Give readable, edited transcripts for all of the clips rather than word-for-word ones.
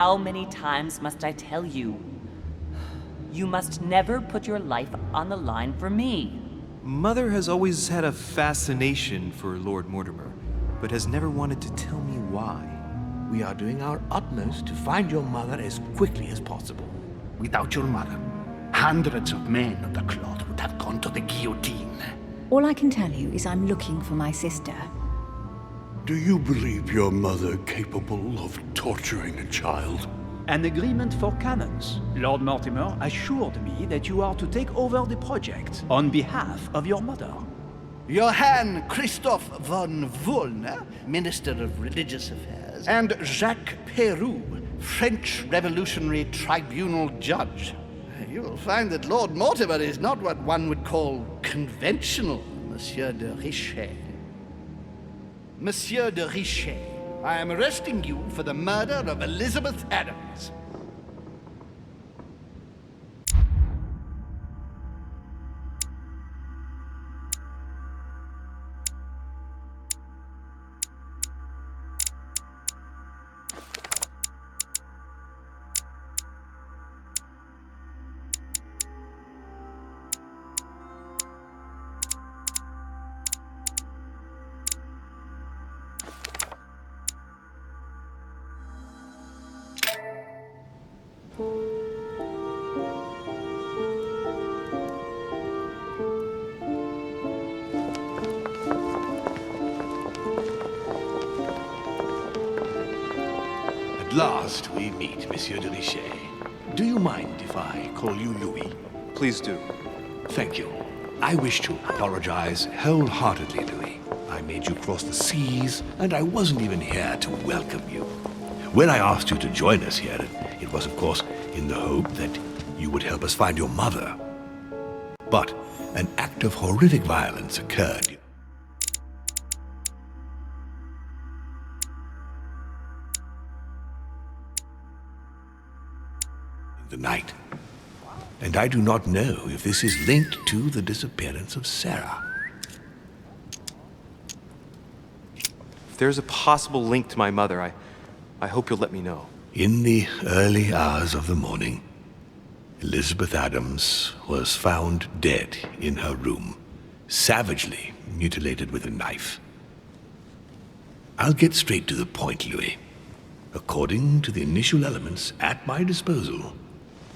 How many times must I tell you? You must never put your life on the line for me. Mother has always had a fascination for Lord Mortimer, but has never wanted to tell me why. We are doing our utmost to find your mother as quickly as possible. Without your mother, hundreds of men of the cloth would have gone to the guillotine. All I can tell you is I'm looking for my sister. Do you believe your mother capable of torturing a child? An agreement for cannons. Lord Mortimer assured me that you are to take over the project on behalf of your mother. Johann Christoph von Wollner, Minister of Religious Affairs, and Jacques Peroux, French Revolutionary Tribunal Judge. You will find that Lord Mortimer is not what one would call conventional, Monsieur de Richet. Monsieur de Richet, I am arresting you for the murder of Elizabeth Adams. At last we meet, Monsieur de Richet. Do you mind if I call you Louis? Please do. Thank you. I wish to apologize wholeheartedly, Louis. I made you cross the seas, and I wasn't even here to welcome you. When I asked you to join us here, it was, of course, in the hope that you would help us find your mother. But an act of horrific violence occurred. The night. And I do not know if this is linked to the disappearance of Sarah. If there's a possible link to my mother, I hope you'll let me know. In the early hours of the morning, Elizabeth Adams was found dead in her room, savagely mutilated with a knife. I'll get straight to the point, Louis. According to the initial elements at my disposal,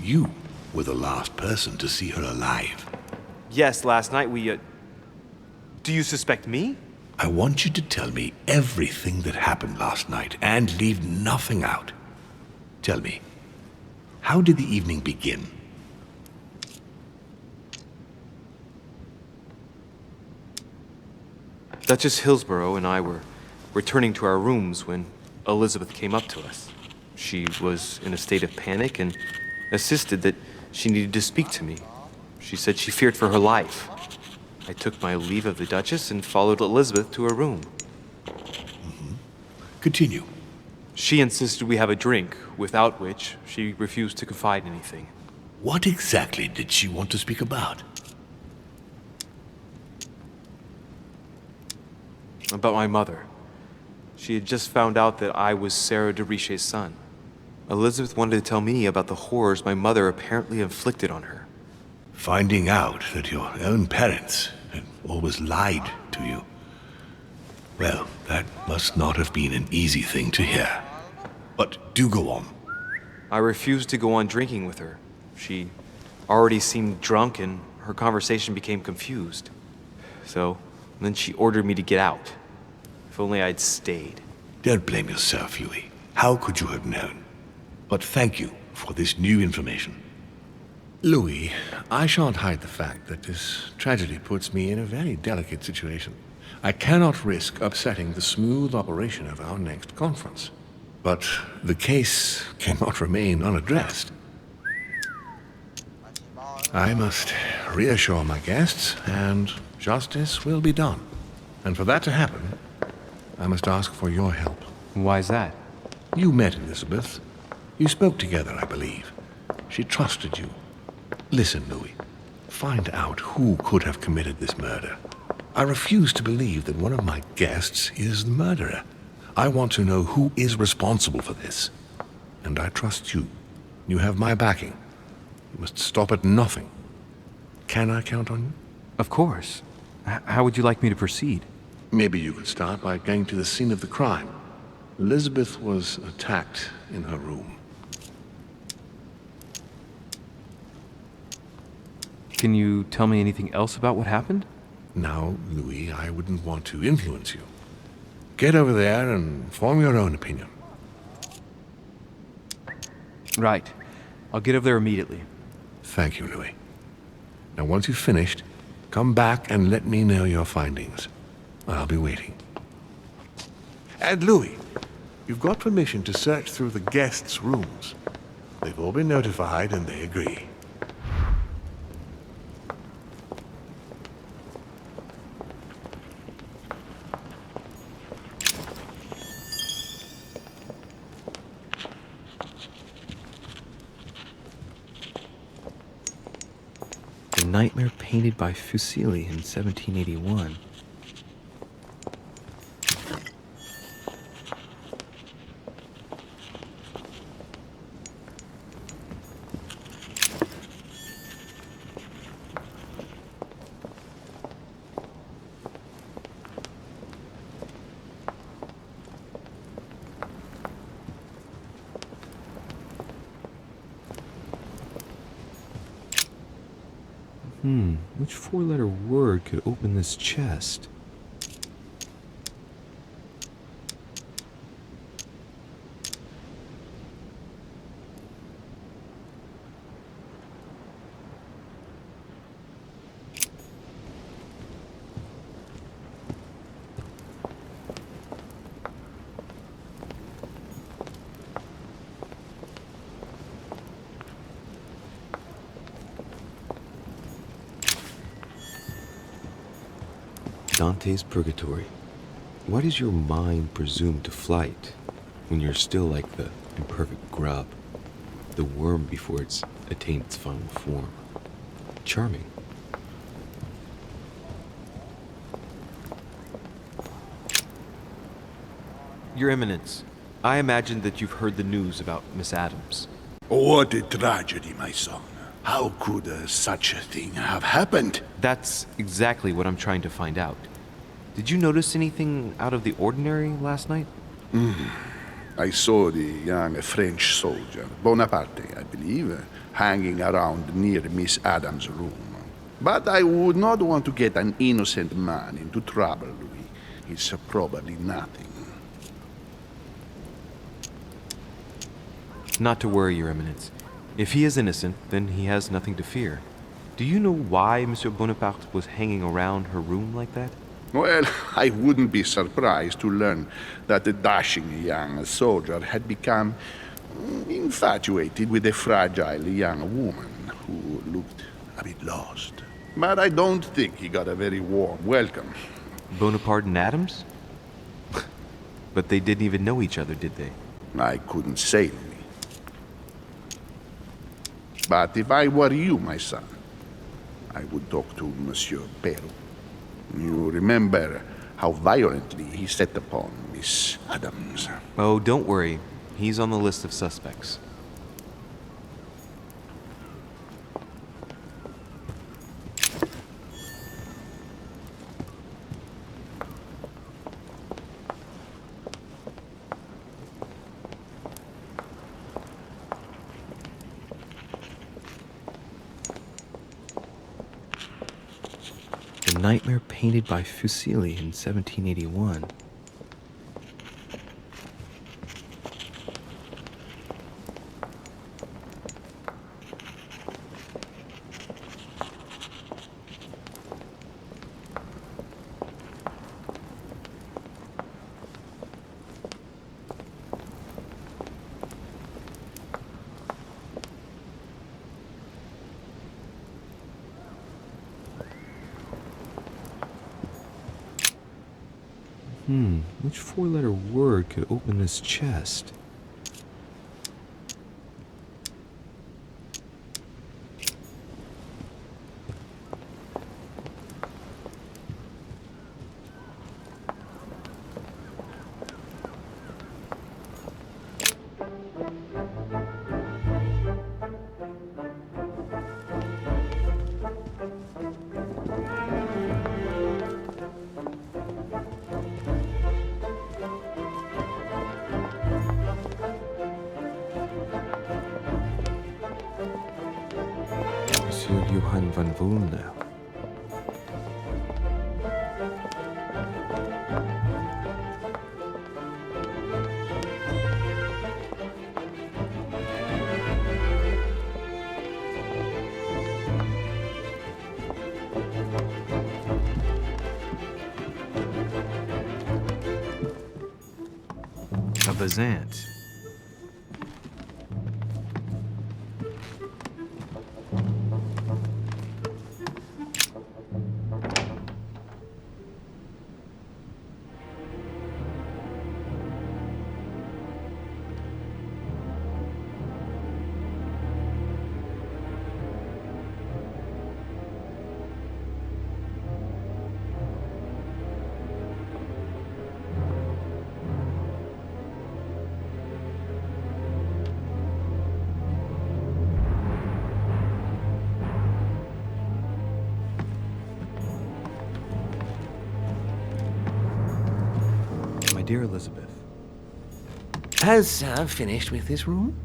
you were the last person to see her alive. Yes, last night we, Do you suspect me? I want you to tell me everything that happened last night and leave nothing out. Tell me, how did the evening begin? Duchess Hillsborough and I were returning to our rooms when Elizabeth came up to us. She was in a state of panic and insisted that she needed to speak to me. She said she feared for her life. I took my leave of the Duchess and followed Elizabeth to her room. Continue. She insisted we have a drink, without which she refused to confide anything. What exactly did she want to speak about? About my mother. She had just found out that I was Sarah de Richet's son. Elizabeth wanted to tell me about the horrors my mother apparently inflicted on her. Finding out that your own parents had always lied to you. Well, that must not have been an easy thing to hear. But do go on. I refused to go on drinking with her. She already seemed drunk and her conversation became confused. So, then she ordered me to get out. If only I'd stayed. Don't blame yourself, Louis. How could you have known? But thank you for this new information. Louis, I shan't hide the fact that this tragedy puts me in a very delicate situation. I cannot risk upsetting the smooth operation of our next conference. But the case cannot remain unaddressed. I must reassure my guests, and justice will be done. And for that to happen, I must ask for your help. Why is that? You met Elizabeth. You spoke together, I believe. She trusted you. Listen, Louis. Find out who could have committed this murder. I refuse to believe that one of my guests is the murderer. I want to know who is responsible for this. and I trust you. You have my backing. You must stop at nothing. Can I count on you? Of course. How would you like me to proceed? Maybe you could start by going to the scene of the crime. Elizabeth was attacked in her room. Can you tell me anything else about what happened? Now, Louis, I wouldn't want to influence you. Get over there and form your own opinion. Right. I'll get over there immediately. Thank you, Louis. Now, once you've finished, come back and let me know your findings. I'll be waiting. And Louis, you've got permission to search through the guests' rooms. They've all been notified and they agree. The nightmare painted by Fusilli in 1781. Which four-letter word could open this chest? Dante's Purgatory. Why does your mind presume to flight when you're still like the imperfect grub, the worm before it's attained its final form? Charming. Your Eminence, I imagine that you've heard the news about Miss Adams. What a tragedy, my son. How could such a thing have happened? That's exactly what I'm trying to find out. Did you notice anything out of the ordinary last night? I saw the young French soldier, Bonaparte, I believe, hanging around near Miss Adams' room. But I would not want to get an innocent man into trouble, Louis. It's probably nothing. Not to worry, Your Eminence. If he is innocent, then he has nothing to fear. Do you know why Monsieur Bonaparte was hanging around her room like that? Well, I wouldn't be surprised to learn that the dashing young soldier had become infatuated with a fragile young woman who looked a bit lost. But I don't think he got a very warm welcome. Bonaparte and Adams? But they didn't even know each other, did they? I couldn't say, Louis. But if I were you, my son, I would talk to Monsieur Peru. You remember how violently he set upon Miss Adams. Oh, don't worry. He's on the list of suspects. The nightmare painted by Fusilli in 1781. Which four-letter word could open this chest? to Johann von Wulner. A Bazant. Dear Elizabeth. Has Sir finished with this room?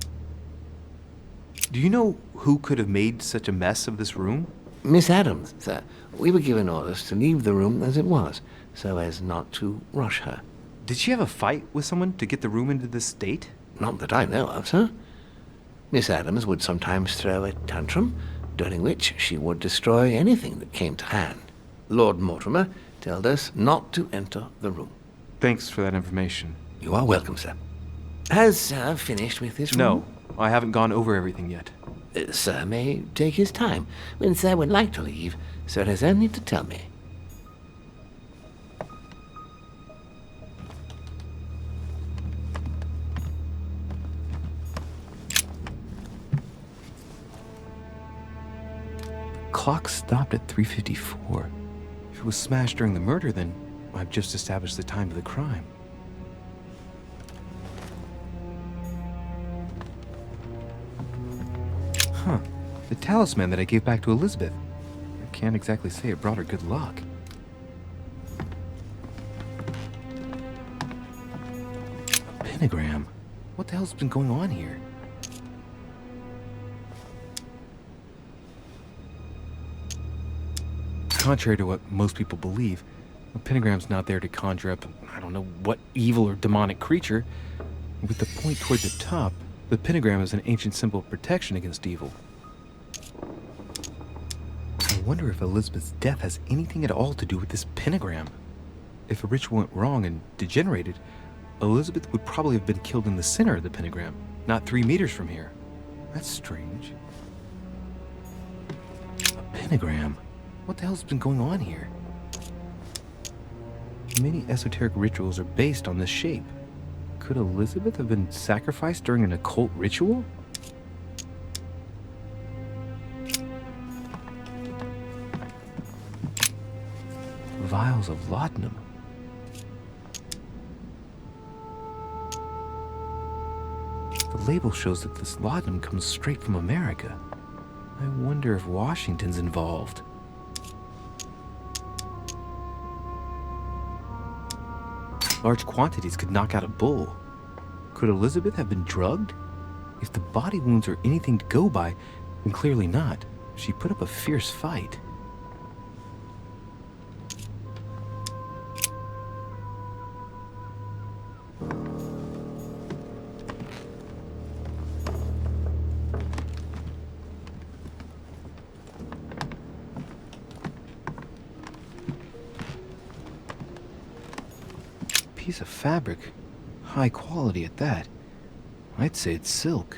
Do you know who could have made such a mess of this room? Miss Adams, sir. We were given orders to leave the room as it was, so as not to rush her. Did she have a fight with someone to get the room into this state? Not that I know of, sir. Miss Adams would sometimes throw a tantrum, during which she would destroy anything that came to hand. Lord Mortimer told us not to enter the room. Thanks for that information. You are welcome, sir. Has Sir finished with this room? No, I haven't gone over everything yet. Sir may take his time. When Sir would like to leave, Sir has only to tell me. The clock stopped at 3:54. If it was smashed during the murder, then I've just established the time of the crime. Huh. The talisman that I gave back to Elizabeth. I can't exactly say it brought her good luck. A pentagram? What the hell's been going on here? Contrary to what most people believe, a pentagram's not there to conjure up, I don't know what evil or demonic creature. With the point toward the top, the pentagram is an ancient symbol of protection against evil. I wonder if Elizabeth's death has anything at all to do with this pentagram. If a ritual went wrong and degenerated, Elizabeth would probably have been killed in the center of the pentagram, not 3 meters from here. That's strange. A pentagram? What the hell's been going on here? Many esoteric rituals are based on this shape. Could Elizabeth have been sacrificed during an occult ritual? Vials of Latinum. The label shows that this laudanum comes straight from America. I wonder if Washington's involved. Large quantities could knock out a bull. Could Elizabeth have been drugged? If the body wounds are anything to go by, then clearly not. She put up a fierce fight. Piece of fabric, high quality at that. I'd say it's silk.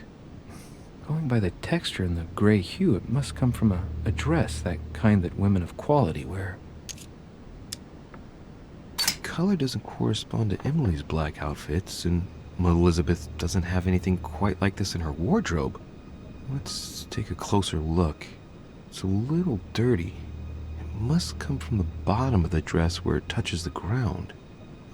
Going by the texture and the gray hue, it must come from a dress, that kind that women of quality wear. The color doesn't correspond to Emily's black outfits, and Elizabeth doesn't have anything quite like this in her wardrobe. Let's take a closer look. It's a little dirty. It must come from the bottom of the dress where it touches the ground.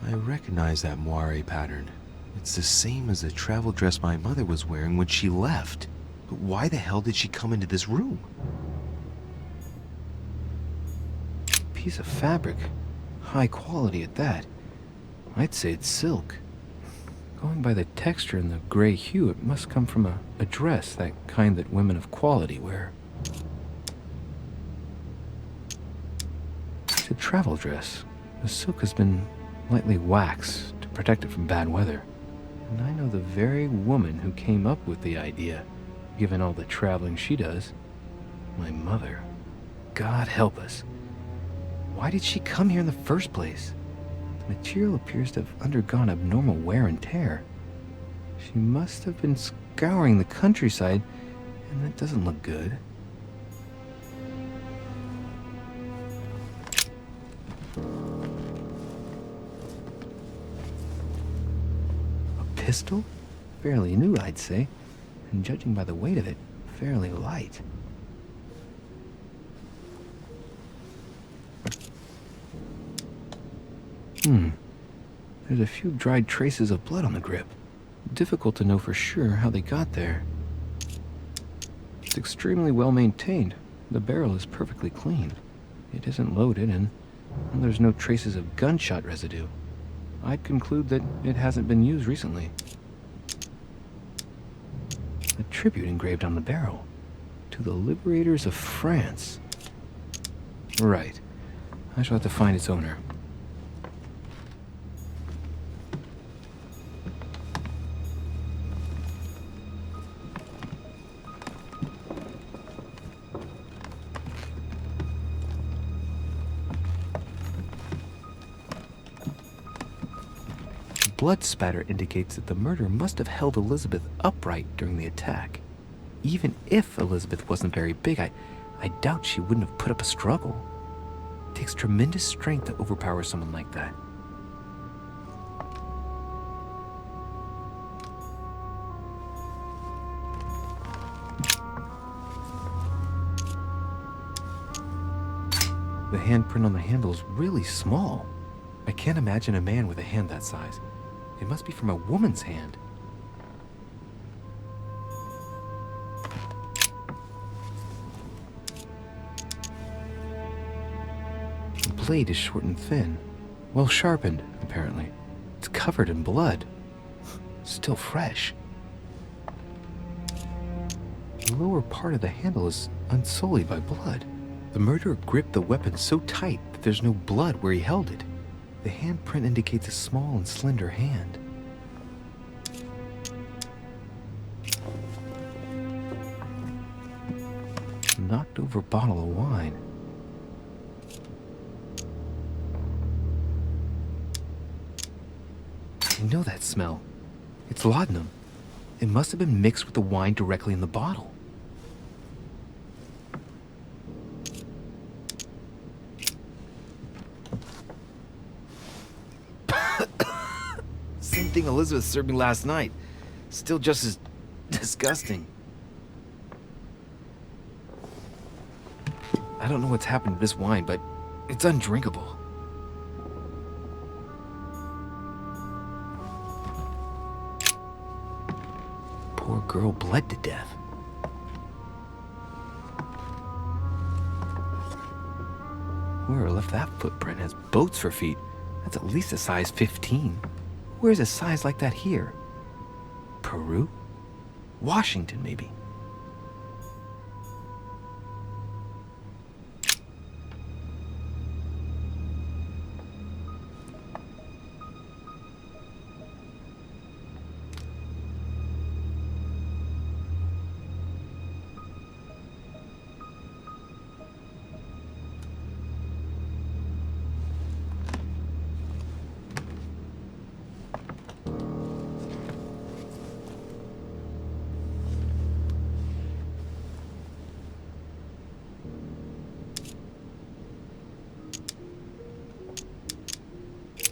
I recognize that moire pattern. It's the same as the travel dress my mother was wearing when she left. But why the hell did she come into this room? Piece of fabric, high quality at that. I'd say it's silk. Going by the texture and the gray hue, it must come from a dress, that kind that women of quality wear. travel dress. The silk has been lightly waxed to protect it from bad weather. And I know the very woman who came up with the idea, given all the traveling she does. My mother. God help us. Why did she come here in the first place? The material appears to have undergone abnormal wear and tear. She must have been scouring the countryside, and that doesn't look good. A pistol? Fairly new, I'd say, and judging by the weight of it, fairly light. There's a few dried traces of blood on the grip. Difficult to know for sure how they got there. It's extremely well maintained. The barrel is perfectly clean. It isn't loaded, and there's no traces of gunshot residue. I'd conclude that it hasn't been used recently. A tribute engraved on the barrel. To the liberators of France. Right. I shall have to find its owner. Blood spatter indicates that the murderer must have held Elizabeth upright during the attack. Even if Elizabeth wasn't very big, I doubt she wouldn't have put up a struggle. It takes tremendous strength to overpower someone like that. The handprint on the handle is really small. I can't imagine a man with a hand that size. It must be from a woman's hand. The blade is short and thin. Well sharpened, apparently. It's covered in blood. Still fresh. The lower part of the handle is unsullied by blood. The murderer gripped the weapon so tight that there's no blood where he held it. The handprint indicates a small and slender hand. Knocked over bottle of wine. I know that smell. It's laudanum. It must have been mixed with the wine directly in the bottle. Same thing Elizabeth served me last night. Still just as disgusting. I don't know what's happened to this wine, but it's undrinkable. Poor girl bled to death. Whoever left that footprint has boats for feet. That's at least a size 15. Where's a size like that here? Peru? Washington, maybe.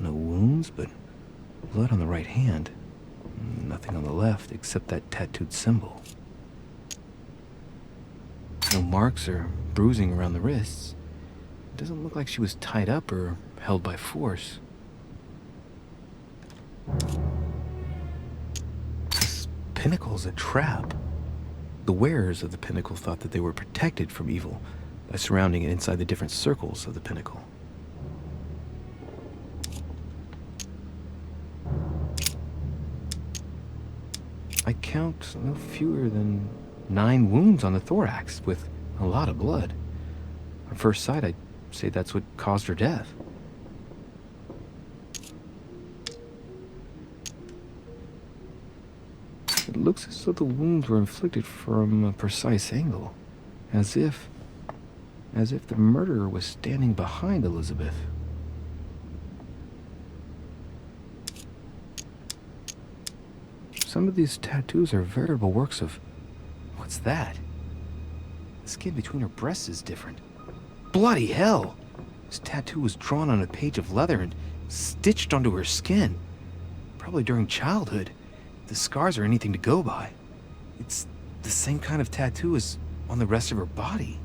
No wounds, but blood on the right hand. Nothing on the left except that tattooed symbol. No marks or bruising around the wrists. It doesn't look like she was tied up or held by force. This pinnacle's a trap. The wearers of the pinnacle thought that they were protected from evil by surrounding it inside the different circles of the pinnacle. I count no fewer than 9 wounds on the thorax, with a lot of blood. On first sight, I'd say that's what caused her death. It looks as though the wounds were inflicted from a precise angle, as if the murderer was standing behind Elizabeth. Some of these tattoos are veritable works of... What's that? The skin between her breasts is different. Bloody hell! This tattoo was drawn on a page of leather and stitched onto her skin. Probably during childhood. If the scars are anything to go by. It's the same kind of tattoo as on the rest of her body.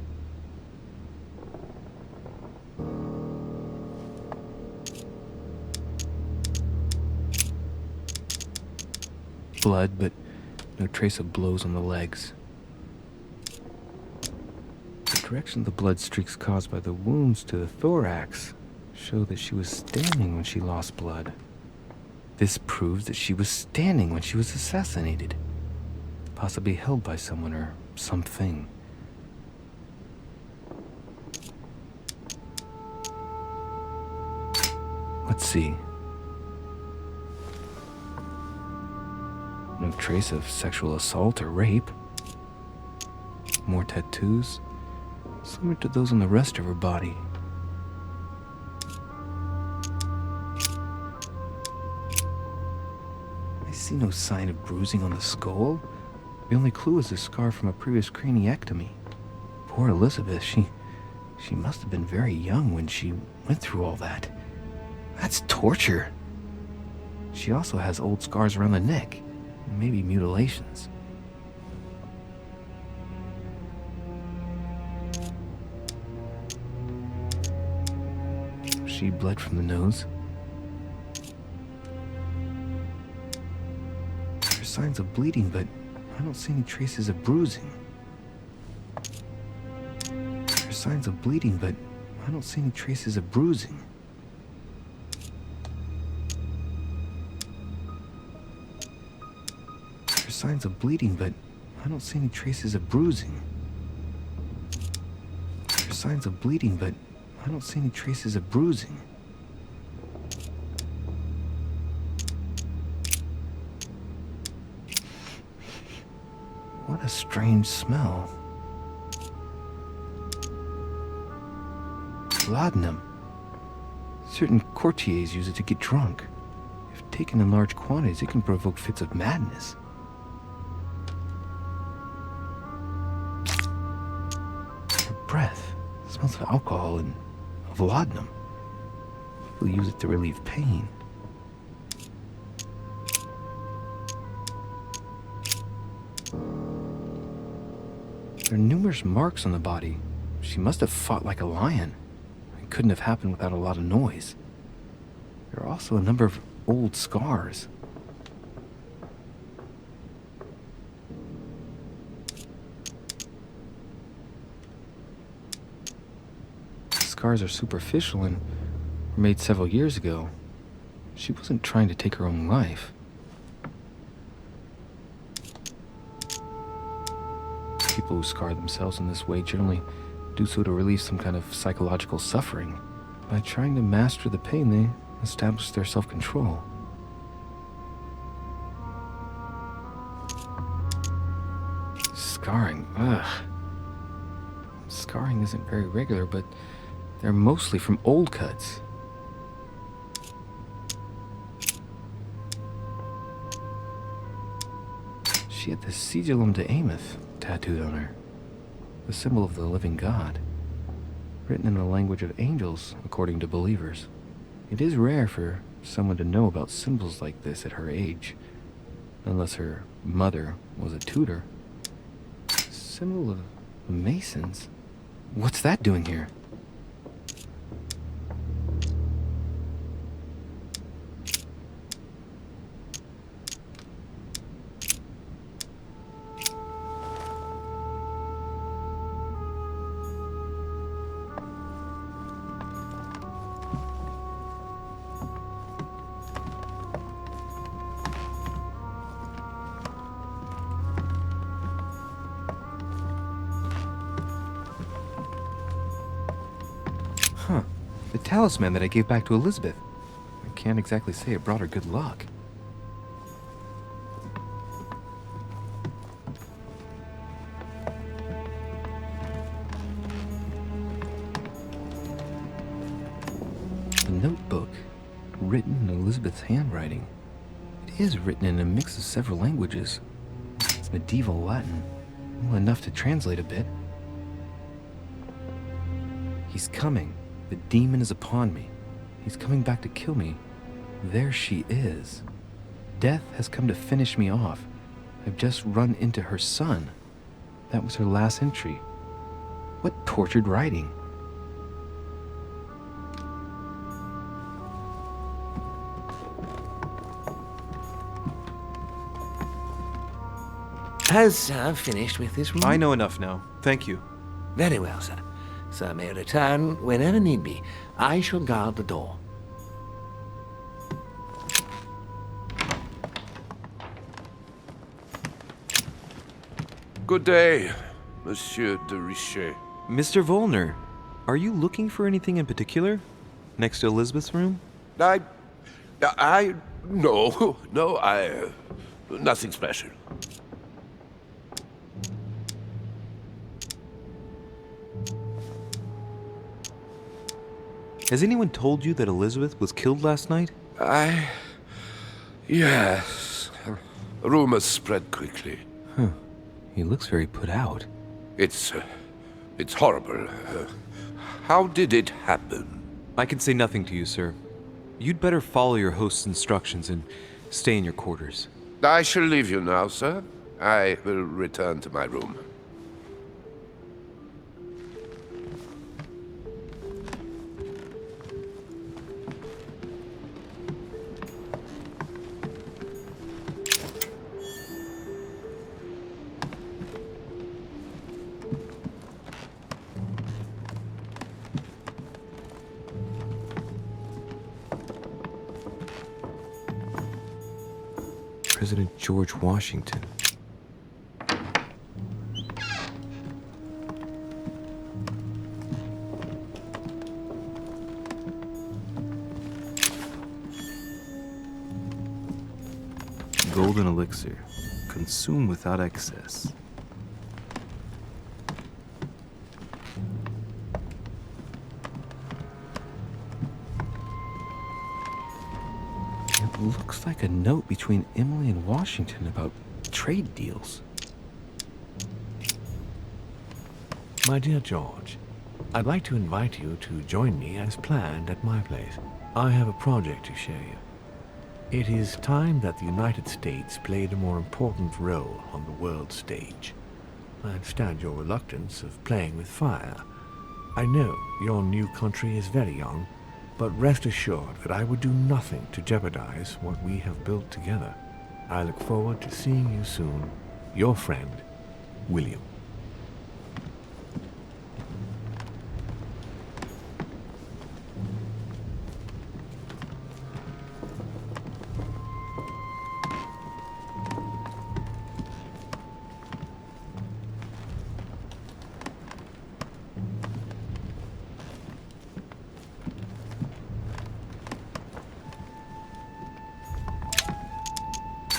Blood, but no trace of blows on the legs. The direction of the blood streaks caused by the wounds to the thorax show that she was standing when she lost blood. This proves that she was standing when she was assassinated, possibly held by someone or something. Let's see. No trace of sexual assault or rape. More tattoos, similar to those on the rest of her body. I see no sign of bruising on the skull. The only clue is a scar from a previous craniectomy. Poor Elizabeth, she must have been very young when she went through all that. That's torture. She also has old scars around the neck. Maybe mutilations. She bled from the nose. There's signs of bleeding, but I don't see any traces of bruising. There's signs of bleeding, but I don't see any traces of bruising. Signs of bleeding, but I don't see any traces of bruising. There's signs of bleeding, but I don't see any traces of bruising. What a strange smell. Laudanum. Certain courtiers use it to get drunk. If taken in large quantities, it can provoke fits of madness. Breath. It smells of alcohol and of laudanum. People use it to relieve pain. There are numerous marks on the body. She must have fought like a lion. It couldn't have happened without a lot of noise. There are also a number of old scars. Scars are superficial and were made several years ago. She wasn't trying to take her own life. People who scar themselves in this way generally do so to relieve some kind of psychological suffering. By trying to master the pain, they establish their self-control. Scarring, ugh. Scarring isn't very regular, but they're mostly from old cuts. She had the sigillum de Ameth tattooed on her, the symbol of the living God, written in the language of angels, according to believers. It is rare for someone to know about symbols like this at her age, unless her mother was a tutor. Symbol of Masons? What's that doing here? talisman that I gave back to Elizabeth. I can't exactly say it brought her good luck. A notebook, written in Elizabeth's handwriting. It is written in a mix of several languages. It's medieval Latin, well enough to translate a bit. He's coming. The demon is upon me. He's coming back to kill me. There she is. Death has come to finish me off. I've just run into her son. That was her last entry. What tortured writing. Has Sir finished with this room? I know enough now. Thank you. Very well, sir. Sir may return whenever need be. I shall guard the door. Good day, Monsieur de Richet. Mr. Volner, are you looking for anything in particular? Next to Elizabeth's room? No, nothing special. Has anyone told you that Elizabeth was killed last night? Yes. Rumors spread quickly. Huh. He looks very put out. It's horrible. How did it happen? I can say nothing to you, sir. You'd better follow your host's instructions and stay in your quarters. I shall leave you now, sir. I will return to my room. President George Washington. Golden Elixir. Consume without excess. It looks like a note between Emily and Washington about trade deals. My dear George, I'd like to invite you to join me as planned at my place. I have a project to show you. It is time that the United States played a more important role on the world stage. I understand your reluctance of playing with fire. I know your new country is very young, but rest assured that I would do nothing to jeopardize what we have built together. I look forward to seeing you soon. Your friend, William.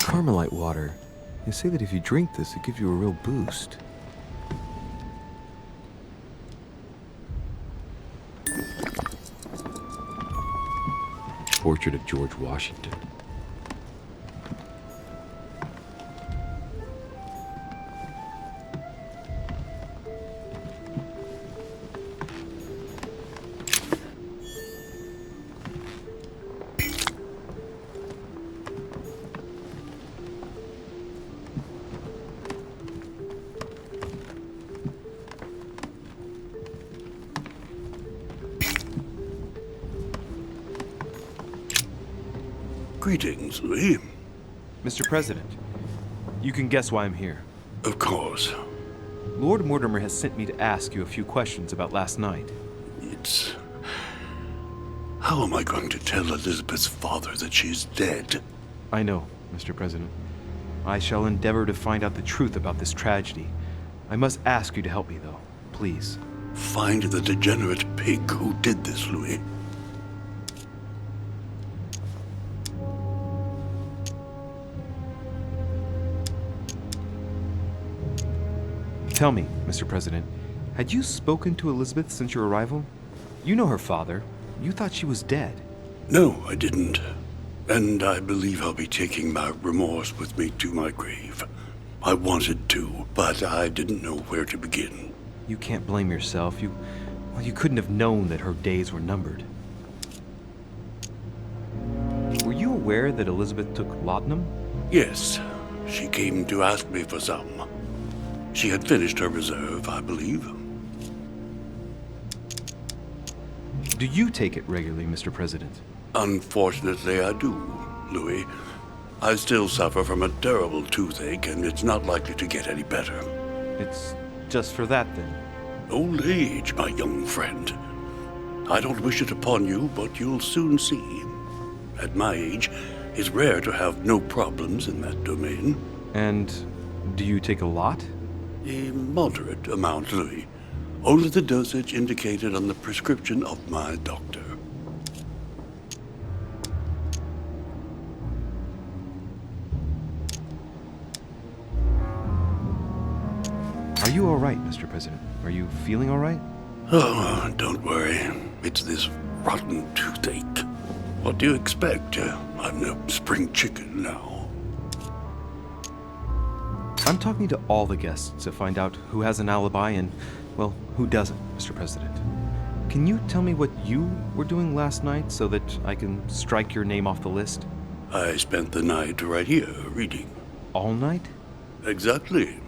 Carmelite water. They say that if you drink this, it gives you a real boost. Portrait of George Washington. Greetings, Louis. Mr. President, you can guess why I'm here. Of course. Lord Mortimer has sent me to ask you a few questions about last night. It's... How am I going to tell Elizabeth's father that she's dead? I know, Mr. President. I shall endeavor to find out the truth about this tragedy. I must ask you to help me, though. Please. Find the degenerate pig who did this, Louis. Tell me, Mr. President, had you spoken to Elizabeth since your arrival? You know her father. You thought she was dead. No, I didn't. And I believe I'll be taking my remorse with me to my grave. I wanted to, but I didn't know where to begin. You can't blame yourself. You couldn't have known that her days were numbered. Were you aware that Elizabeth took laudanum? Yes, she came to ask me for some. She had finished her reserve, I believe. Do you take it regularly, Mr. President? Unfortunately, I do, Louis. I still suffer from a terrible toothache, and it's not likely to get any better. It's just for that, then? Old age, my young friend. I don't wish it upon you, but you'll soon see. At my age, it's rare to have no problems in that domain. And do you take a lot? A moderate amount, Louis. Only the dosage indicated on the prescription of my doctor. Are you all right, Mr. President? Are you feeling all right? Oh, don't worry. It's this rotten toothache. What do you expect? I'm no spring chicken now. I'm talking to all the guests to find out who has an alibi and, well, who doesn't, Mr. President. Can you tell me what you were doing last night so that I can strike your name off the list? I spent the night right here, reading. All night? Exactly.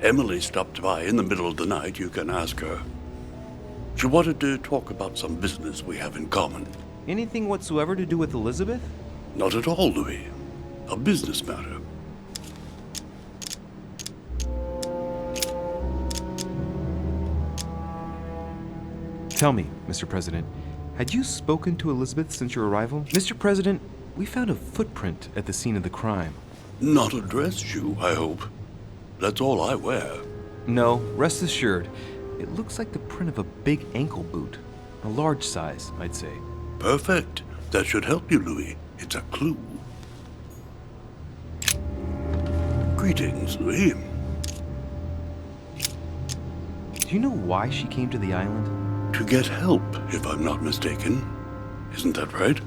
Emily stopped by in the middle of the night. You can ask her. She wanted to talk about some business we have in common. Anything whatsoever to do with Elizabeth? Not at all, Louis. A business matter. Tell me, Mr. President, had you spoken to Elizabeth since your arrival? Mr. President, we found a footprint at the scene of the crime. Not a dress shoe, I hope. That's all I wear. No, rest assured. It looks like the print of a big ankle boot. A large size, I'd say. Perfect. That should help you, Louis. It's a clue. Greetings, Louis. Do you know why she came to the island? To get help, if I'm not mistaken. Isn't that right?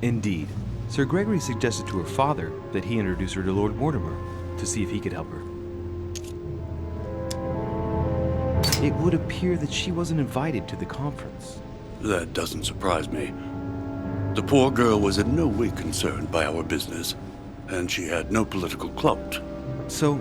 Indeed. Sir Gregory suggested to her father that he introduce her to Lord Mortimer to see if he could help her. It would appear that she wasn't invited to the conference. That doesn't surprise me. The poor girl was in no way concerned by our business, and she had no political clout. So,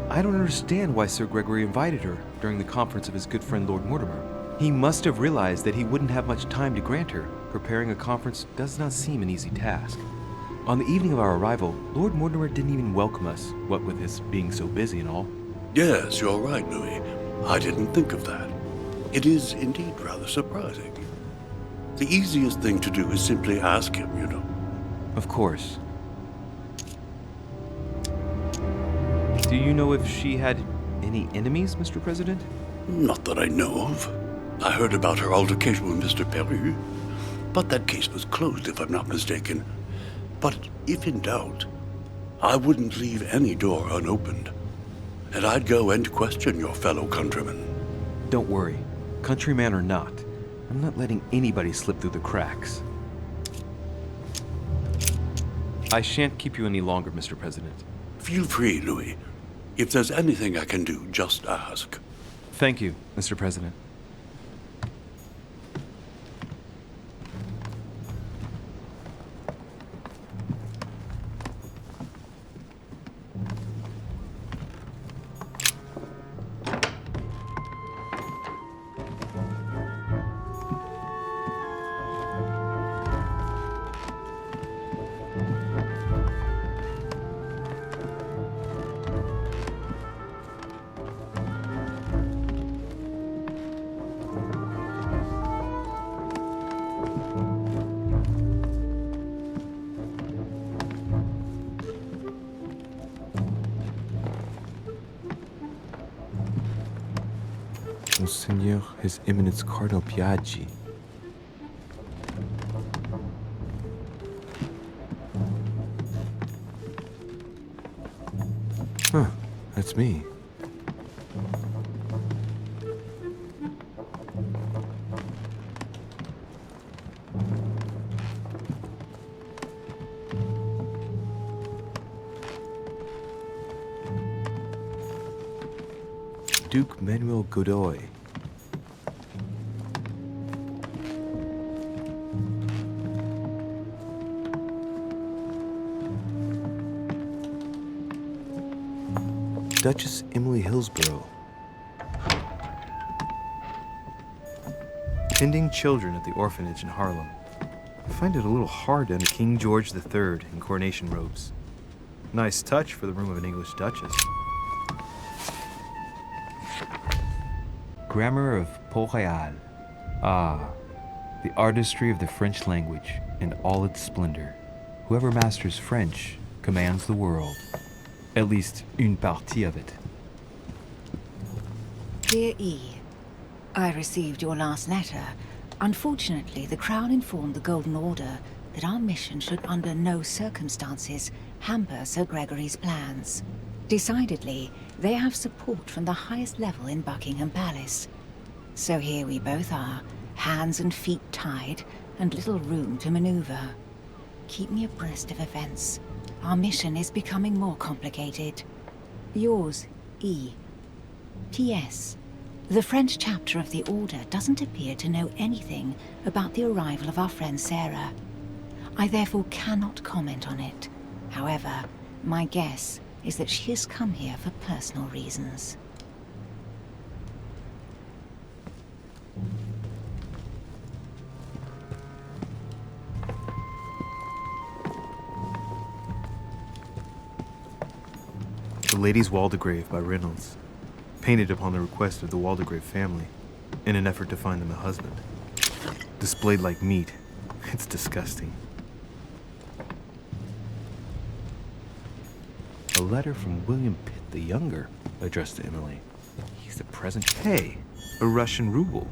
I don't understand why Sir Gregory invited her during the conference of his good friend Lord Mortimer. He must have realized that he wouldn't have much time to grant her. Preparing a conference does not seem an easy task. On the evening of our arrival, Lord Mortimer didn't even welcome us, what with his being so busy and all. Yes, you're right, Louis. I didn't think of that. It is indeed rather surprising. The easiest thing to do is simply ask him, you know. Of course. Do you know if she had any enemies, Mr. President? Not that I know of. I heard about her altercation with Mr. Peru, but that case was closed, if I'm not mistaken. But if in doubt, I wouldn't leave any door unopened. And I'd go and question your fellow countrymen. Don't worry. Countryman or not, I'm not letting anybody slip through the cracks. I shan't keep you any longer, Mr. President. Feel free, Louis. If there's anything I can do, just ask. Thank you, Mr. President. Monseigneur, His Eminence Cardinal Piaggi. Huh, that's me. Duke Manuel Godoy. Duchess Emily Hillsborough. Tending children at the orphanage in Harlem. I find it a little hard under King George III in coronation robes. Nice touch for the room of an English duchess. Grammar of Port-Royal. Ah, the artistry of the French language in all its splendor. Whoever masters French commands the world. At least une partie of it. Dear E, I received your last letter. Unfortunately, the Crown informed the Golden Order that our mission should under no circumstances hamper Sir Gregory's plans. Decidedly, they have support from the highest level in Buckingham Palace. So here we both are, hands and feet tied, and little room to maneuver. Keep me abreast of events. Our mission is becoming more complicated. Yours, E. P.S. The French chapter of the Order doesn't appear to know anything about the arrival of our friend Sarah. I therefore cannot comment on it. However, my guess is that she has come here for personal reasons. The Lady's Waldegrave by Reynolds, painted upon the request of the Waldegrave family, in an effort to find them a husband. Displayed like meat. It's disgusting. A letter from William Pitt the Younger, addressed to Emily. He's the present. Hey, a Russian ruble.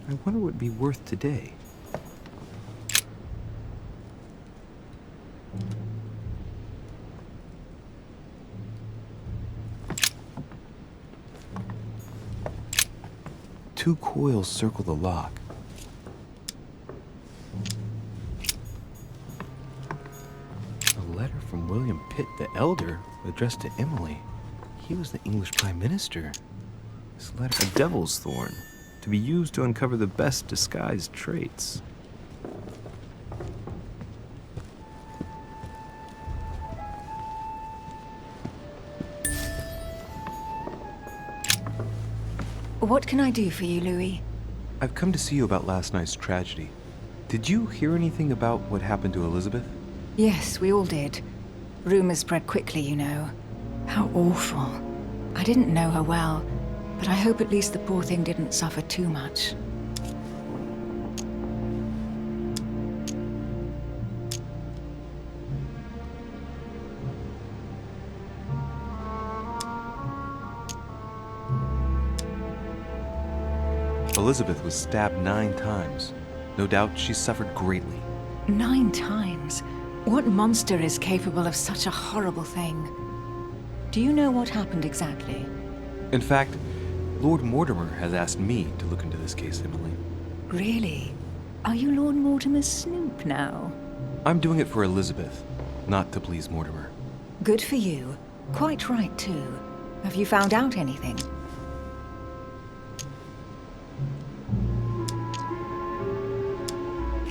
I wonder what it'd be worth today. Two coils circle the lock. A letter from William Pitt the Elder, addressed to Emily. He was the English Prime Minister. This letter... A devil's thorn, to be used to uncover the best disguised traits. What can I do for you, Louis? I've come to see you about last night's tragedy. Did you hear anything about what happened to Elizabeth? Yes, we all did. Rumors spread quickly, you know. How awful. I didn't know her well, but I hope at least the poor thing didn't suffer too much. Elizabeth was stabbed 9 times. No doubt she suffered greatly. 9 times? What monster is capable of such a horrible thing? Do you know what happened exactly? In fact, Lord Mortimer has asked me to look into this case, Emily. Really? Are you Lord Mortimer's snoop now? I'm doing it for Elizabeth, not to please Mortimer. Good for you. Quite right, too. Have you found out anything?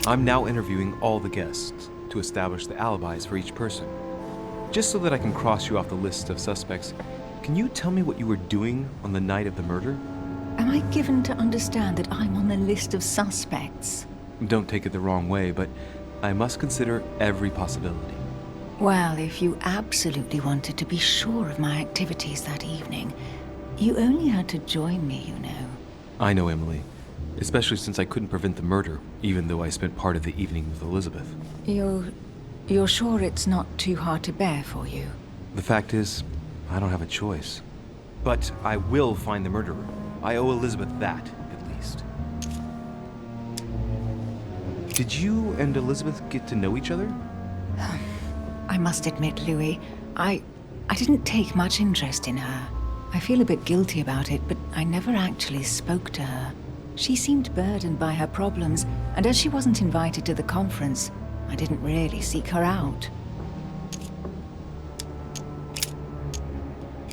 I'm now interviewing all the guests to establish the alibis for each person. Just so that I can cross you off the list of suspects, can you tell me what you were doing on the night of the murder? Am I given to understand that I'm on the list of suspects? Don't take it the wrong way, but I must consider every possibility. Well, if you absolutely wanted to be sure of my activities that evening, you only had to join me, you know. I know, Emily. Especially since I couldn't prevent the murder, even though I spent part of the evening with Elizabeth. You're sure it's not too hard to bear for you? The fact is, I don't have a choice. But I will find the murderer. I owe Elizabeth that, at least. Did you and Elizabeth get to know each other? I must admit, Louis, I didn't take much interest in her. I feel a bit guilty about it, but I never actually spoke to her. She seemed burdened by her problems, and as she wasn't invited to the conference, I didn't really seek her out.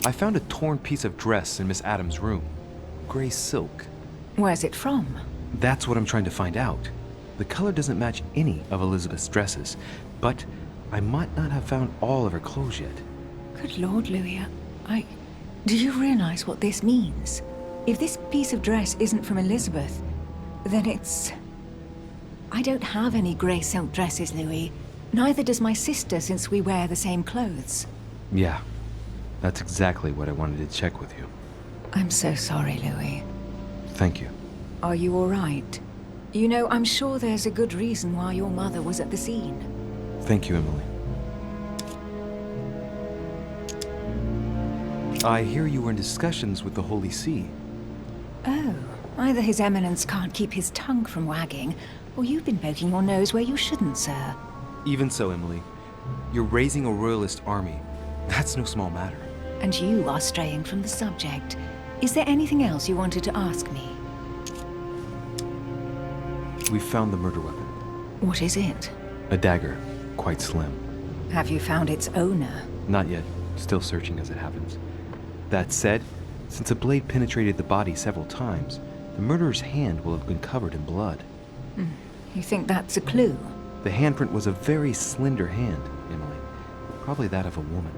I found a torn piece of dress in Miss Adams' room. Gray silk. Where's it from? That's what I'm trying to find out. The color doesn't match any of Elizabeth's dresses, but I might not have found all of her clothes yet. Good Lord, Louis, do you realize what this means? If this piece of dress isn't from Elizabeth, then it's... I don't have any grey silk dresses, Louis. Neither does my sister, since we wear the same clothes. Yeah, that's exactly what I wanted to check with you. I'm so sorry, Louis. Thank you. Are you all right? You know, I'm sure there's a good reason why your mother was at the scene. Thank you, Emily. I hear you were in discussions with the Holy See. Oh, either His Eminence can't keep his tongue from wagging, or you've been poking your nose where you shouldn't, sir. Even so, Emily, you're raising a royalist army. That's no small matter. And you are straying from the subject. Is there anything else you wanted to ask me? We found the murder weapon. What is it? A dagger, quite slim. Have you found its owner? Not yet. Still searching as it happens. That said, since the blade penetrated the body several times, the murderer's hand will have been covered in blood. You think that's a clue? The handprint was a very slender hand, Emily. Probably that of a woman.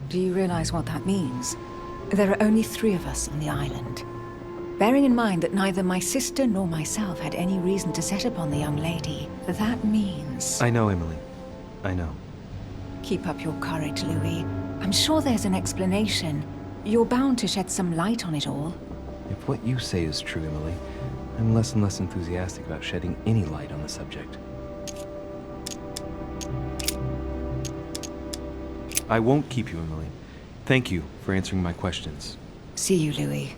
Do you realize what that means? There are only 3 of us on the island. Bearing in mind that neither my sister nor myself had any reason to set upon the young lady, that means... I know, Emily. I know. Keep up your courage, Louis. I'm sure there's an explanation. You're bound to shed some light on it all. If what you say is true, Emily, I'm less and less enthusiastic about shedding any light on the subject. I won't keep you, Emily. Thank you for answering my questions. See you, Louis.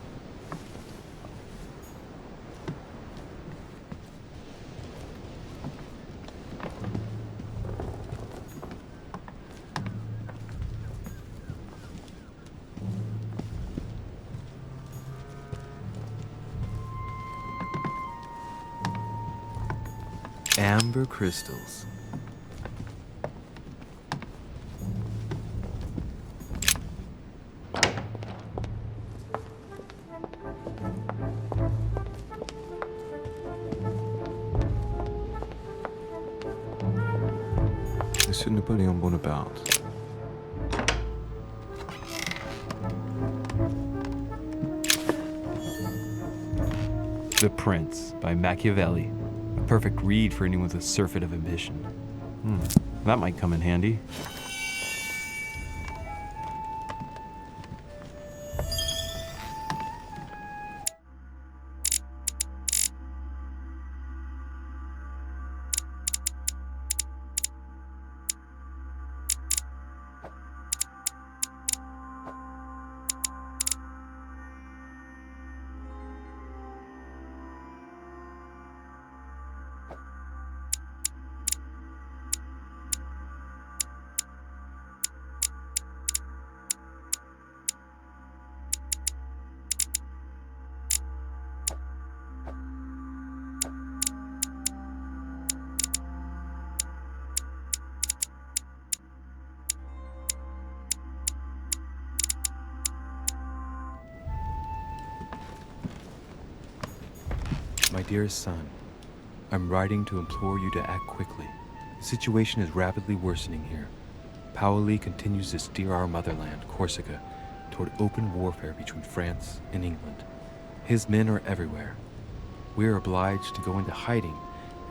Amber crystals. Monsieur Napoleon Bonaparte. The Prince by Machiavelli. A perfect read for anyone with a surfeit of ambition. That might come in handy. My dearest son, I'm writing to implore you to act quickly. The situation is rapidly worsening here. Paoli continues to steer our motherland, Corsica, toward open warfare between France and England. His men are everywhere. We are obliged to go into hiding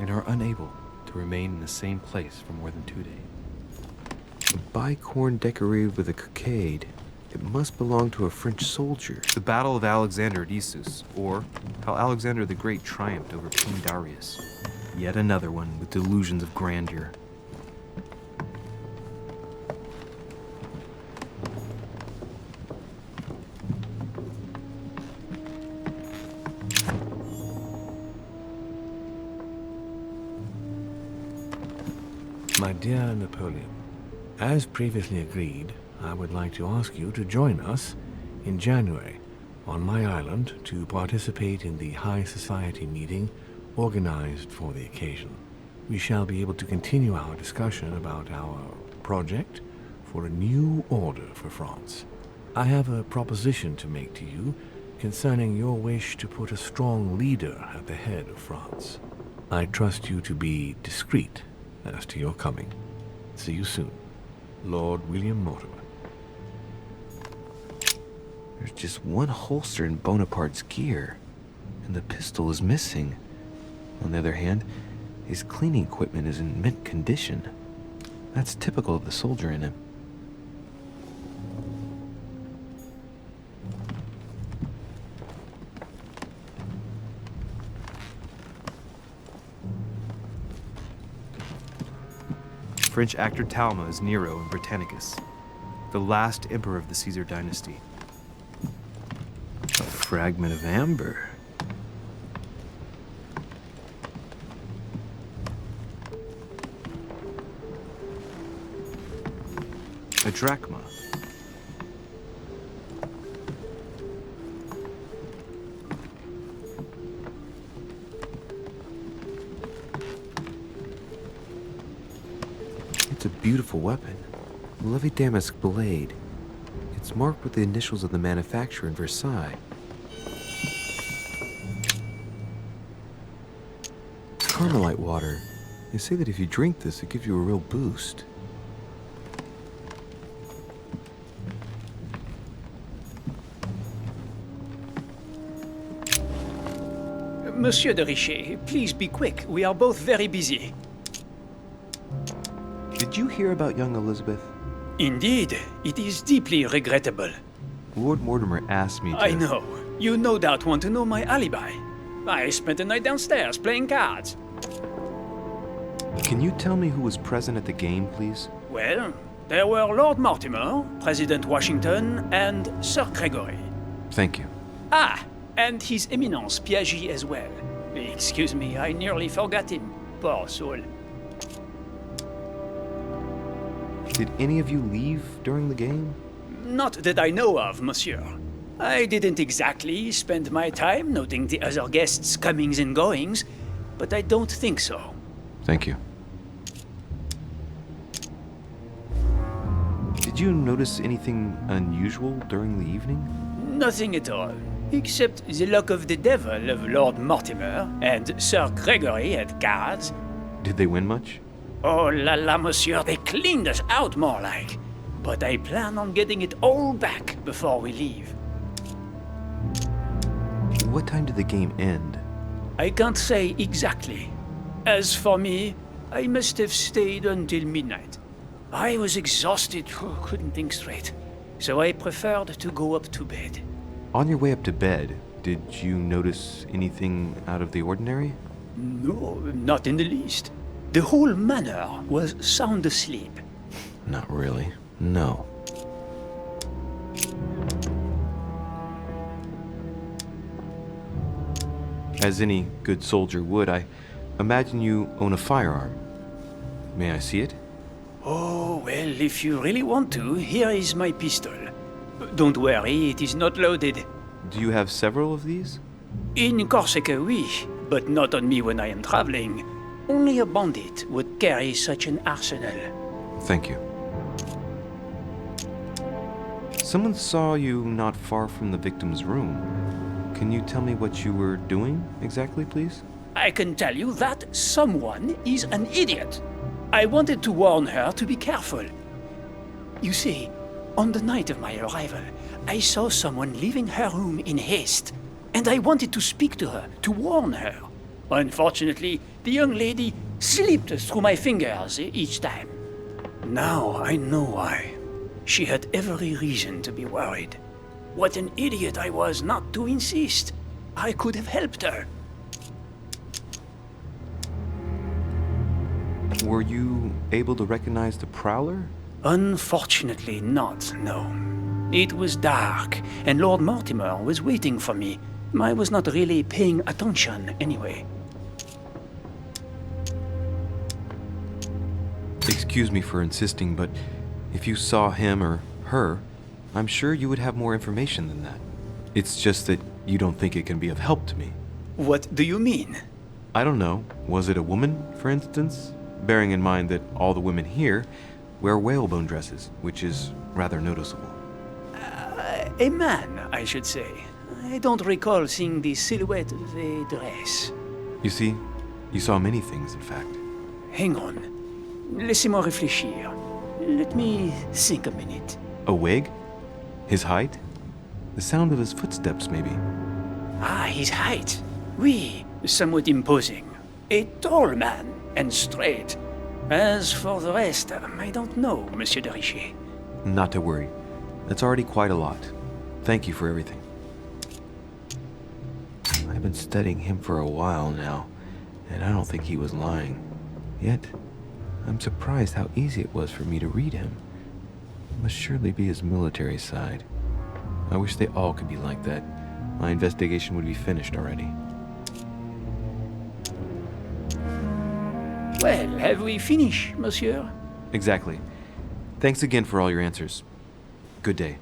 and are unable to remain in the same place for more than 2 days. A bicorn decorated with a cockade. It must belong to a French soldier. The Battle of Alexander at Issus, or how Alexander the Great triumphed over King Darius. Yet another one with delusions of grandeur. My dear Napoleon, as previously agreed, I would like to ask you to join us in January on my island to participate in the High Society meeting organized for the occasion. We shall be able to continue our discussion about our project for a new order for France. I have a proposition to make to you concerning your wish to put a strong leader at the head of France. I trust you to be discreet as to your coming. See you soon. Lord William Mortimer. There's just one holster in Bonaparte's gear, and the pistol is missing. On the other hand, his cleaning equipment is in mint condition. That's typical of the soldier in him. French actor Talma is Nero in Britannicus, the last emperor of the Caesar dynasty. A fragment of amber. A drachma. It's a beautiful weapon. A lovely damask blade. It's marked with the initials of the manufacturer in Versailles. Carmelite water. They say that if you drink this, it gives you a real boost. Monsieur de Richet, please be quick. We are both very busy. Did you hear about young Elizabeth? Indeed, it is deeply regrettable. Lord Mortimer asked me to... I know. You no doubt want to know my alibi. I spent the night downstairs playing cards. Can you tell me who was present at the game, please? Well, there were Lord Mortimer, President Washington, and Sir Gregory. Thank you. Ah, and His Eminence Piaget as well. Excuse me, I nearly forgot him. Poor soul. Did any of you leave during the game? Not that I know of, monsieur. I didn't exactly spend my time noting the other guests' comings and goings, but I don't think so. Thank you. Did you notice anything unusual during the evening? Nothing at all, except the luck of the devil of Lord Mortimer and Sir Gregory at cards. Did they win much? Oh la la, monsieur, they cleaned us out more like. But I plan on getting it all back before we leave. What time did the game end? I can't say exactly. As for me, I must have stayed until midnight. I was exhausted, couldn't think straight. So I preferred to go up to bed. On your way up to bed, did you notice anything out of the ordinary? No, not in the least. The whole manor was sound asleep. Not really. No. As any good soldier would, I imagine you own a firearm. May I see it? Oh, well, if you really want to, here is my pistol. Don't worry, it is not loaded. Do you have several of these? In Corsica, oui, but not on me when I am traveling. Only a bandit would carry such an arsenal. Thank you. Someone saw you not far from the victim's room. Can you tell me what you were doing exactly, please? I can tell you that someone is an idiot. I wanted to warn her to be careful. You see, on the night of my arrival, I saw someone leaving her room in haste, and I wanted to speak to her, to warn her. Unfortunately, the young lady slipped through my fingers each time. Now I know why. She had every reason to be worried. What an idiot I was not to insist. I could have helped her. Were you able to recognize the prowler? Unfortunately not, no. It was dark, and Lord Mortimer was waiting for me. I was not really paying attention anyway. Excuse me for insisting, but if you saw him or her, I'm sure you would have more information than that. It's just that you don't think it can be of help to me. What do you mean? I don't know. Was it a woman, for instance? Bearing in mind that all the women here wear whalebone dresses, which is rather noticeable. A man, I should say. I don't recall seeing the silhouette of a dress. You see, you saw many things, in fact. Hang on. Laissez-moi réfléchir. Let me think a minute. A wig? His height? The sound of his footsteps, maybe. Ah, his height. Oui, somewhat imposing. A tall man, and straight. As for the rest, I don't know, Monsieur de Richet. Not to worry. That's already quite a lot. Thank you for everything. I've been studying him for a while now, and I don't think he was lying. Yet, I'm surprised how easy it was for me to read him. It must surely be his military side. I wish they all could be like that. My investigation would be finished already. Well, have we finished, monsieur? Exactly. Thanks again for all your answers. Good day.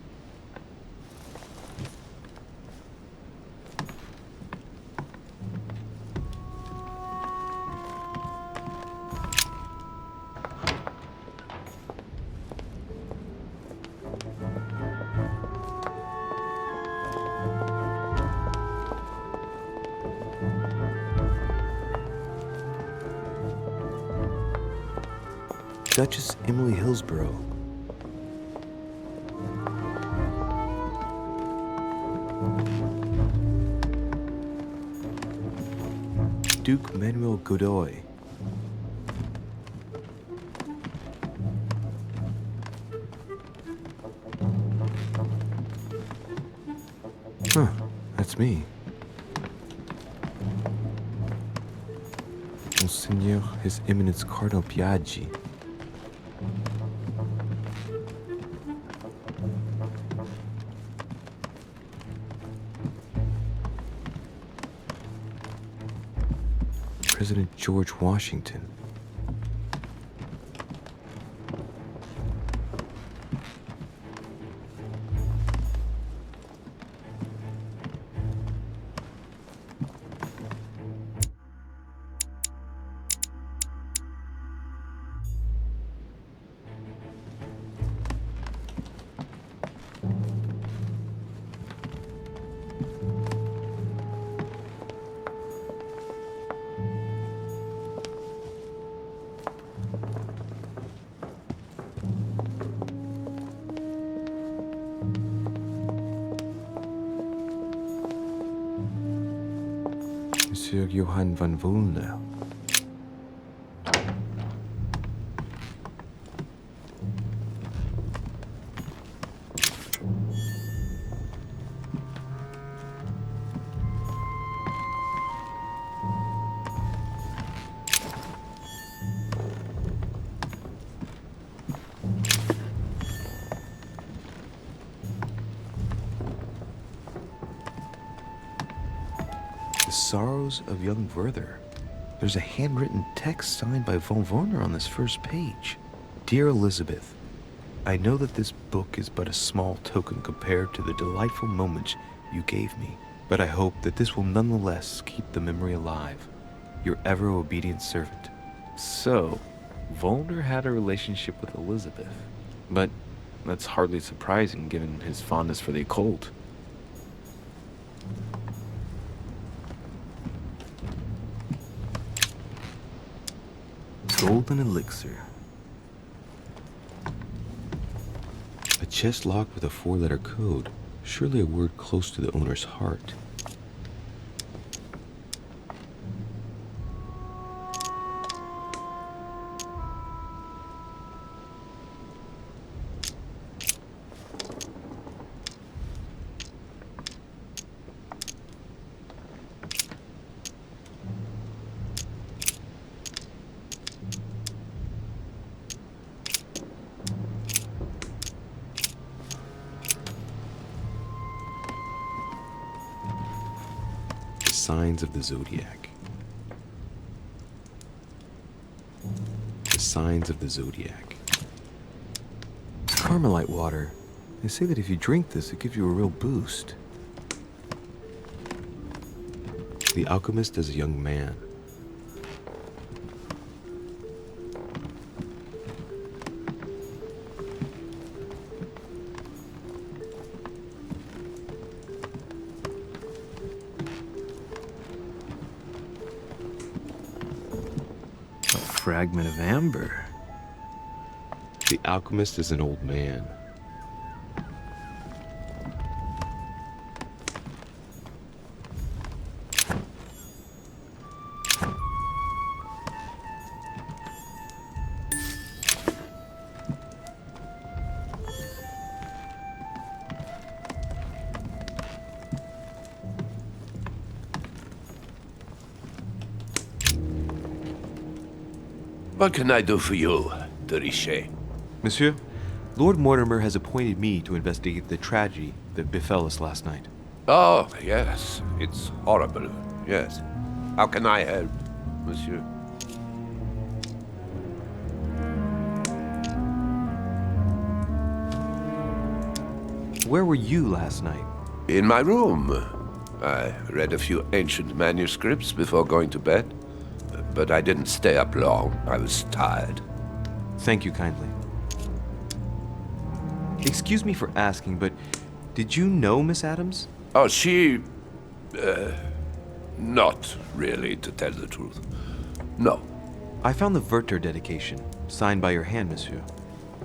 Duchess Emily Hillsborough. Duke Manuel Godoy. Huh, that's me. Monseigneur His Eminence Cardinal Piaggi. President George Washington. Monsieur Johann van Volner. Sorrows of Young Werther. There's a handwritten text signed by von Werner on this first page. Dear Elizabeth, I know that this book is but a small token compared to the delightful moments you gave me, but I hope that this will nonetheless keep the memory alive. Your ever obedient servant. So, Volner had a relationship with Elizabeth, but that's hardly surprising given his fondness for the occult. Golden Elixir. A chest locked with a 4-letter code. Surely a word close to the owner's heart. Signs of the Zodiac. The signs of the Zodiac. Carmelite water. They say that if you drink this, it gives you a real boost. The alchemist as a young man. fragment of amber. The alchemist is an old man. What can I do for you, de Richet? Monsieur, Lord Mortimer has appointed me to investigate the tragedy that befell us last night. Oh, yes. It's horrible. Yes. How can I help, monsieur? Where were you last night? In my room. I read a few ancient manuscripts before going to bed. But I didn't stay up long. I was tired. Thank you kindly. Excuse me for asking, but did you know Miss Adams? Oh, she... not really, to tell the truth. No. I found the Werther dedication, signed by your hand, monsieur.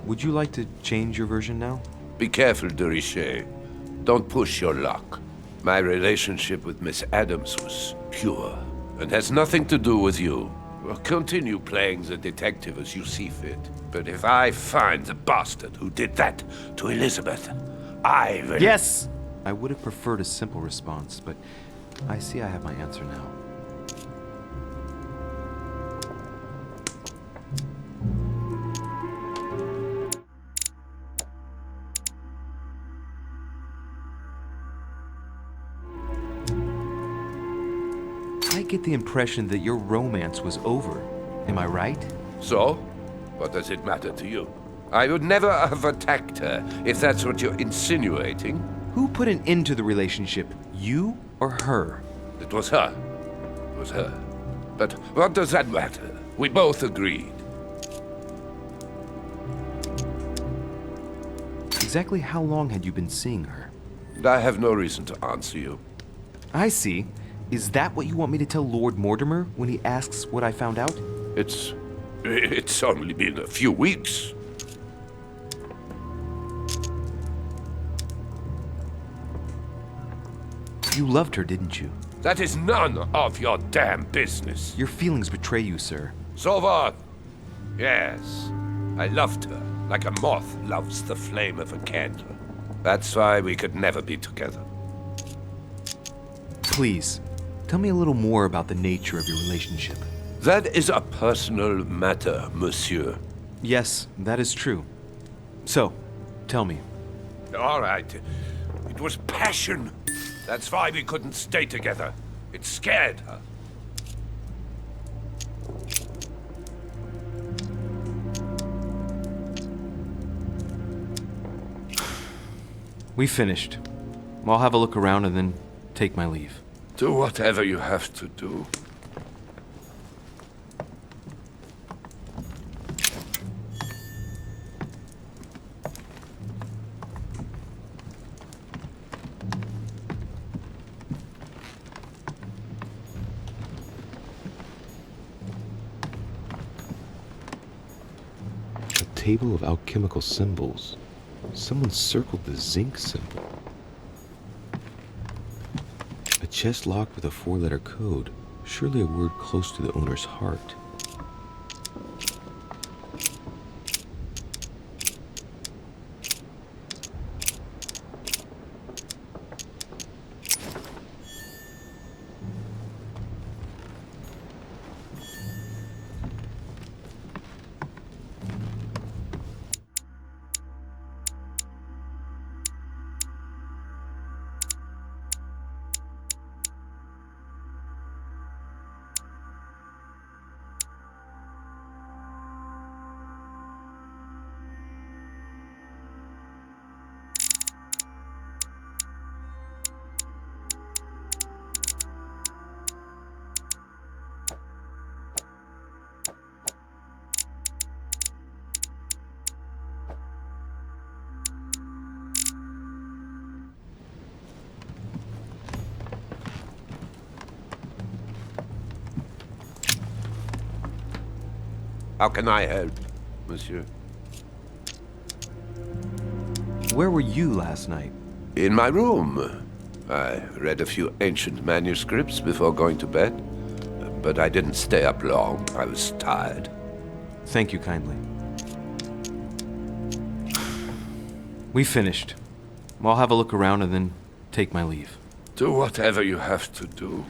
Would you like to change your version now? Be careful, de Richet. Don't push your luck. My relationship with Miss Adams was pure, and has nothing to do with you. Well, continue playing the detective as you see fit. But if I find the bastard who did that to Elizabeth, I will... Yes! I would have preferred a simple response, but I see I have my answer now. I get the impression that your romance was over. Am I right? So? What does it matter to you? I would never have attacked her, if that's what you're insinuating. Who put an end to the relationship? You or her? It was her. It was her. But what does that matter? We both agreed. Exactly how long had you been seeing her? I have no reason to answer you. I see. Is that what you want me to tell Lord Mortimer when he asks what I found out? It's only been a few weeks. You loved her, didn't you? That is none of your damn business. Your feelings betray you, sir. So what? Yes, I loved her, like a moth loves the flame of a candle. That's why we could never be together. Please, tell me a little more about the nature of your relationship. That is a personal matter, monsieur. Yes, that is true. So, tell me. All right. It was passion. That's why we couldn't stay together. It scared her. We finished. I'll have a look around and then take my leave. Do whatever you have to do. A table of alchemical symbols. Someone circled the zinc symbol. A chest locked with a 4-letter code. Surely a word close to the owner's heart. How can I help, monsieur? Where were you last night? In my room. I read a few ancient manuscripts before going to bed, but I didn't stay up long. I was tired. Thank you kindly. We finished. I'll have a look around and then take my leave. Do whatever you have to do.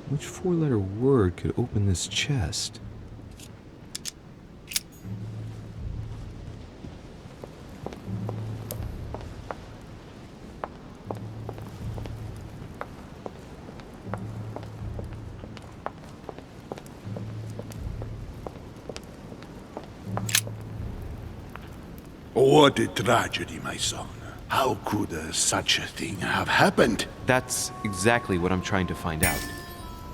Which four-letter word could open this chest? What a tragedy, my son. How could such a thing have happened? That's exactly what I'm trying to find out.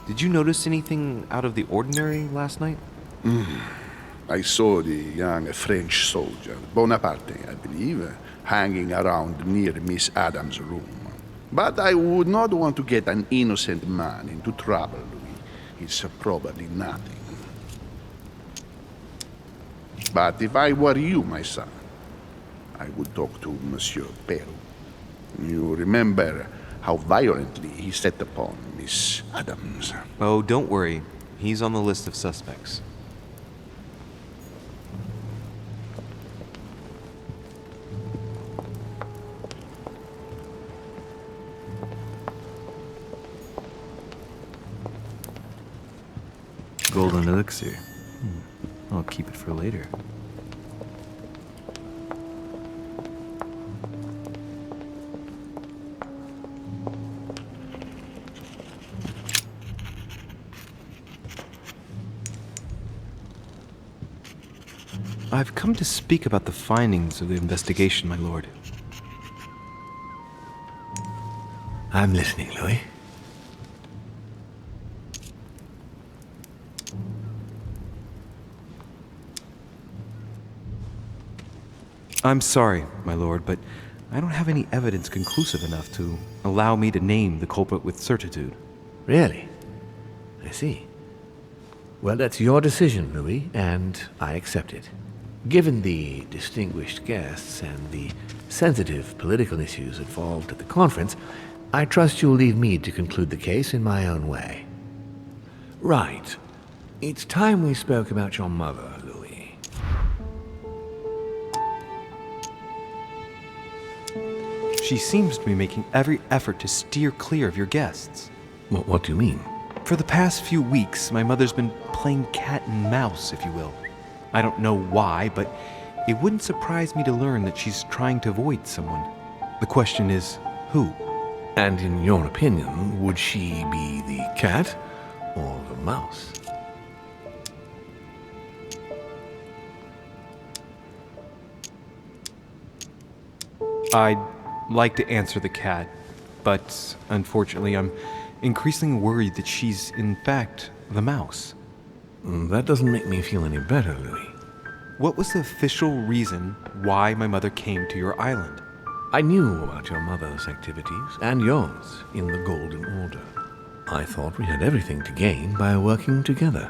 Did you notice anything out of the ordinary last night? I saw the young French soldier, Bonaparte, I believe, hanging around near Miss Adams' room. But I would not want to get an innocent man into trouble, Louis. It's probably nothing. But if I were you, my son, I would talk to Monsieur Peru. You remember how violently he set upon Miss Adams. Oh, don't worry. He's on the list of suspects. Golden Elixir. I'll keep it for later. I've come to speak about the findings of the investigation, my lord. I'm listening, Louis. I'm sorry, my lord, but I don't have any evidence conclusive enough to allow me to name the culprit with certitude. Really? I see. Well, that's your decision, Louis, and I accept it. Given the distinguished guests and the sensitive political issues involved at the conference, I trust you'll leave me to conclude the case in my own way. Right. It's time we spoke about your mother, Louis. She seems to be making every effort to steer clear of your guests. What do you mean? For the past few weeks, my mother's been playing cat and mouse, if you will. I don't know why, but it wouldn't surprise me to learn that she's trying to avoid someone. The question is, who? And in your opinion, would she be the cat or the mouse? I'd like to answer the cat, but unfortunately I'm increasingly worried that she's in fact the mouse. That doesn't make me feel any better, Louis. What was the official reason why my mother came to your island? I knew about your mother's activities, and yours, in the Golden Order. I thought we had everything to gain by working together.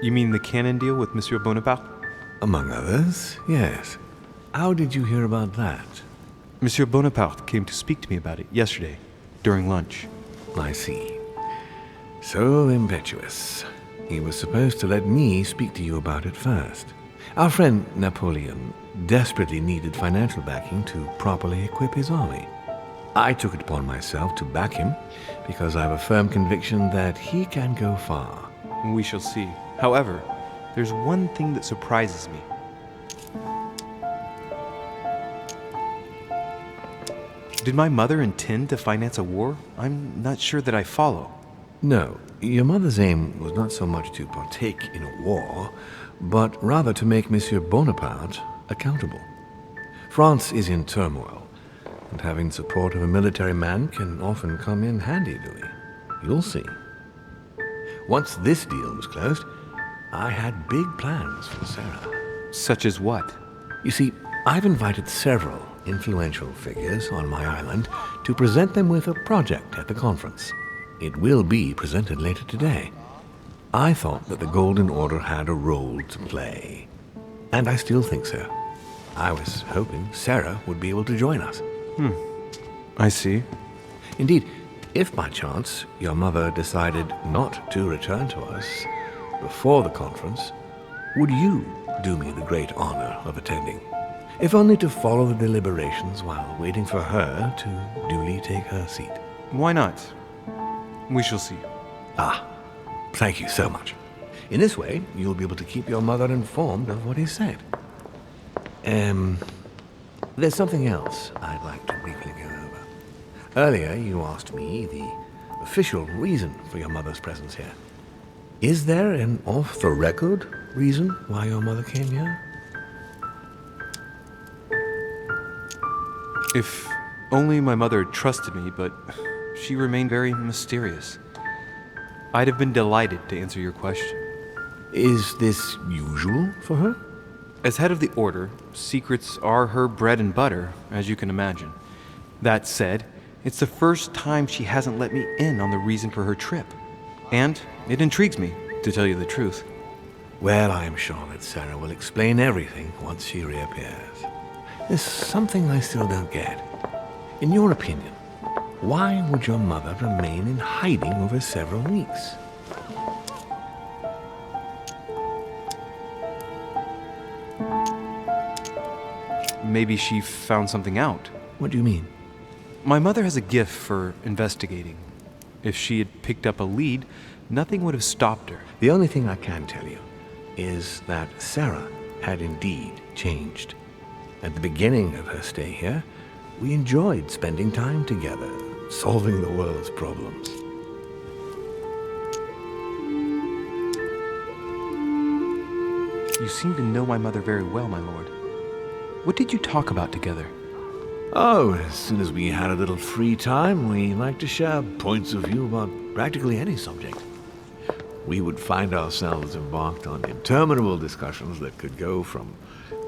You mean the canon deal with Monsieur Bonaparte? Among others, yes. How did you hear about that? Monsieur Bonaparte came to speak to me about it yesterday, during lunch. I see. So impetuous. He was supposed to let me speak to you about it first. Our friend Napoleon desperately needed financial backing to properly equip his army. I took it upon myself to back him because I have a firm conviction that he can go far. We shall see. However, there's one thing that surprises me. Did my mother intend to finance a war? I'm not sure that I follow. No, your mother's aim was not so much to partake in a war, but rather to make Monsieur Bonaparte accountable. France is in turmoil, and having support of a military man can often come in handy, Louis. You'll see. Once this deal was closed, I had big plans for Sarah. Such as what? You see, I've invited several influential figures on my island to present them with a project at the conference. It will be presented later today. I thought that the Golden Order had a role to play, and I still think so. I was hoping Sarah would be able to join us. I see. Indeed, if by chance your mother decided not to return to us before the conference, would you do me the great honor of attending? If only to follow the deliberations while waiting for her to duly take her seat. Why not? We shall see. Ah, thank you so much. In this way, you'll be able to keep your mother informed of what is said. There's something else I'd like to briefly go over. Earlier, you asked me the official reason for your mother's presence here. Is there an off-the-record reason why your mother came here? If only my mother had trusted me, but she remained very mysterious. I'd have been delighted to answer your question. Is this usual for her? As head of the Order, secrets are her bread and butter, as you can imagine. That said, it's the first time she hasn't let me in on the reason for her trip. And it intrigues me, to tell you the truth. Well, I am sure that Sarah will explain everything once she reappears. There's something I still don't get. In your opinion, why would your mother remain in hiding over several weeks? Maybe she found something out. What do you mean? My mother has a gift for investigating. If she had picked up a lead, nothing would have stopped her. The only thing I can tell you is that Sarah had indeed changed. At the beginning of her stay here, we enjoyed spending time together, solving the world's problems. You seem to know my mother very well, my lord. What did you talk about together? Oh, as soon as we had a little free time, we liked to share points of view about practically any subject. We would find ourselves embarked on interminable discussions that could go from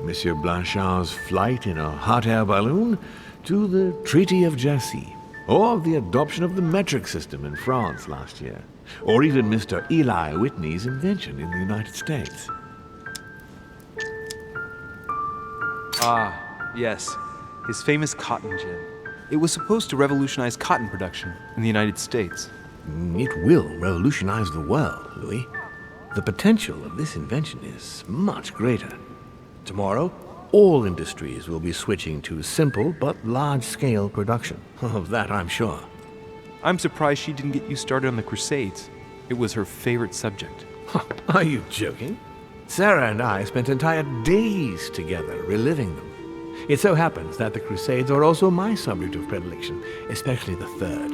Monsieur Blanchard's flight in a hot air balloon to the Treaty of Jassy, or the adoption of the metric system in France last year, or even Mr. Eli Whitney's invention in the United States. Ah, yes. His famous cotton gin. It was supposed to revolutionize cotton production in the United States. It will revolutionize the world, Louis. The potential of this invention is much greater. Tomorrow, all industries will be switching to simple but large-scale production. Of that, I'm sure. I'm surprised she didn't get you started on the Crusades. It was her favorite subject. Are you joking? Sarah and I spent entire days together reliving them. It so happens that the Crusades are also my subject of predilection, especially the third.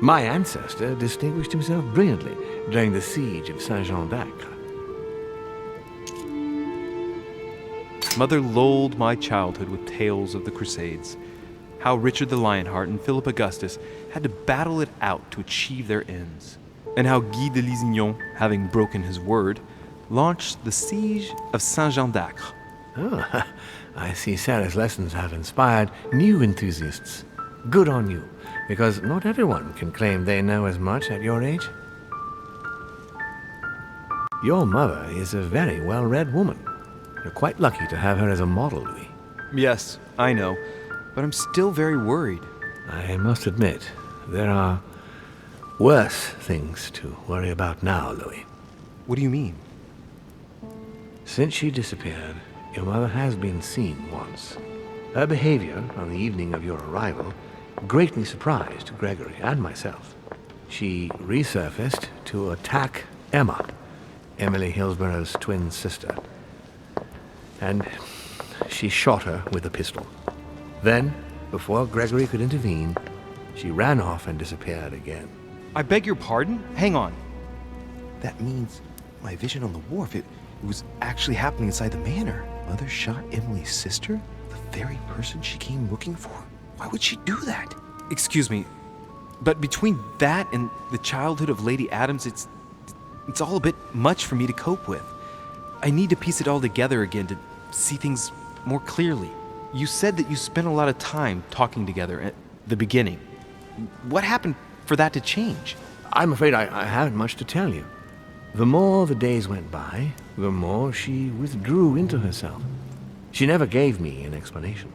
My ancestor distinguished himself brilliantly during the siege of Saint-Jean d'Acre. Mother lulled my childhood with tales of the Crusades, how Richard the Lionheart and Philip Augustus had to battle it out to achieve their ends, and how Guy de Lusignan, having broken his word, launched the siege of Saint-Jean d'Acre Oh, I see Sarah's lessons have inspired new enthusiasts. Good on you, because not everyone can claim they know as much at your age. Your mother is a very well-read woman. You're quite lucky to have her as a model, Louis. Yes, I know, but I'm still very worried. I must admit, there are worse things to worry about now, Louis. What do you mean? Since she disappeared, your mother has been seen once. Her behavior on the evening of your arrival greatly surprised Gregory and myself. She resurfaced to attack Emma, Emily Hillsborough's twin sister, and she shot her with a pistol. Then, before Gregory could intervene, she ran off and disappeared again. I beg your pardon? Hang on. That means my vision on the wharf, it was actually happening inside the manor. Mother shot Emily's sister? The very person she came looking for? Why would she do that? Excuse me, but between that and the childhood of Lady Adams, it's all a bit much for me to cope with. I need to piece it all together again to see things more clearly. You said that you spent a lot of time talking together at the beginning. What happened for that to change? I'm afraid I haven't much to tell you. The more the days went by, the more she withdrew into herself. She never gave me an explanation,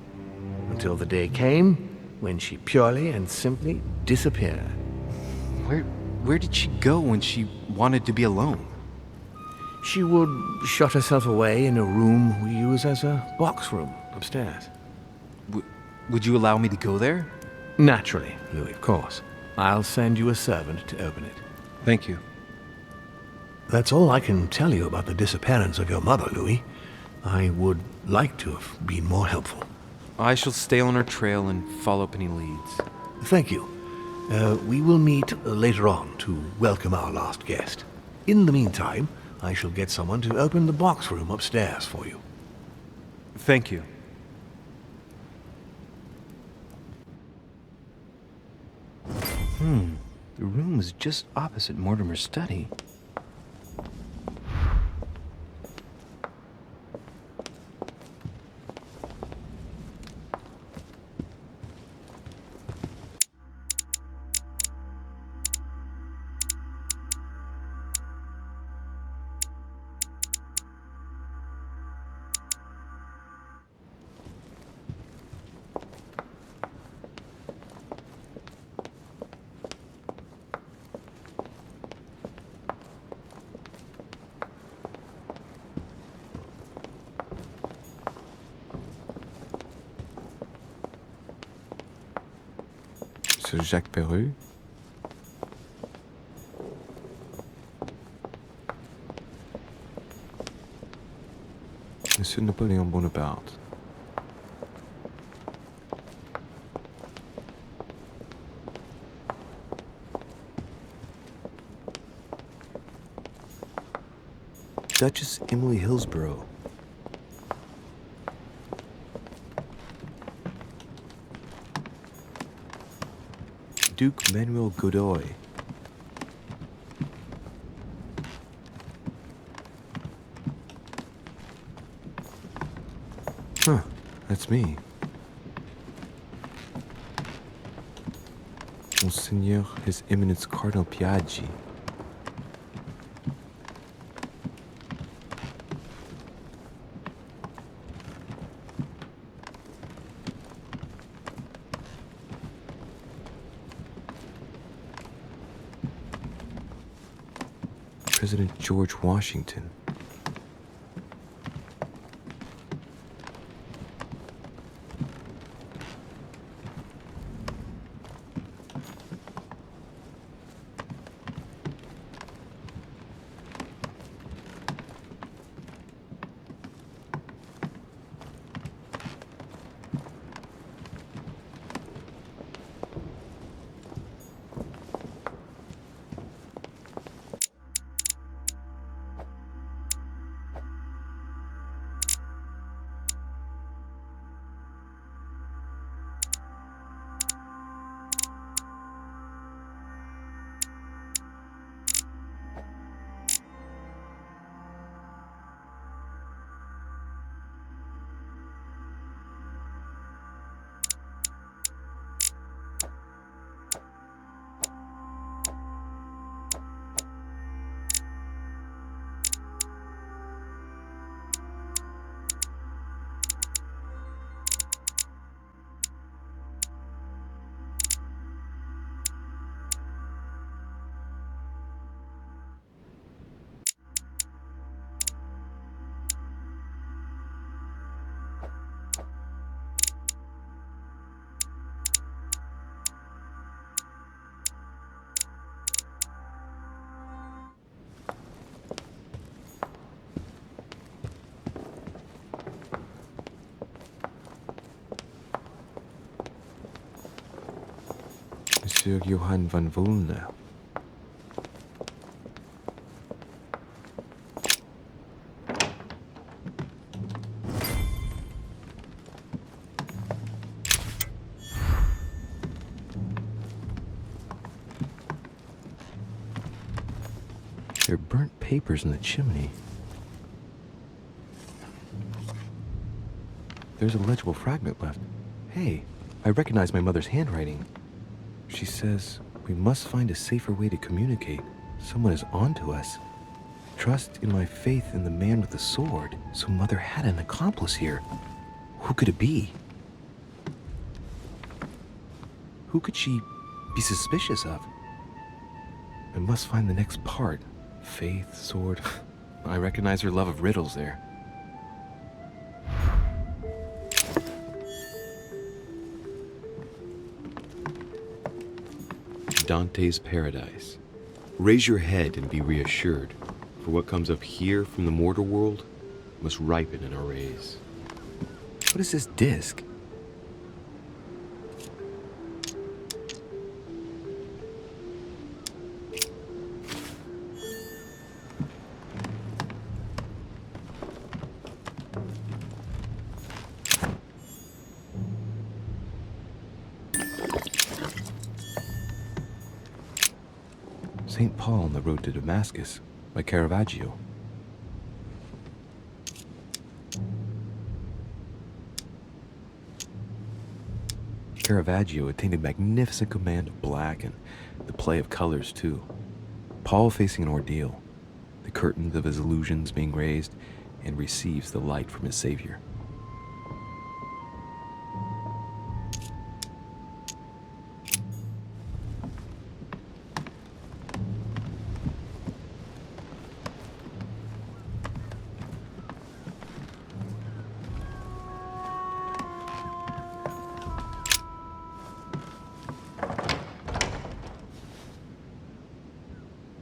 until the day came when she purely and simply disappeared. Where did she go when she wanted to be alone? She would shut herself away in a room we use as a box room upstairs. Would you allow me to go there? Naturally, Louis, of course. I'll send you a servant to open it. Thank you. That's all I can tell you about the disappearance of your mother, Louis. I would like to have been more helpful. I shall stay on her trail and follow up any leads. Thank you. We will meet later on to welcome our last guest. In the meantime, I shall get someone to open the box room upstairs for you. Thank you. The room is just opposite Mortimer's study. Monsieur Jacques Perru? Monsieur Napoléon Bonaparte. Duchess Emily Hillsborough. Duke Manuel Godoy. Huh, that's me. Monseigneur His Eminence Cardinal Piaggi. President George Washington. Monsieur Johann von Wulner. There are burnt papers in the chimney. There's a legible fragment left. Hey, I recognize my mother's handwriting. She says, we must find a safer way to communicate. Someone is onto us. Trust in my faith in the man with the sword. So Mother had an accomplice here. Who could it be? Who could she be suspicious of? I must find the next part. Faith, sword. I recognize her love of riddles there. Dante's Paradise. Raise your head and be reassured, for what comes up here from the mortal world must ripen in our rays. What is this disc? St. Paul on the Road to Damascus by Caravaggio. Caravaggio attained a magnificent command of black and the play of colors too. Paul facing an ordeal, the curtains of his illusions being raised, and receives the light from his Savior.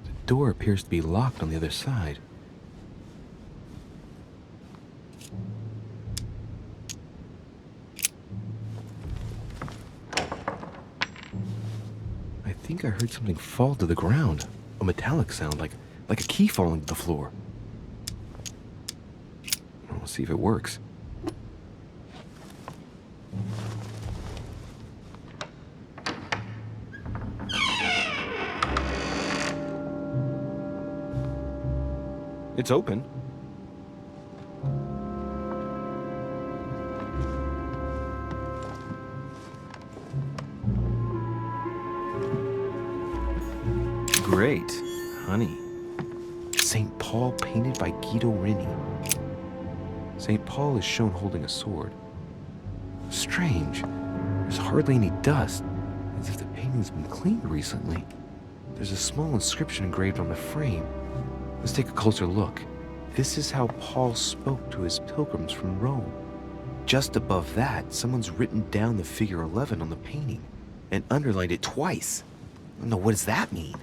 The door appears to be locked on the other side. I think I heard something fall to the ground. A metallic sound, like a key falling to the floor. We'll see if it works. It's open. Great, honey. St. Paul painted by Guido Reni. St. Paul is shown holding a sword. Strange. There's hardly any dust, as if the painting's been cleaned recently. There's a small inscription engraved on the frame. Let's take a closer look. This is how Paul spoke to his pilgrims from Rome. Just above that, someone's written down the figure 11 on the painting and underlined it twice. No, what does that mean?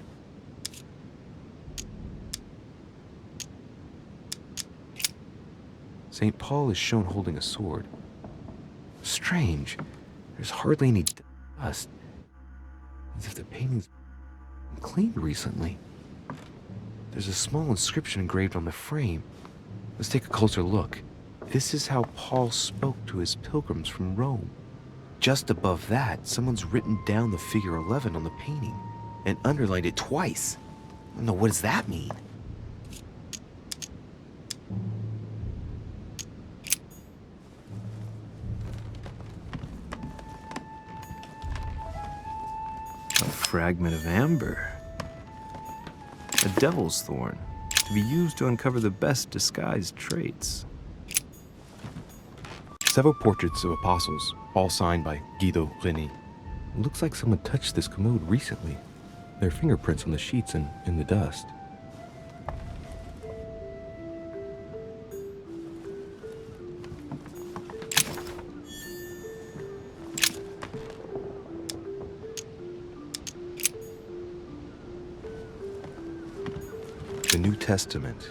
St. Paul is shown holding a sword. Strange. There's hardly any dust, as if the painting's been cleaned recently. There's a small inscription engraved on the frame. Let's take a closer look. This is how Paul spoke to his pilgrims from Rome. Just above that, someone's written down the figure 11 on the painting and underlined it twice. No, what does that mean? A fragment of amber. A devil's thorn, to be used to uncover the best disguised traits. Several portraits of apostles, all signed by Guido Reni. Looks like someone touched this commode recently. There are fingerprints on the sheets and in the dust. The New Testament.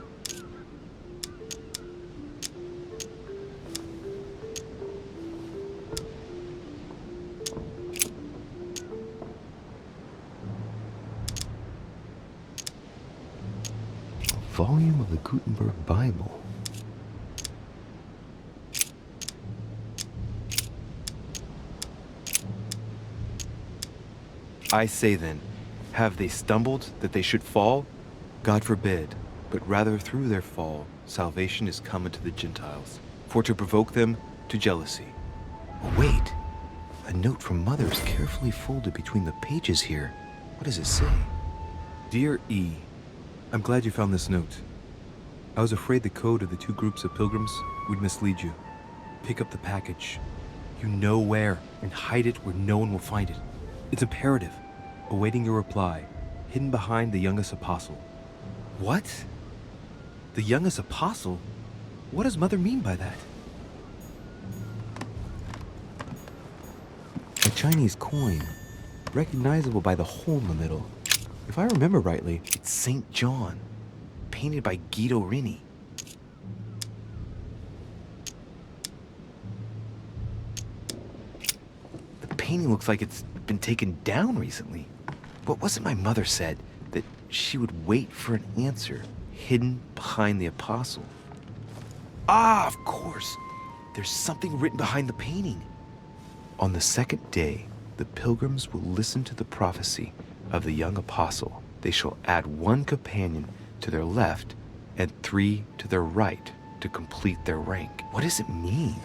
volume of the Gutenberg Bible. I say then, have they stumbled that they should fall? God forbid, but rather through their fall, salvation is come unto the Gentiles, for to provoke them to jealousy. Wait, a note from Mother is carefully folded between the pages here. What does it say? Dear E, I'm glad you found this note. I was afraid the code of the two groups of pilgrims would mislead you. Pick up the package. You know where, and hide it where no one will find it. It's imperative. Awaiting your reply, hidden behind the youngest apostle. What? The youngest apostle? What does Mother mean by that? A Chinese coin, recognizable by the hole in the middle. If I remember rightly, it's St. John, painted by Guido Rini. The painting looks like it's been taken down recently. What was it my mother said? That she would wait for an answer hidden behind the apostle. Ah, of course! There's something written behind the painting. On the second day, the pilgrims will listen to the prophecy of the young apostle. They shall add one companion to their left and 3 to their right to complete their rank. What does it mean?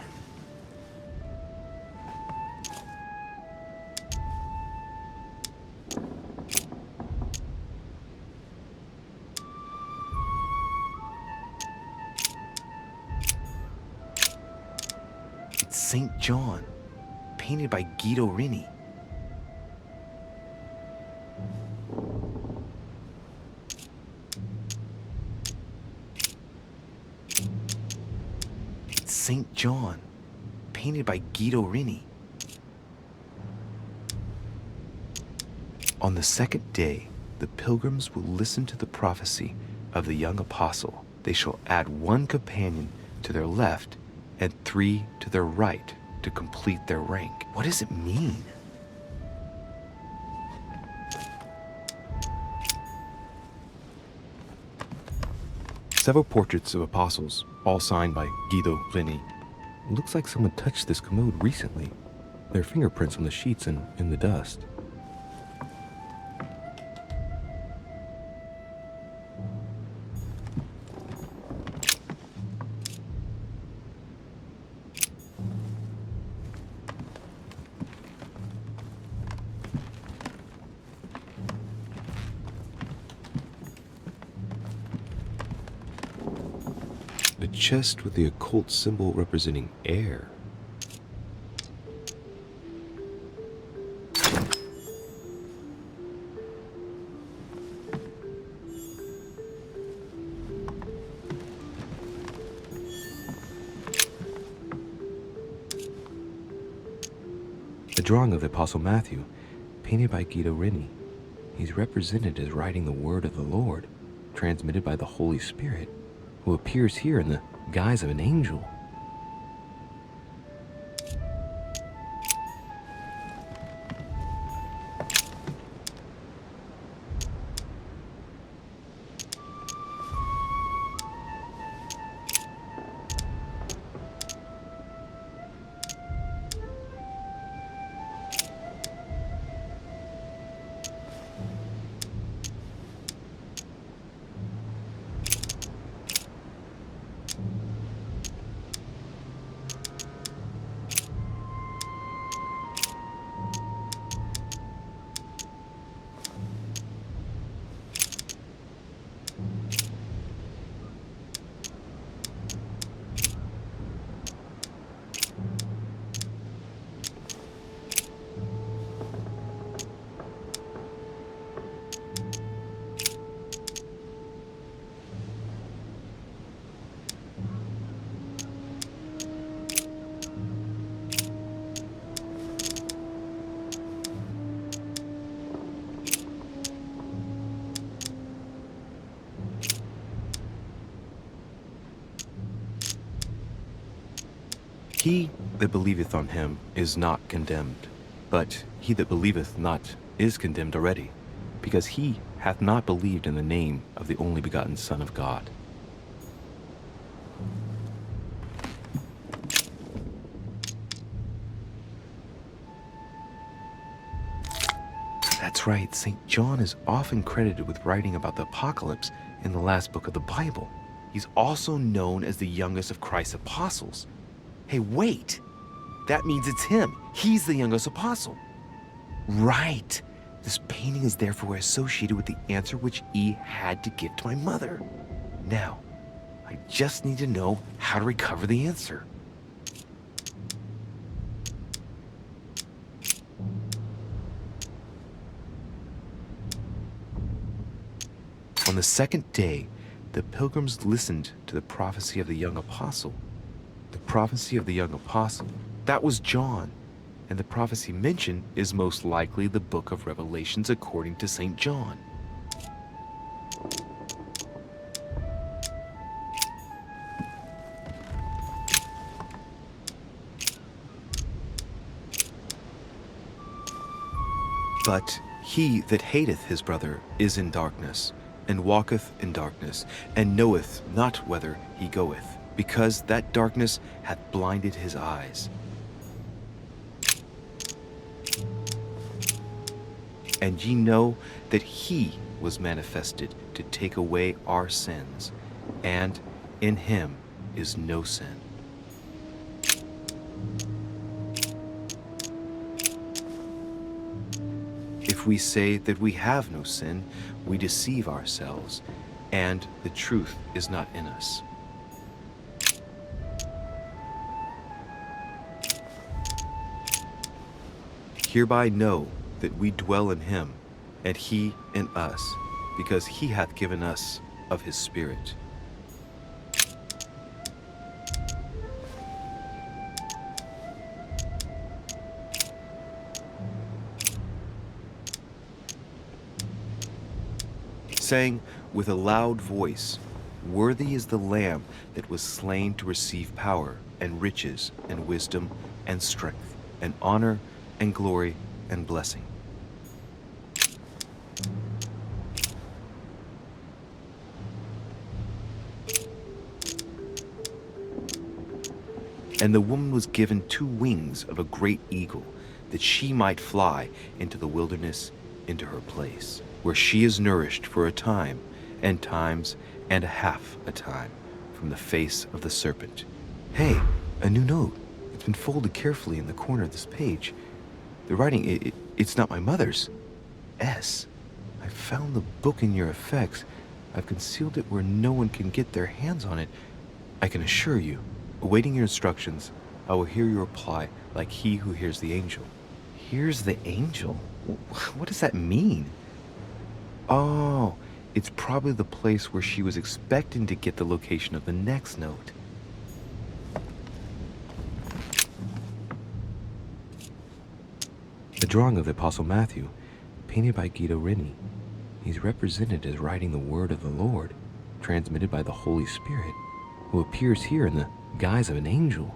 It's St. John, painted by Guido Rini. It's St. John, painted by Guido Rini. On the second day, the pilgrims will listen to the prophecy of the young apostle. They shall add one companion to their left and 3 to their right to complete their rank. What does it mean? Several portraits of apostles, all signed by Guido Rini. It looks like someone touched this commode recently. There are fingerprints on the sheets and in the dust. A chest with the occult symbol representing air. A drawing of the Apostle Matthew, painted by Guido Rini. He's represented as writing the word of the Lord, transmitted by the Holy Spirit, who appears here in the guise of an angel. He that believeth on him is not condemned, but he that believeth not is condemned already, because he hath not believed in the name of the only begotten Son of God. That's right, St. John is often credited with writing about the apocalypse in the last book of the Bible. He's also known as the youngest of Christ's apostles. Hey, wait! That means it's him. He's the youngest apostle. Right. This painting is therefore associated with the answer which E had to give to my mother. Now, I just need to know how to recover the answer. On the second day, the pilgrims listened to the prophecy of the young apostle. The prophecy of the young apostle, that was John. And the prophecy mentioned is most likely the book of Revelations according to St. John. But he that hateth his brother is in darkness, and walketh in darkness, and knoweth not whither he goeth, because that darkness hath blinded his eyes. And ye know that he was manifested to take away our sins, and in him is no sin. If we say that we have no sin, we deceive ourselves, and the truth is not in us. Hereby know that we dwell in him, and he in us, because he hath given us of his Spirit. Saying with a loud voice, "Worthy is the Lamb that was slain to receive power, and riches, and wisdom, and strength, and honor, and glory, and blessing." And the woman was given 2 wings of a great eagle, that she might fly into the wilderness, into her place, where she is nourished for a time, and times, and a half a time, from the face of the serpent. Hey, a new note. It's been folded carefully in the corner of this page. The writing, it's not my mother's. S. I found the book in your effects. I've concealed it where no one can get their hands on it. I can assure you, awaiting your instructions, I will hear your reply like he who hears the angel. Hears the angel? What does that mean? Oh, it's probably the place where she was expecting to get the location of the next note. The drawing of the Apostle Matthew, painted by Guido Reni. He's represented as writing the word of the Lord, transmitted by the Holy Spirit, who appears here in the guise of an angel.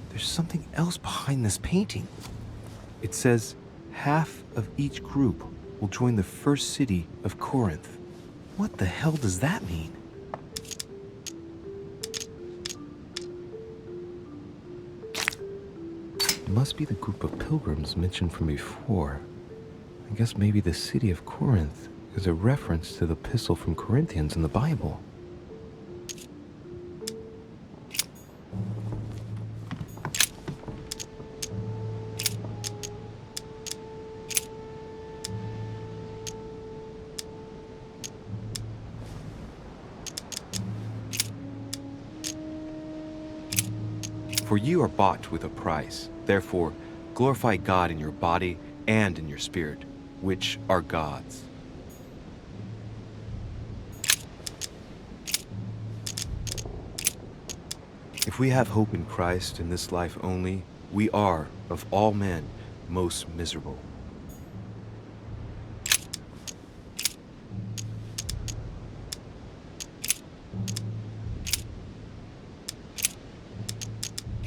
There's something else behind this painting. It says, half of each group will join the first city of Corinth. What the hell does that mean? It must be the group of pilgrims mentioned from before. I guess maybe the city of Corinth is a reference to the epistle from Corinthians in the Bible. For you are bought with a price. Therefore, glorify God in your body and in your spirit, which are God's. If we have hope in Christ in this life only, we are, of all men, most miserable.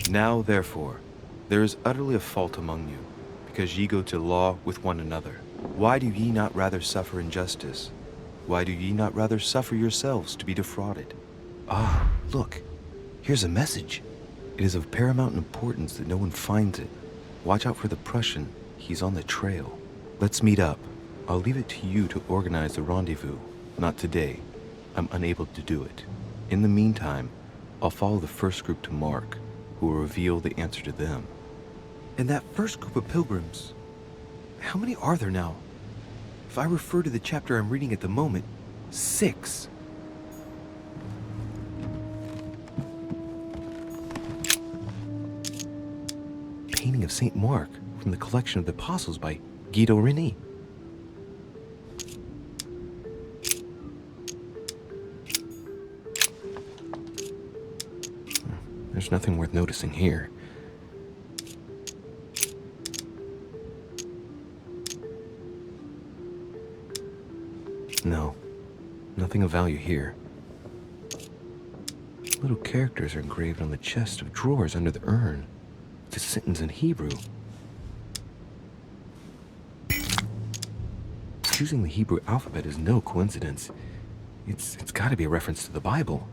Now, therefore, There is utterly a fault among you, because ye go to law with one another. Why do ye not rather suffer injustice? Why do ye not rather suffer yourselves to be defrauded? Ah, look, here's a message. It is of paramount importance that no one finds it. Watch out for the Prussian. He's on the trail. Let's meet up. I'll leave it to you to organize the rendezvous. Not today. I'm unable to do it. In the meantime, I'll follow the first group to Mark, who will reveal the answer to them. And that first group of pilgrims, how many are there now? If I refer to the chapter I'm reading at the moment, 6. Painting of St. Mark from the collection of the Apostles by Guido Reni. There's nothing worth noticing here. No, nothing of value here. Little characters are engraved on the chest of drawers under the urn. It's a sentence in Hebrew. Choosing the Hebrew alphabet is no coincidence. It's got to be a reference to the Bible.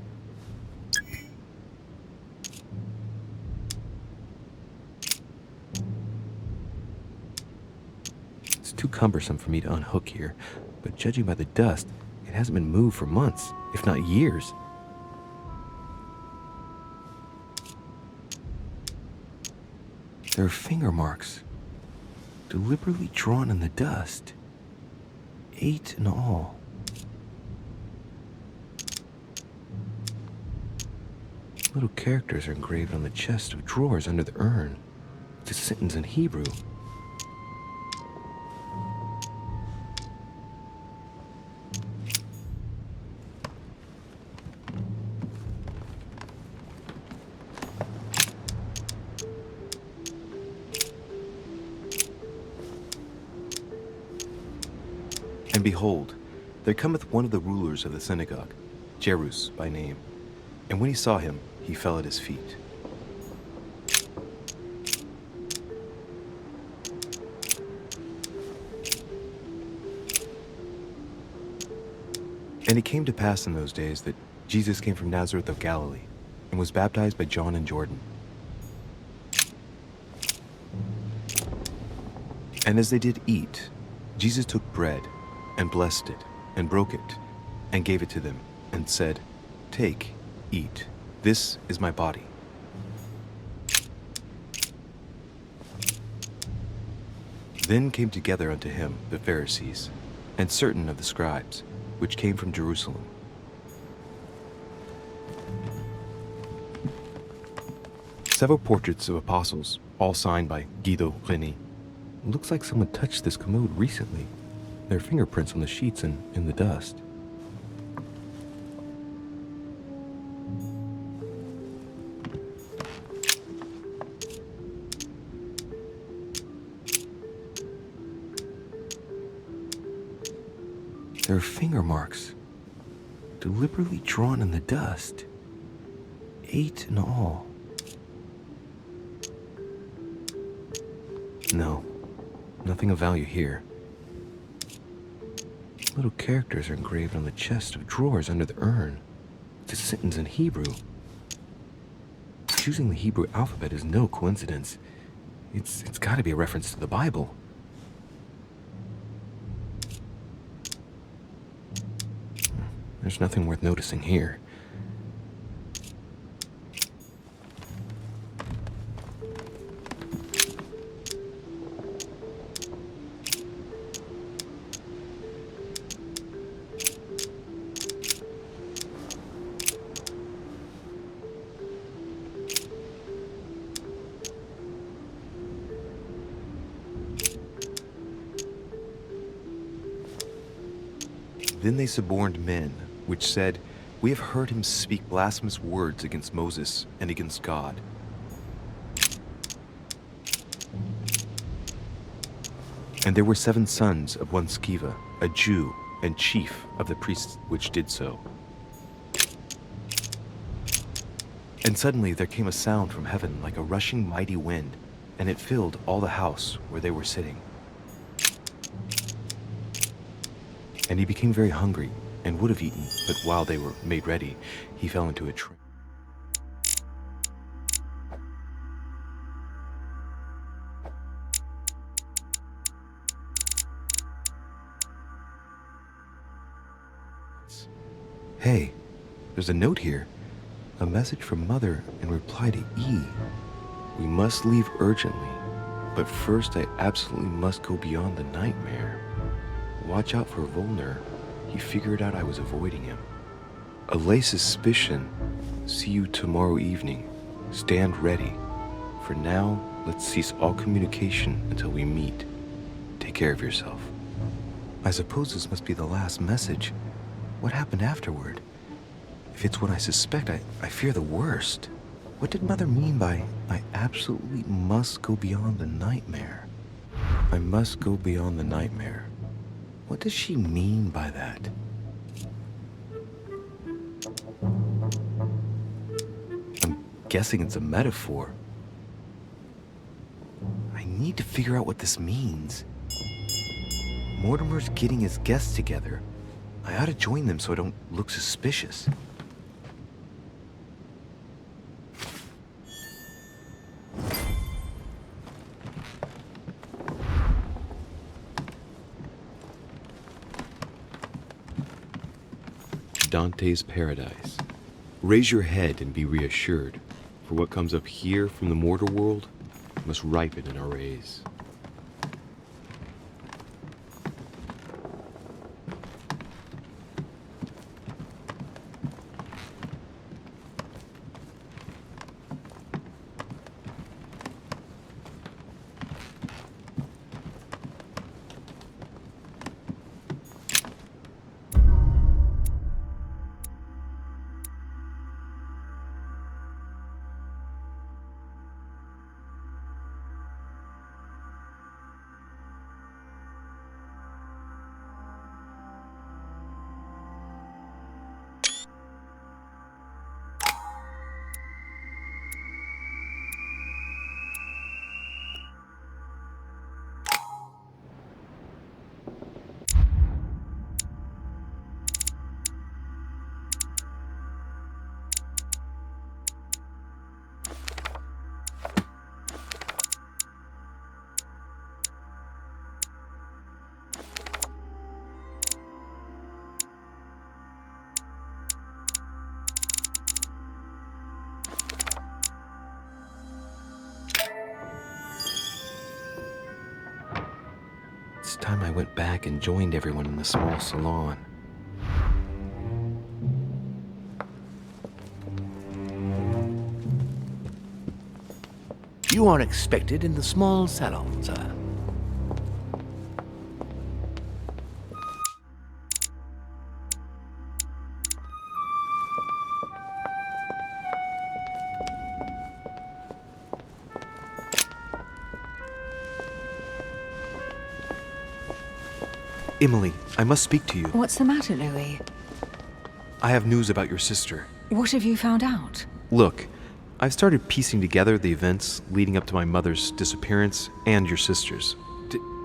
It's too cumbersome for me to unhook here, but judging by the dust, it hasn't been moved for months, if not years. There are finger marks, deliberately drawn in the dust. 8 in all. Little characters are engraved on the chest of drawers under the urn. It's a sentence in Hebrew. And behold, there cometh one of the rulers of the synagogue, Jairus by name. And when he saw him, he fell at his feet. And it came to pass in those days that Jesus came from Nazareth of Galilee, and was baptized by John in Jordan. And as they did eat, Jesus took bread, and blessed it, and broke it, and gave it to them, and said, Take, eat, this is my body. Then came together unto him the Pharisees, and certain of the scribes, which came from Jerusalem. Several portraits of apostles, all signed by Guido Reni. Looks like someone touched this commode recently. There are fingerprints on the sheets and in the dust. There are finger marks, deliberately drawn in the dust. 8 in all. No, nothing of value here. Little characters are engraved on the chest of drawers under the urn. It's a sentence in Hebrew. Choosing the Hebrew alphabet is no coincidence. It's got to be a reference to the Bible. There's nothing worth noticing here. Then they suborned men, which said, We have heard him speak blasphemous words against Moses and against God. And there were 7 sons of one Sceva, a Jew, and chief of the priests which did so. And suddenly there came a sound from heaven like a rushing mighty wind, and it filled all the house where they were sitting. And he became very hungry and would have eaten, but while they were made ready, he fell into a trance. Hey, there's a note here. A message from Mother in reply to E. We must leave urgently, but first I absolutely must go beyond the nightmare. Watch out for Volner. He figured out I was avoiding him. Allay suspicion. See you tomorrow evening. Stand ready. For now, let's cease all communication until we meet. Take care of yourself. I suppose this must be the last message. What happened afterward? If it's what I suspect, I fear the worst. What did Mother mean by, I absolutely must go beyond the nightmare? I must go beyond the nightmare. What does she mean by that? I'm guessing it's a metaphor. I need to figure out what this means. Mortimer's getting his guests together. I ought to join them so I don't look suspicious. Dante's Paradise. Raise your head and be reassured, for what comes up here from the mortal world must ripen in our rays. It's time I went back and joined everyone in the small salon. You are expected in the small salon, sir. Emily, I must speak to you. What's the matter, Louis? I have news about your sister. What have you found out? Look, I've started piecing together the events leading up to my mother's disappearance and your sister's.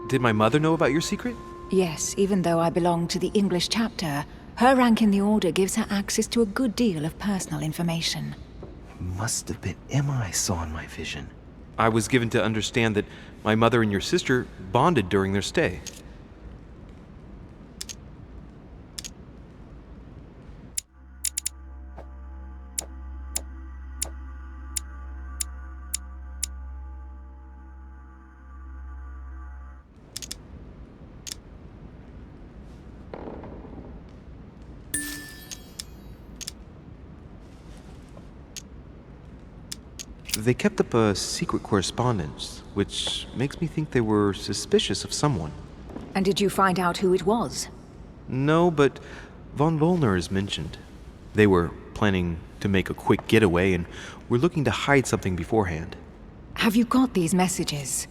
Did my mother know about your secret? Yes, even though I belong to the English chapter, her rank in the Order gives her access to a good deal of personal information. It must have been Emma I saw in my vision. I was given to understand that my mother and your sister bonded during their stay. They kept up a secret correspondence, which makes me think they were suspicious of someone. And did you find out who it was? No, but von Volner is mentioned. They were planning to make a quick getaway and were looking to hide something beforehand. Have you got these messages?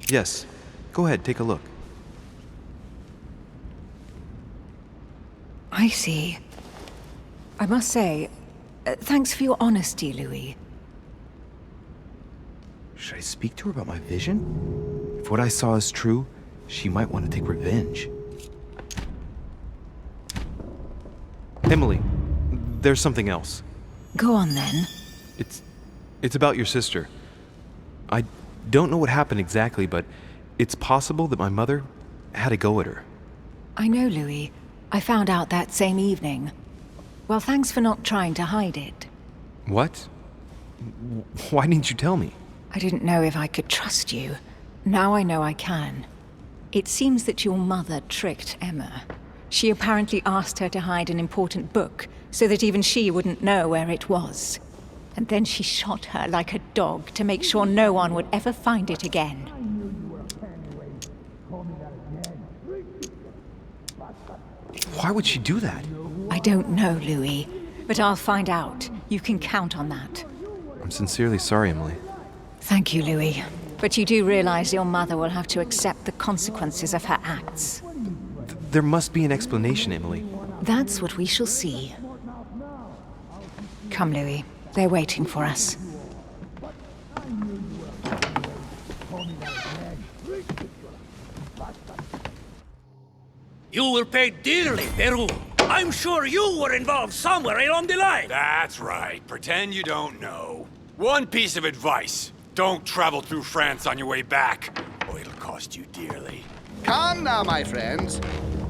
Yes. Go ahead, take a look. I see. I must say, thanks for your honesty, Louis. Should I speak to her about my vision? If what I saw is true, she might want to take revenge. Emily, there's something else. Go on then. It's about your sister. I don't know what happened exactly, but it's possible that my mother had a go at her. I know, Louis. I found out that same evening. Well, thanks for not trying to hide it. What? Why didn't you tell me? I didn't know if I could trust you. Now I know I can. It seems that your mother tricked Emma. She apparently asked her to hide an important book, so that even she wouldn't know where it was. And then she shot her like a dog to make sure no one would ever find it again. Why would she do that? I don't know, Louis, but I'll find out. You can count on that. I'm sincerely sorry, Emily. Thank you, Louis. But you do realize your mother will have to accept the consequences of her acts. There must be an explanation, Emily. That's what we shall see. Come, Louis. They're waiting for us. You will pay dearly, Peru. I'm sure you were involved somewhere along the line. That's right. Pretend you don't know. One piece of advice. Don't travel through France on your way back, or it'll cost you dearly. Calm now, my friends.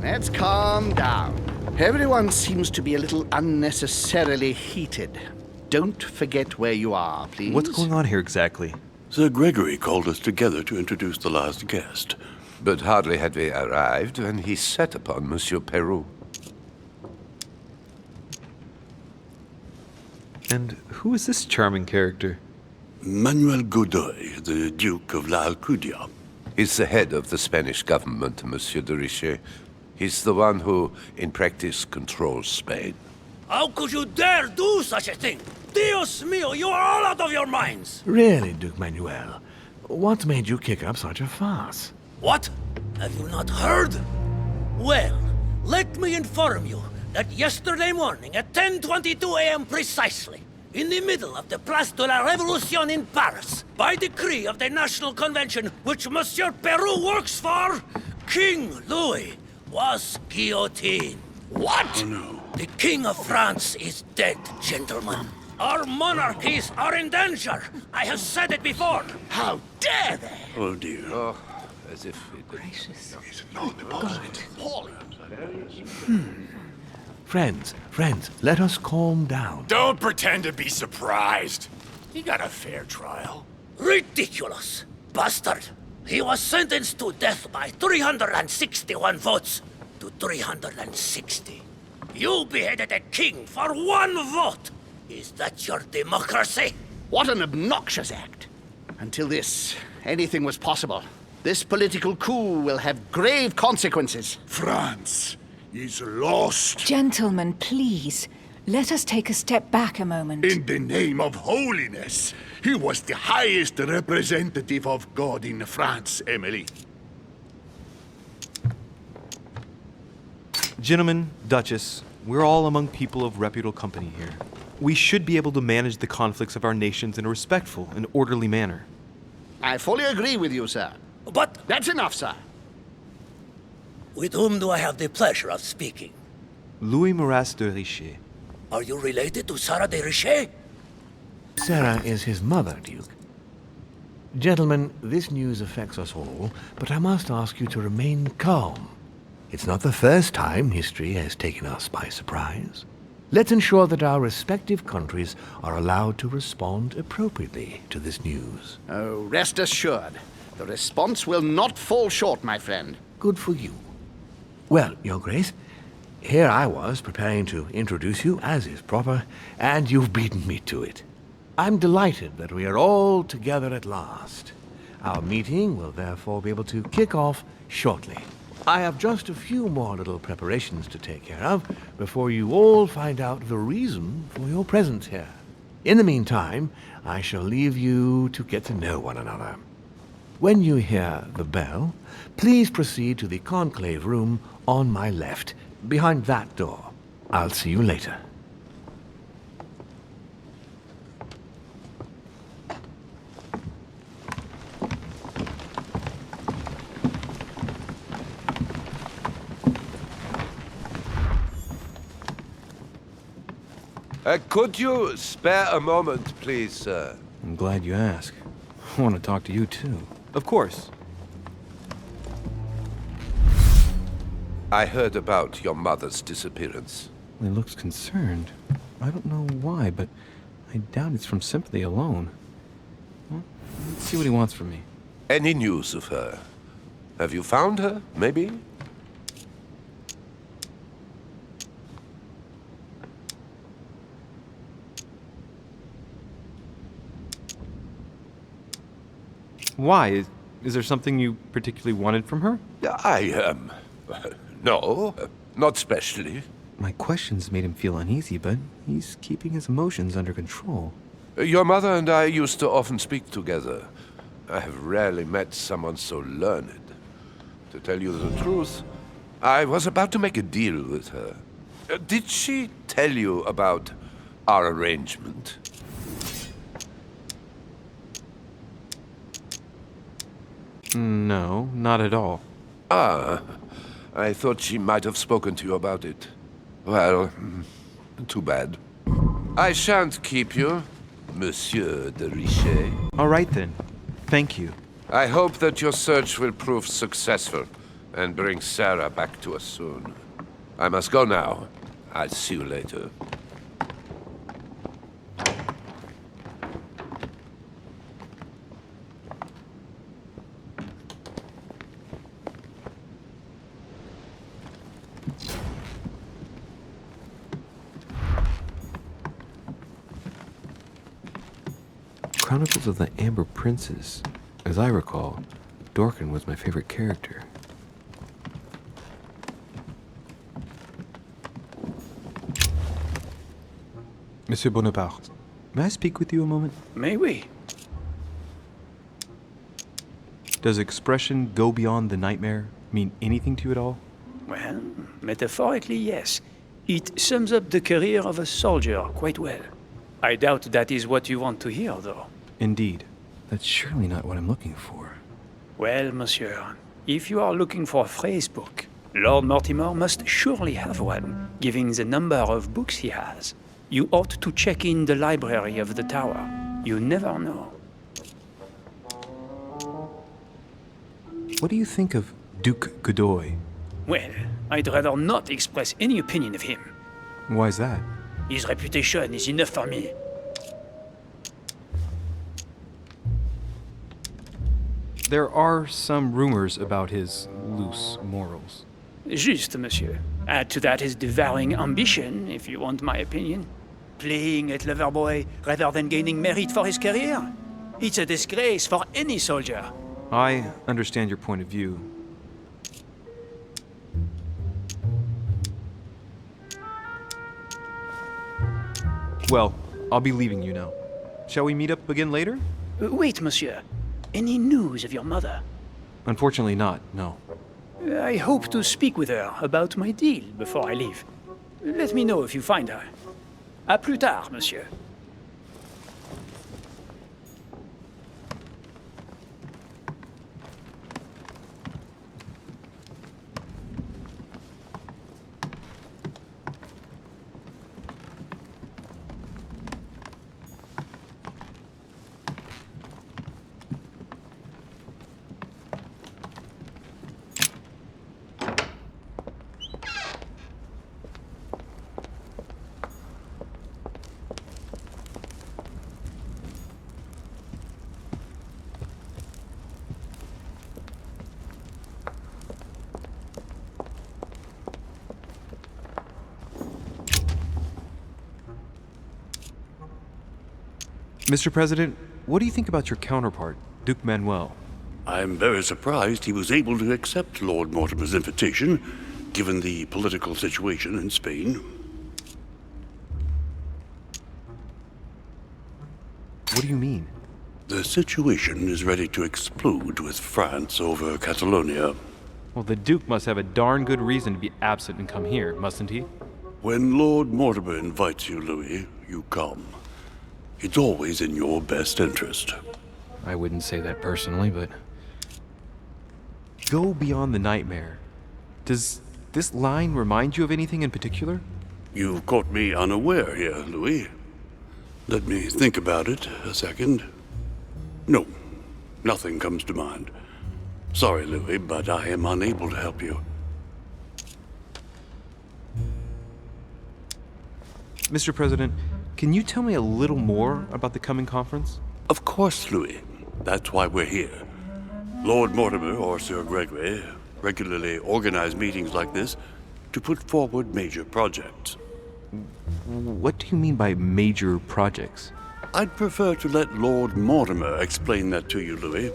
Let's calm down. Everyone seems to be a little unnecessarily heated. Don't forget where you are, please. What's going on here exactly? Sir Gregory called us together to introduce the last guest. But hardly had we arrived when he set upon Monsieur Peru. And who is this charming character? Manuel Godoy, the Duke of La Alcudia. He's the head of the Spanish government, Monsieur de Richet. He's the one who, in practice, controls Spain. How could you dare do such a thing? Dios mío, you are all out of your minds! Really, Duke Manuel? What made you kick up such a fuss? What? Have you not heard? Well, let me inform you that yesterday morning at 10:22 a.m. precisely, in the middle of the Place de la Révolution in Paris, by decree of the National Convention which Monsieur Peru works for, King Louis was guillotined. What? Oh, no. The King of France is dead, gentlemen. Our monarchies are in danger. I have said it before. How dare they? Oh, dear. Oh, as if it... Gracious. Friends, let us calm down. Don't pretend to be surprised. He got a fair trial. Ridiculous. Bastard. He was sentenced to death by 361 votes to 360. You beheaded a king for one vote. Is that your democracy? What an obnoxious act. Until this, anything was possible. This political coup will have grave consequences. France is lost. Gentlemen, please. Let us take a step back a moment. In the name of holiness. He was the highest representative of God in France, Emily. Gentlemen, Duchess, we're all among people of reputable company here. We should be able to manage the conflicts of our nations in a respectful and orderly manner. I fully agree with you, sir. But... That's enough, sir. With whom do I have the pleasure of speaking? Louis Maras de Richet. Are you related to Sarah de Richet? Sarah is his mother, Duke. Gentlemen, this news affects us all, but I must ask you to remain calm. It's not the first time history has taken us by surprise. Let's ensure that our respective countries are allowed to respond appropriately to this news. Oh, rest assured. The response will not fall short, my friend. Good for you. Well, Your Grace, here I was preparing to introduce you as is proper, and you've beaten me to it. I'm delighted that we are all together at last. Our meeting will therefore be able to kick off shortly. I have just a few more little preparations to take care of before you all find out the reason for your presence here. In the meantime, I shall leave you to get to know one another. When you hear the bell, please proceed to the conclave room on my left, behind that door. I'll see you later. Could you spare a moment, please, sir? I'm glad you asked. I want to talk to you, too. Of course. I heard about your mother's disappearance. He looks concerned. I don't know why, but I doubt it's from sympathy alone. Well, let's see what he wants from me. Any news of her? Have you found her, maybe? Why? Is there something you particularly wanted from her? No, not specially. My questions made him feel uneasy, but he's keeping his emotions under control. Your mother and I used to often speak together. I have rarely met someone so learned. To tell you the truth, I was about to make a deal with her. Did she tell you about our arrangement? No, not at all. Ah, I thought she might have spoken to you about it. Well, too bad. I shan't keep you, Monsieur de Richet. All right then. Thank you. I hope that your search will prove successful and bring Sarah back to us soon. I must go now. I'll see you later. Chronicles of the Amber Princes. As I recall, Dorkin was my favorite character. Monsieur Bonaparte, may I speak with you a moment? May we? Does expression "go beyond the nightmare" mean anything to you at all? Well, metaphorically, yes. It sums up the career of a soldier quite well. I doubt that is what you want to hear, though. Indeed. That's surely not what I'm looking for. Well, monsieur, if you are looking for a phrase book, Lord Mortimer must surely have one, given the number of books he has. You ought to check in the library of the tower. You never know. What do you think of Duke Godoy? Well, I'd rather not express any opinion of him. Why's that? His reputation is enough for me. There are some rumors about his loose morals. Juste, monsieur. Add to that his devouring ambition, if you want my opinion. Playing at Loverboy rather than gaining merit for his career. It's a disgrace for any soldier. I understand your point of view. Well, I'll be leaving you now. Shall we meet up again later? Wait, monsieur. Any news of your mother? Unfortunately not, no. I hope to speak with her about my deal before I leave. Let me know if you find her. À plus tard, monsieur. Mr. President, what do you think about your counterpart, Duke Manuel? I'm very surprised he was able to accept Lord Mortimer's invitation, given the political situation in Spain. What do you mean? The situation is ready to explode with France over Catalonia. Well, the Duke must have a darn good reason to be absent and come here, mustn't he? When Lord Mortimer invites you, Louis, you come. It's always in your best interest. I wouldn't say that personally, but... Go beyond the nightmare. Does this line remind you of anything in particular? You've caught me unaware here, Louis. Let me think about it a second. No, nothing comes to mind. Sorry, Louis, but I am unable to help you. Mr. President, can you tell me a little more about the coming conference? Of course, Louis. That's why we're here. Lord Mortimer or Sir Gregory regularly organize meetings like this to put forward major projects. What do you mean by major projects? I'd prefer to let Lord Mortimer explain that to you, Louis.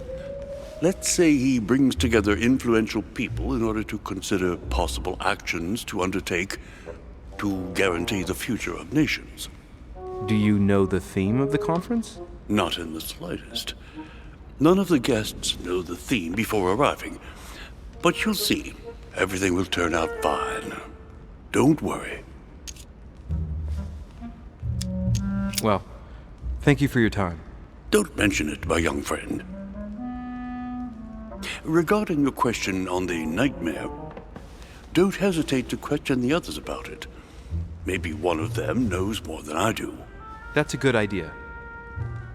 Let's say he brings together influential people in order to consider possible actions to undertake to guarantee the future of nations. Do you know the theme of the conference? Not in the slightest. None of the guests know the theme before arriving. But you'll see, everything will turn out fine. Don't worry. Well, thank you for your time. Don't mention it, my young friend. Regarding your question on the nightmare, don't hesitate to question the others about it. Maybe one of them knows more than I do. That's a good idea.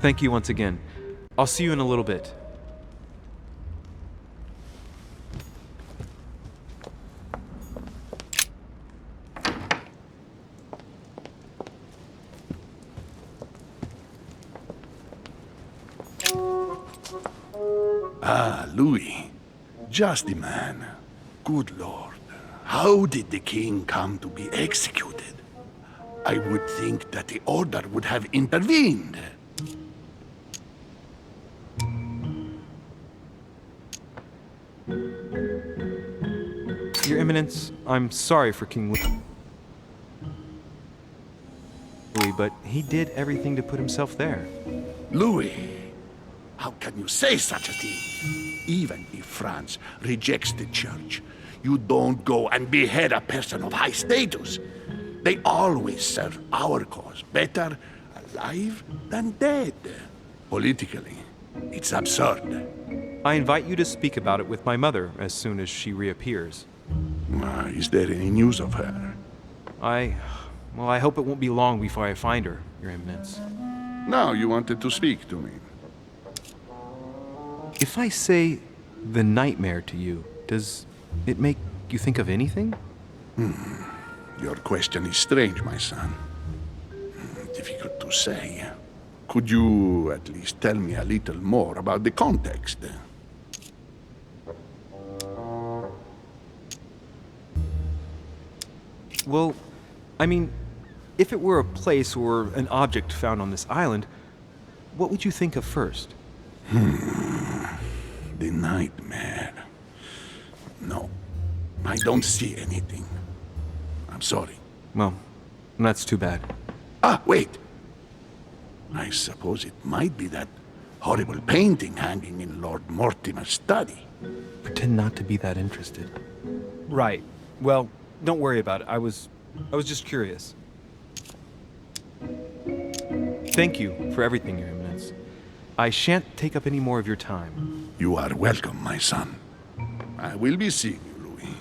Thank you once again. I'll see you in a little bit. Ah, Louis. Just the man. Good Lord. How did the king come to be executed? I would think that the order would have intervened. Your Eminence, I'm sorry for King Louis, but he did everything to put himself there. Louis, how can you say such a thing? Even if France rejects the church, you don't go and behead a person of high status. They always serve our cause better alive than dead. Politically, it's absurd. I invite you to speak about it with my mother as soon as she reappears. Is there any news of her? I hope it won't be long before I find her, Your Eminence. Now you wanted to speak to me. If I say the nightmare to you, does it make you think of anything? Your question is strange, my son. Difficult to say. Could you at least tell me a little more about the context? Well, I mean, if it were a place or an object found on this island, what would you think of first? The nightmare. No, I don't see anything. I'm sorry. Well, that's too bad. Ah, wait. I suppose it might be that horrible painting hanging in Lord Mortimer's study. Pretend not to be that interested. Right. Well, don't worry about it. I was just curious. Thank you for everything, Your Eminence. I shan't take up any more of your time. You are welcome, my son. I will be seeing you, Louis.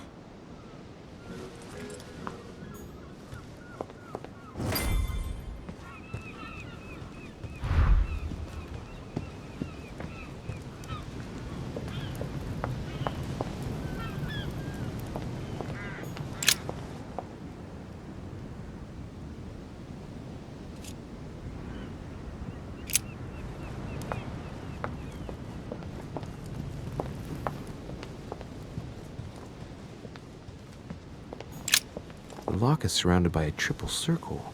The lock is surrounded by a triple circle.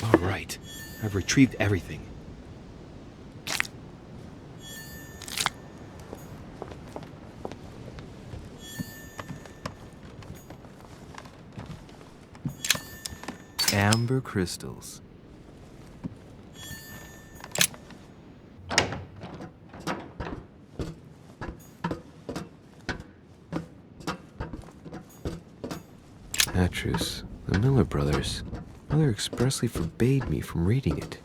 All right, I've retrieved everything. Amber crystals. Atrus, the Miller brothers. Mother expressly forbade me from reading it.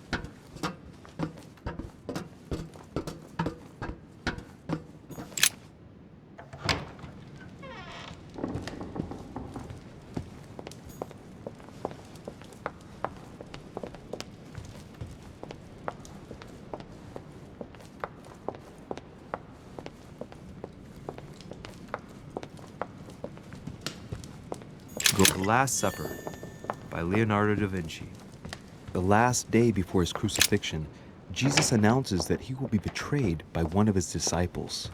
The Last Supper by Leonardo da Vinci. The last day before his crucifixion, Jesus announces that he will be betrayed by one of his disciples.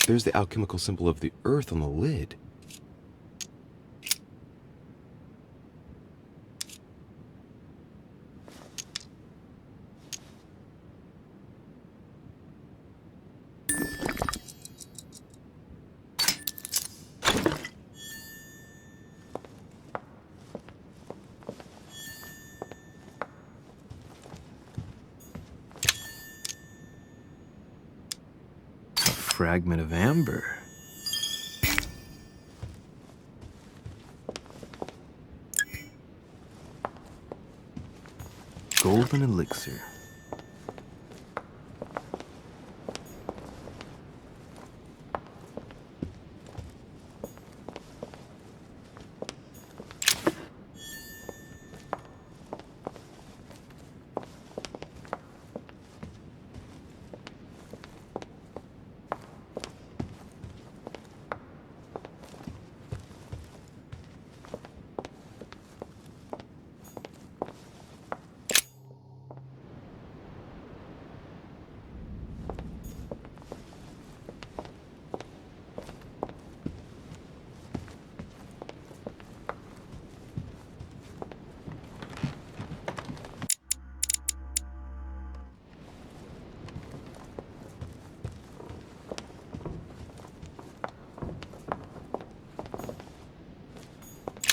There's the alchemical symbol of the earth on the lid. Fragment of amber. Golden elixir.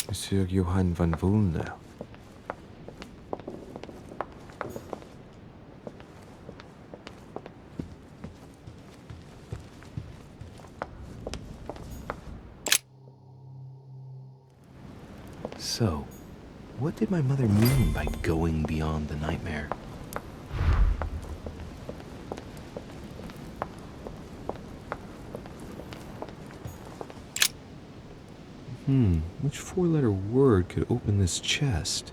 Monsieur Johann van Vulner. So, what did my mother mean by going beyond the nightmare? Which four-letter word could open this chest?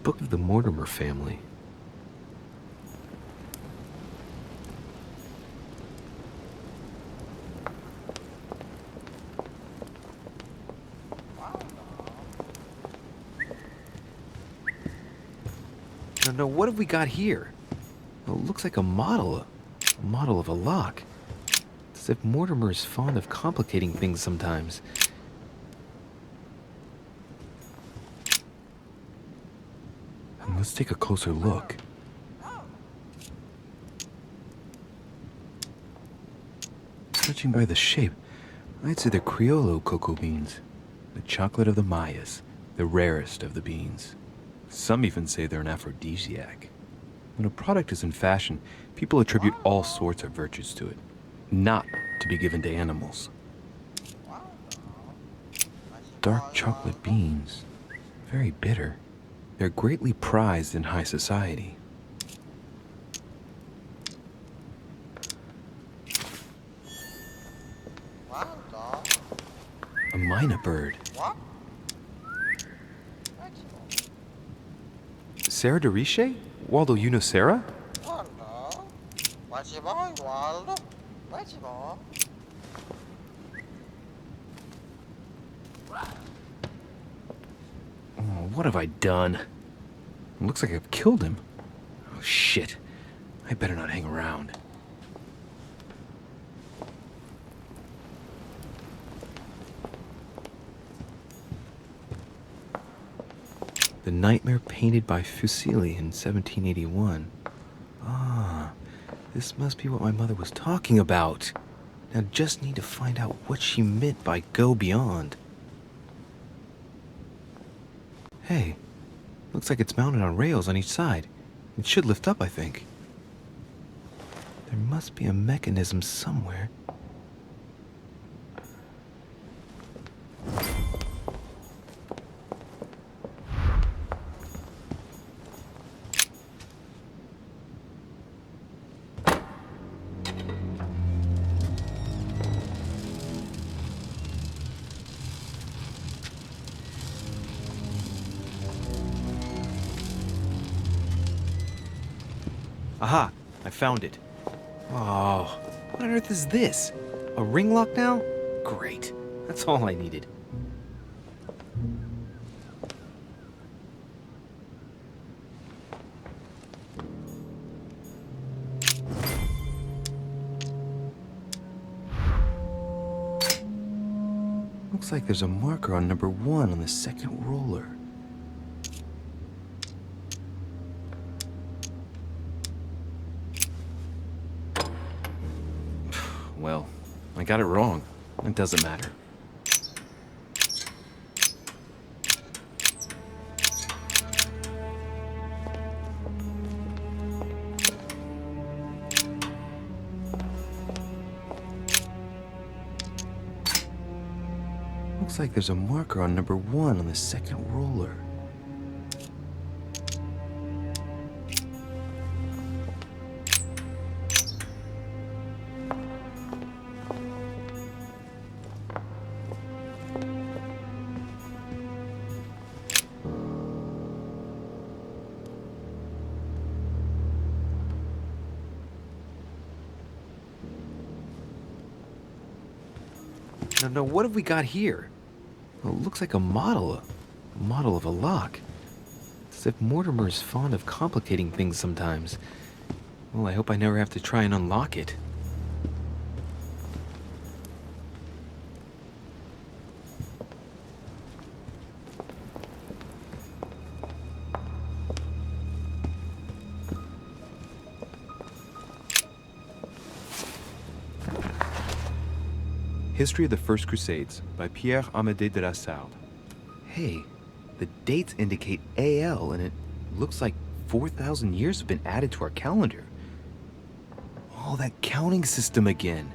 Book of the Mortimer family. No, what have we got here? Well, it looks like a model of a lock. It's as if Mortimer is fond of complicating things sometimes. Let's take a closer look. Judging by the shape, I'd say they're Criollo cocoa beans. The chocolate of the Mayas, the rarest of the beans. Some even say they're an aphrodisiac. When a product is in fashion, people attribute all sorts of virtues to it, not to be given to animals. Dark chocolate beans, very bitter. They're greatly prized in high society. A mina bird. Sarah de Riche? Waldo, you know Sarah? What have I done? Looks like I've killed him. Oh, shit. I better not hang around. The nightmare painted by Fusilli in 1781. Ah, this must be what my mother was talking about. Now just need to find out what she meant by go beyond. Hey, looks like it's mounted on rails on each side. It should lift up, I think. There must be a mechanism somewhere. Aha! I found it. Oh, what on earth is this? A ring lock now? Great. That's all I needed. Looks like there's a marker on number 1 on the second roller. Well, I got it wrong. It doesn't matter. Looks like there's a marker on number 1 on the second roller. Now, what have we got here? Well, it looks like a model of a lock. It's as if Mortimer is fond of complicating things sometimes. Well, I hope I never have to try and unlock it. History of the First Crusades by Pierre Amédée de la Salle. Hey, the dates indicate AL, and it looks like 4,000 years have been added to our calendar. Oh, that counting system again.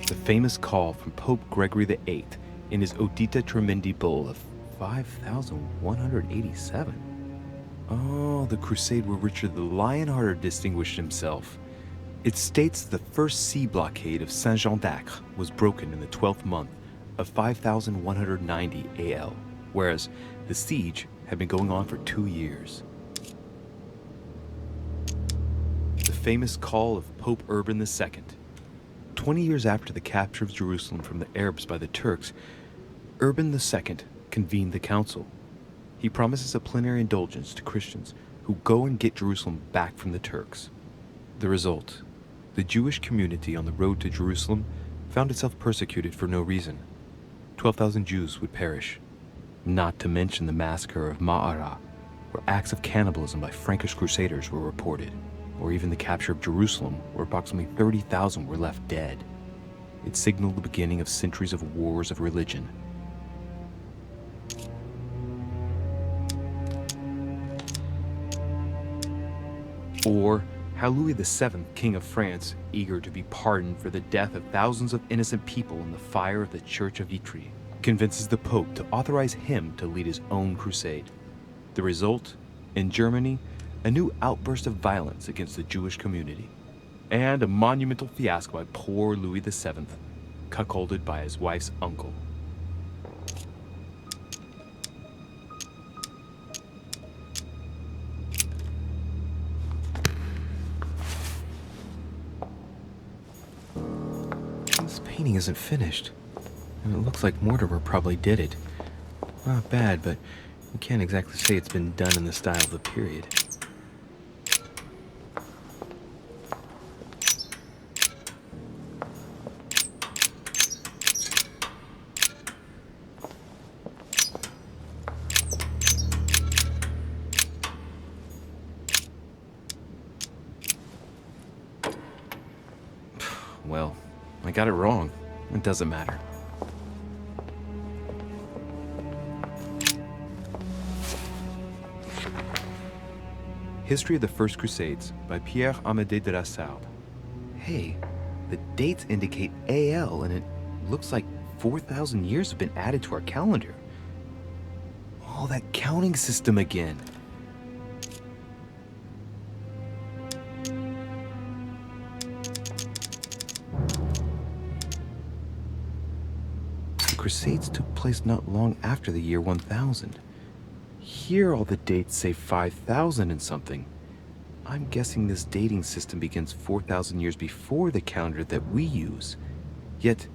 The famous call from Pope Gregory VIII in his Audita Tremendi Bull of 5,187. Oh, the crusade where Richard the Lionhearted distinguished himself. It states the first sea blockade of Saint-Jean d'Acre was broken in the 12th month of 5,190 AL, whereas the siege had been going on for 2 years. The famous call of Pope Urban II. 20 years after the capture of Jerusalem from the Arabs by the Turks, Urban II convened the council. He promises a plenary indulgence to Christians who go and get Jerusalem back from the Turks. The result, the Jewish community on the road to Jerusalem found itself persecuted for no reason. 12,000 Jews would perish, not to mention the massacre of Ma'ara, where acts of cannibalism by Frankish crusaders were reported, or even the capture of Jerusalem, where approximately 30,000 were left dead. It signaled the beginning of centuries of wars of religion. Or how Louis VII, King of France, eager to be pardoned for the death of thousands of innocent people in the fire of the Church of Vitry, convinces the Pope to authorize him to lead his own crusade. The result, in Germany, a new outburst of violence against the Jewish community, and a monumental fiasco by poor Louis VII, cuckolded by his wife's uncle. This painting isn't finished. and it looks like Mortimer probably did it. Not bad, but you can't exactly say it's been done in the style of the period. Well, I got it wrong. It doesn't matter. History of the First Crusades by Pierre Amédée de la Sarde. Hey, the dates indicate AL, and it looks like 4,000 years have been added to our calendar. Oh, that counting system again. The Crusades took place not long after the year 1000. Here all the dates say 5,000 and something. I'm guessing this dating system begins 4,000 years before the calendar that we use. Yet,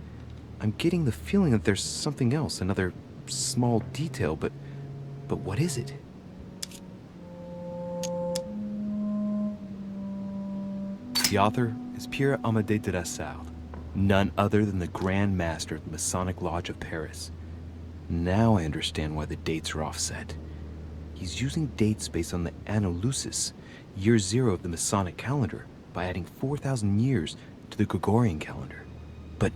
I'm getting the feeling that there's something else, another small detail, but what is it? The author is Pierre Amédée de la Sarde, none other than the Grand Master of the Masonic Lodge of Paris. Now I understand why the dates are offset. He's using dates based on the Anno Lucis, year 0 of the Masonic calendar, by adding 4,000 years to the Gregorian calendar. But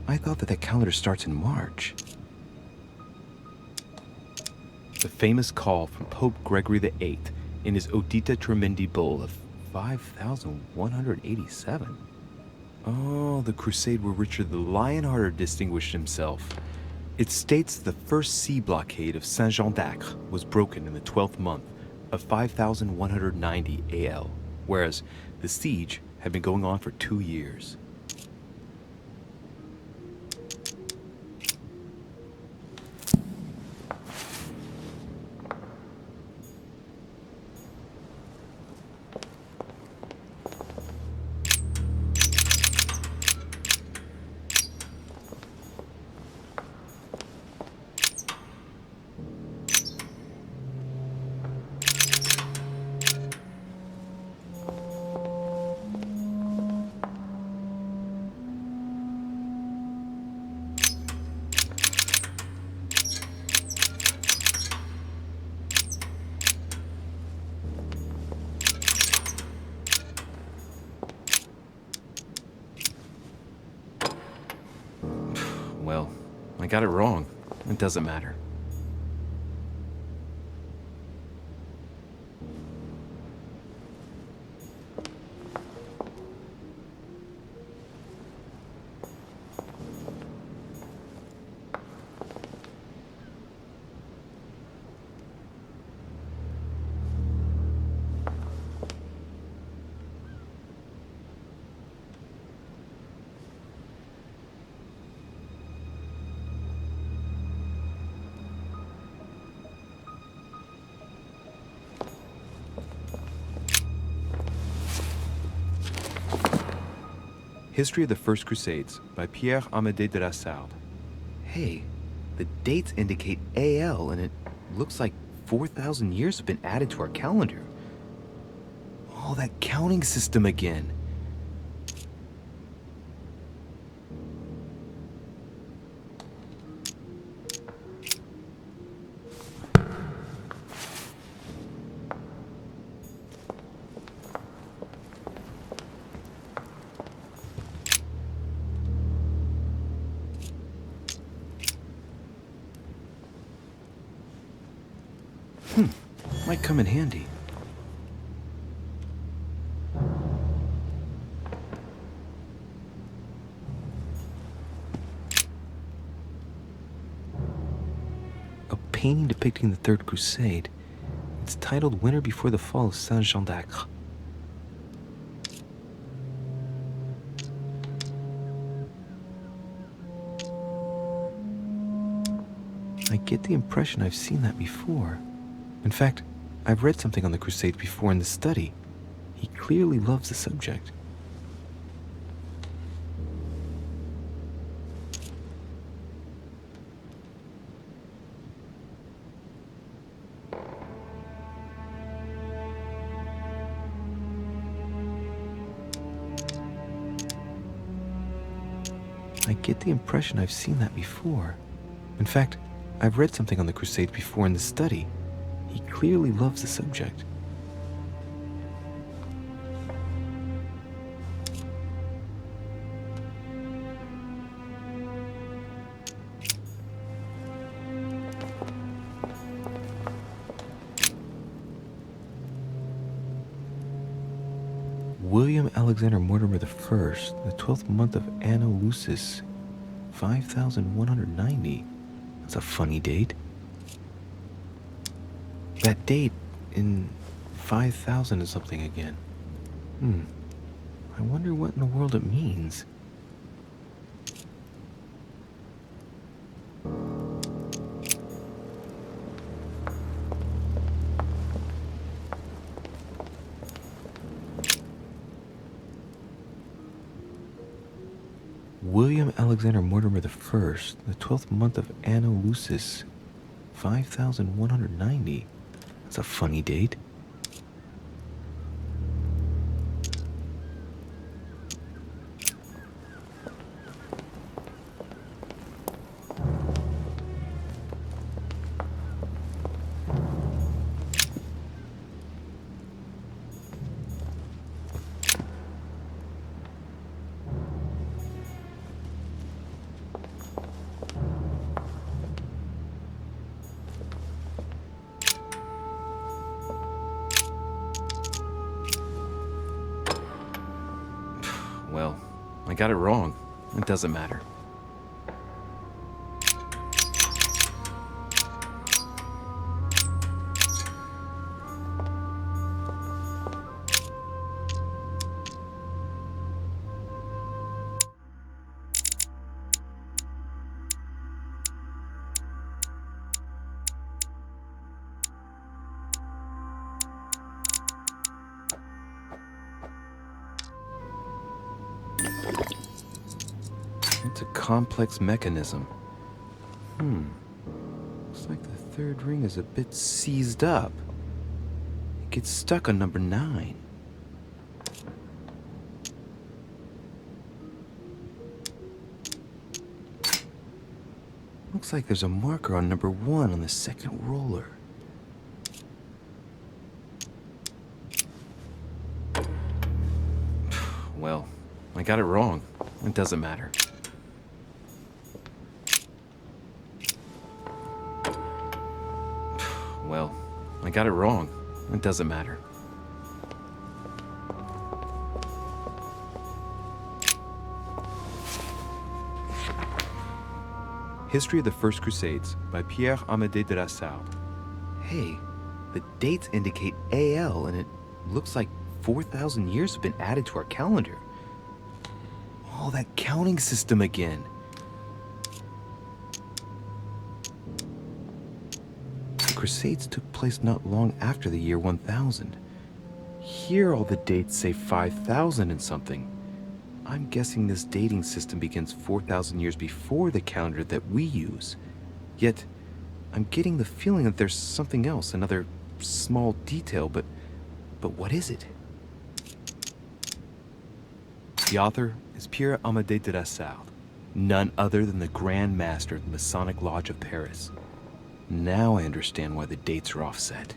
I thought that calendar starts in March. The famous call from Pope Gregory VIII in his Audita Tremendi Bull of 5,187. Oh, the crusade where Richard the Lionhearted distinguished himself. It states the first sea blockade of Saint-Jean d'Acre was broken in the 12th month of 5,190 AL, whereas the siege had been going on for 2 years. Well, I got it wrong. It doesn't matter. History of the First Crusades by Pierre Amédée de la Sarde. Hey, the dates indicate AL, and it looks like 4,000 years have been added to our calendar. Oh, that counting system again. Might come in handy. A painting depicting the Third Crusade. It's titled Winter Before the Fall of Saint-Jean d'Acre. I get the impression I've seen that before. In fact, I've read something on the Crusades before in the study. He clearly loves the subject. I get the impression I've seen that before. In fact, I've read something on the Crusades before in the study. He clearly loves the subject. William Alexander Mortimer the First, the 12th month of Anno Lucis, 5190. That's a funny date. That date in 5000 is something again. I wonder what in the world it means. William Alexander Mortimer the First, the 12th month of Anno Lucis, 5190. That's a funny date. Well, I got it wrong. It doesn't matter. It's a complex mechanism. Looks like the third ring is a bit seized up. It gets stuck on number 9. Looks like there's a marker on number 1 on the second roller. Well, I got it wrong. It doesn't matter. Well, I got it wrong. It doesn't matter. History of the First Crusades by Pierre Amédée de la Salle. Hey, the dates indicate AL, and it looks like 4,000 years have been added to our calendar. Oh, that counting system again. The Crusades took place not long after the year 1000. Here all the dates say 5,000 and something. I'm guessing this dating system begins 4,000 years before the calendar that we use. Yet, I'm getting the feeling that there's something else, another small detail, but what is it? The author is Pierre Amédée de la Salle, none other than the Grand Master of the Masonic Lodge of Paris. Now I understand why the dates are offset.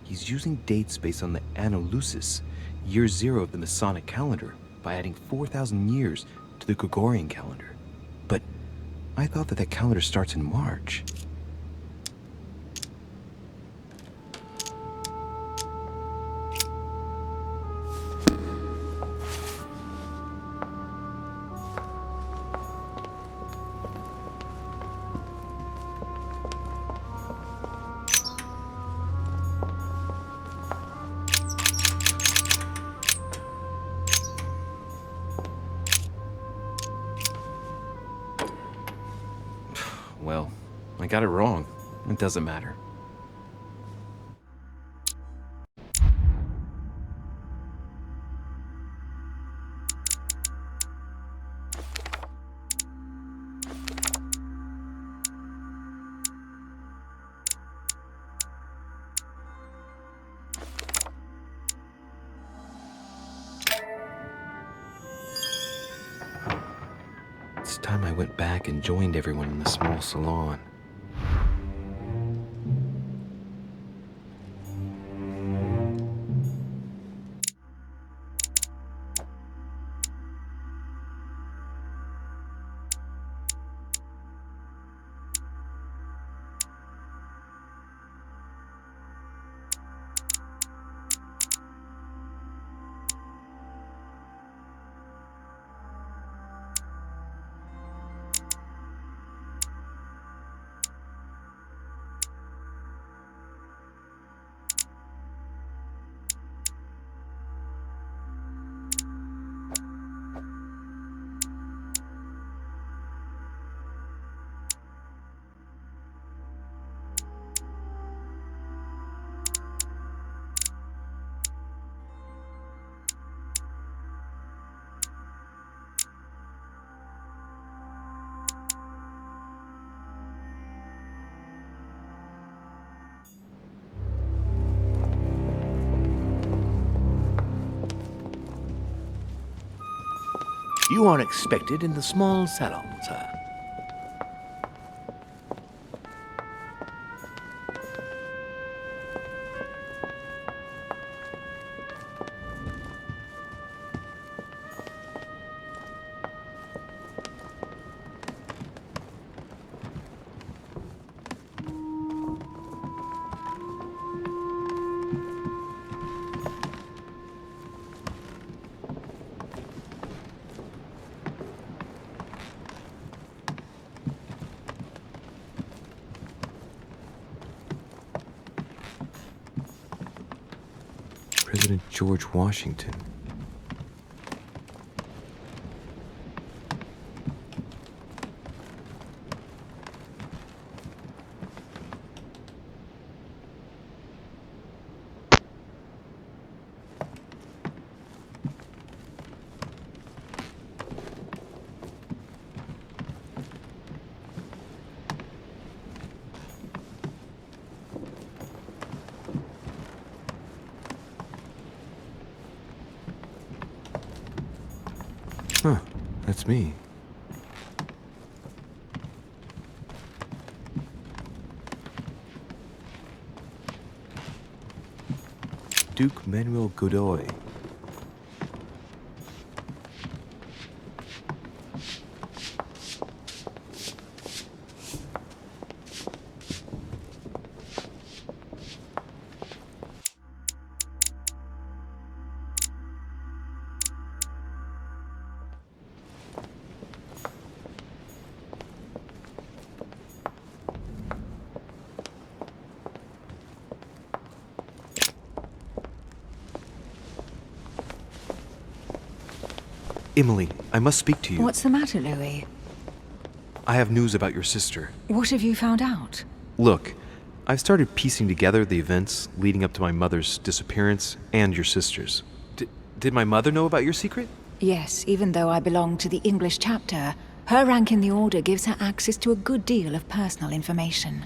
He's using dates based on the Anno Lucis, year 0 of the Masonic calendar, by adding 4,000 years to the Gregorian calendar. But I thought that calendar starts in March. Well, I got it wrong. It doesn't matter. It's time I went back and joined everyone in the small salon. You are expected in the small salon, sir. President George Washington. Huh, that's me. Duke Manuel Godoy. Emily, I must speak to you. What's the matter, Louis? I have news about your sister. What have you found out? Look, I've started piecing together the events leading up to my mother's disappearance and your sister's. Did my mother know about your secret? Yes, even though I belong to the English chapter, her rank in the Order gives her access to a good deal of personal information.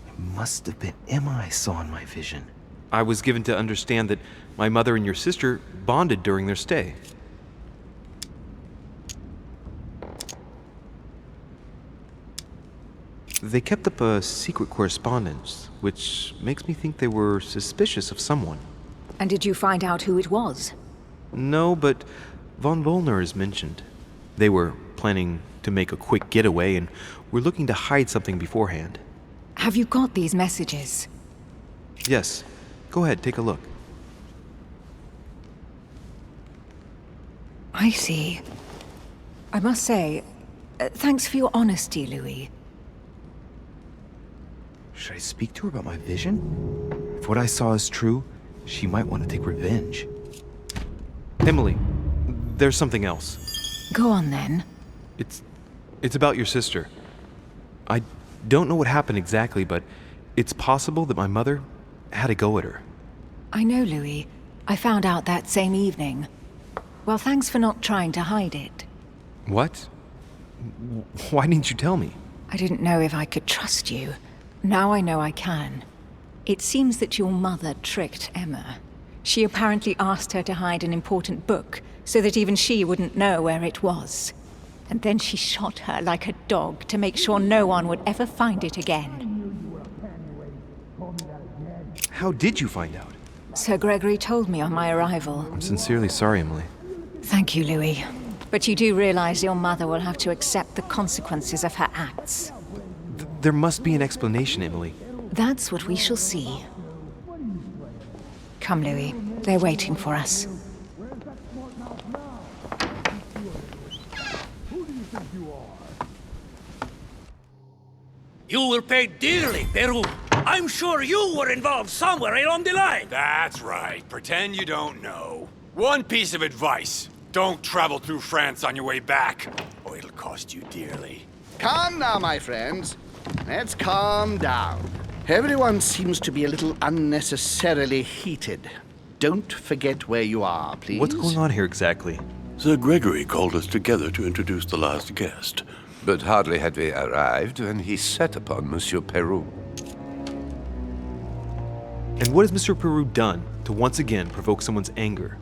It must have been Emma I saw in my vision. I was given to understand that my mother and your sister bonded during their stay. They kept up a secret correspondence, which makes me think they were suspicious of someone. And did you find out who it was? No, but von Wollner is mentioned. They were planning to make a quick getaway and were looking to hide something beforehand. Have you got these messages? Yes. Go ahead, take a look. I see. I must say, thanks for your honesty, Louis. Should I speak to her about my vision? If what I saw is true, she might want to take revenge. Emily, there's something else. Go on, then. It's about your sister. I don't know what happened exactly, but it's possible that my mother had a go at her. I know, Louis. I found out that same evening. Well, thanks for not trying to hide it. What? Why didn't you tell me? I didn't know if I could trust you. Now I know I can. It seems that your mother tricked Emma. She apparently asked her to hide an important book, so that even she wouldn't know where it was. and then she shot her like a dog to make sure no one would ever find it again. How did you find out? Sir Gregory told me on my arrival. I'm sincerely sorry, Emily. Thank you, Louis. But you do realize your mother will have to accept the consequences of her acts. There must be an explanation, Emily. That's what we shall see. Come, Louis. They're waiting for us. You will pay dearly, Peru. I'm sure you were involved somewhere along the line. That's right. Pretend you don't know. One piece of advice. Don't travel through France on your way back, or it'll cost you dearly. Calm now, my friends. Let's calm down. Everyone seems to be a little unnecessarily heated. Don't forget where you are, please. What's going on here exactly? Sir Gregory called us together to introduce the last guest. But hardly had we arrived when he set upon Monsieur Peru. And what has Mr. Peru done to once again provoke someone's anger?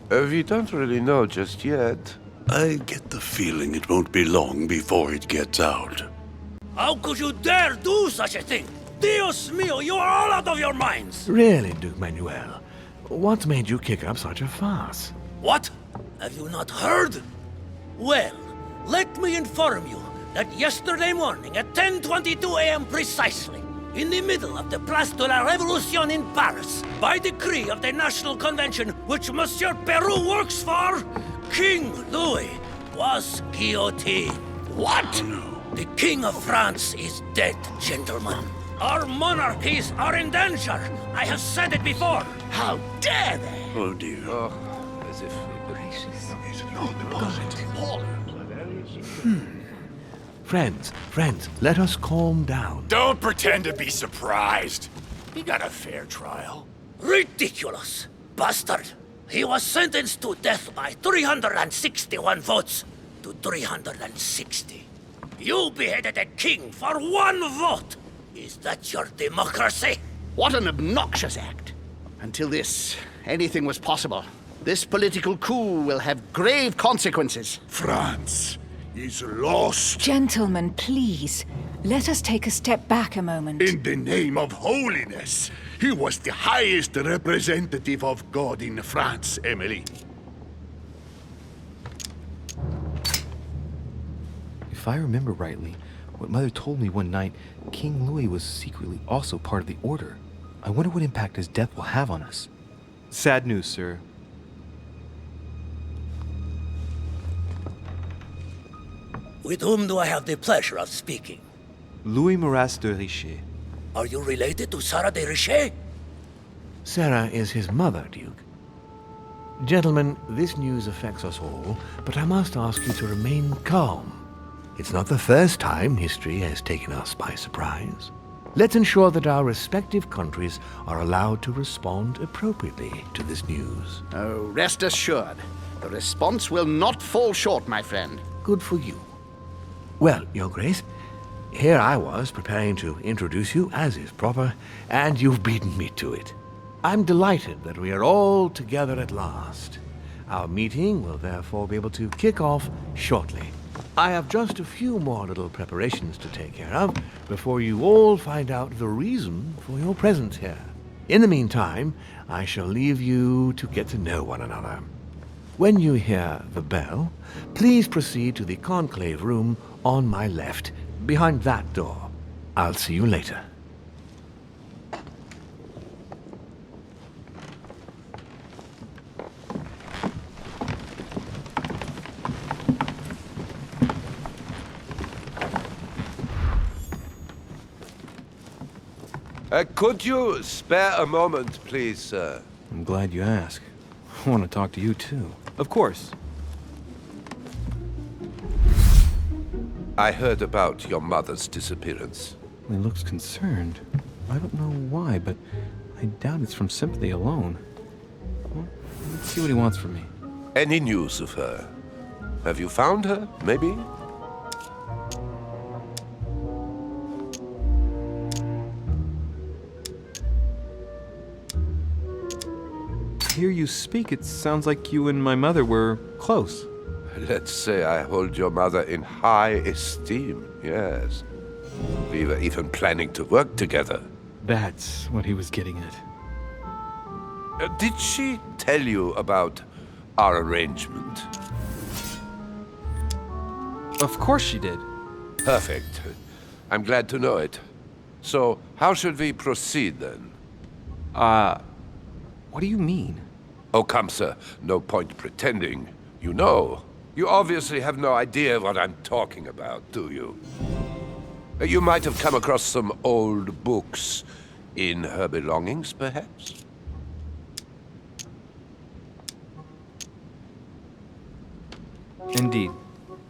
We don't really know just yet. I get the feeling it won't be long before it gets out. How could you dare do such a thing? Dios mío, you are all out of your minds! Really, Duke Manuel? What made you kick up such a fuss? What? Have you not heard? Well, let me inform you that yesterday morning at 10:22 a.m. precisely, in the middle of the Place de la Révolution in Paris, by decree of the National Convention which Monsieur Peru works for, King Louis was guillotined. What? The King of France is dead, gentlemen. Our monarchies are in danger. I have said it before. How dare they? Oh, dear. Oh, as if... Friends, let us calm down. Don't pretend to be surprised. He got a fair trial. Ridiculous! Bastard! He was sentenced to death by 361 votes to 360. You beheaded a king for one vote! Is that your democracy? What an obnoxious act. Until this, anything was possible. This political coup will have grave consequences. France is lost. Gentlemen, please. Let us take a step back a moment. In the name of holiness. He was the highest representative of God in France, Emily. If I remember rightly, what Mother told me one night, King Louis was secretly also part of the Order. I wonder what impact his death will have on us. Sad news, sir. With whom do I have the pleasure of speaking? Louis Maras de Richet. Are you related to Sarah de Richet? Sarah is his mother, Duke. Gentlemen, this news affects us all, but I must ask you to remain calm. It's not the first time history has taken us by surprise. Let's ensure that our respective countries are allowed to respond appropriately to this news. Oh, rest assured. The response will not fall short, my friend. Good for you. Well, Your Grace, here I was preparing to introduce you as is proper, and you've beaten me to it. I'm delighted that we are all together at last. Our meeting will therefore be able to kick off shortly. I have just a few more little preparations to take care of before you all find out the reason for your presence here. In the meantime, I shall leave you to get to know one another. When you hear the bell, please proceed to the conclave room on my left, behind that door. I'll see you later. Could you spare a moment, please, sir? I'm glad you asked. I want to talk to you, too. Of course. I heard about your mother's disappearance. He looks concerned. I don't know why, but I doubt it's from sympathy alone. Well, let's see what he wants from me. Any news of her? Have you found her, maybe? Hear you speak, it sounds like you and my mother were close. Let's say I hold your mother in high esteem, yes. We were even planning to work together. That's what he was getting at. Did she tell you about our arrangement? Of course she did. Perfect. I'm glad to know it. So, how should we proceed then? What do you mean? Oh, come, sir. No point pretending. You know. You obviously have no idea what I'm talking about, do you? You might have come across some old books in her belongings, perhaps? Indeed.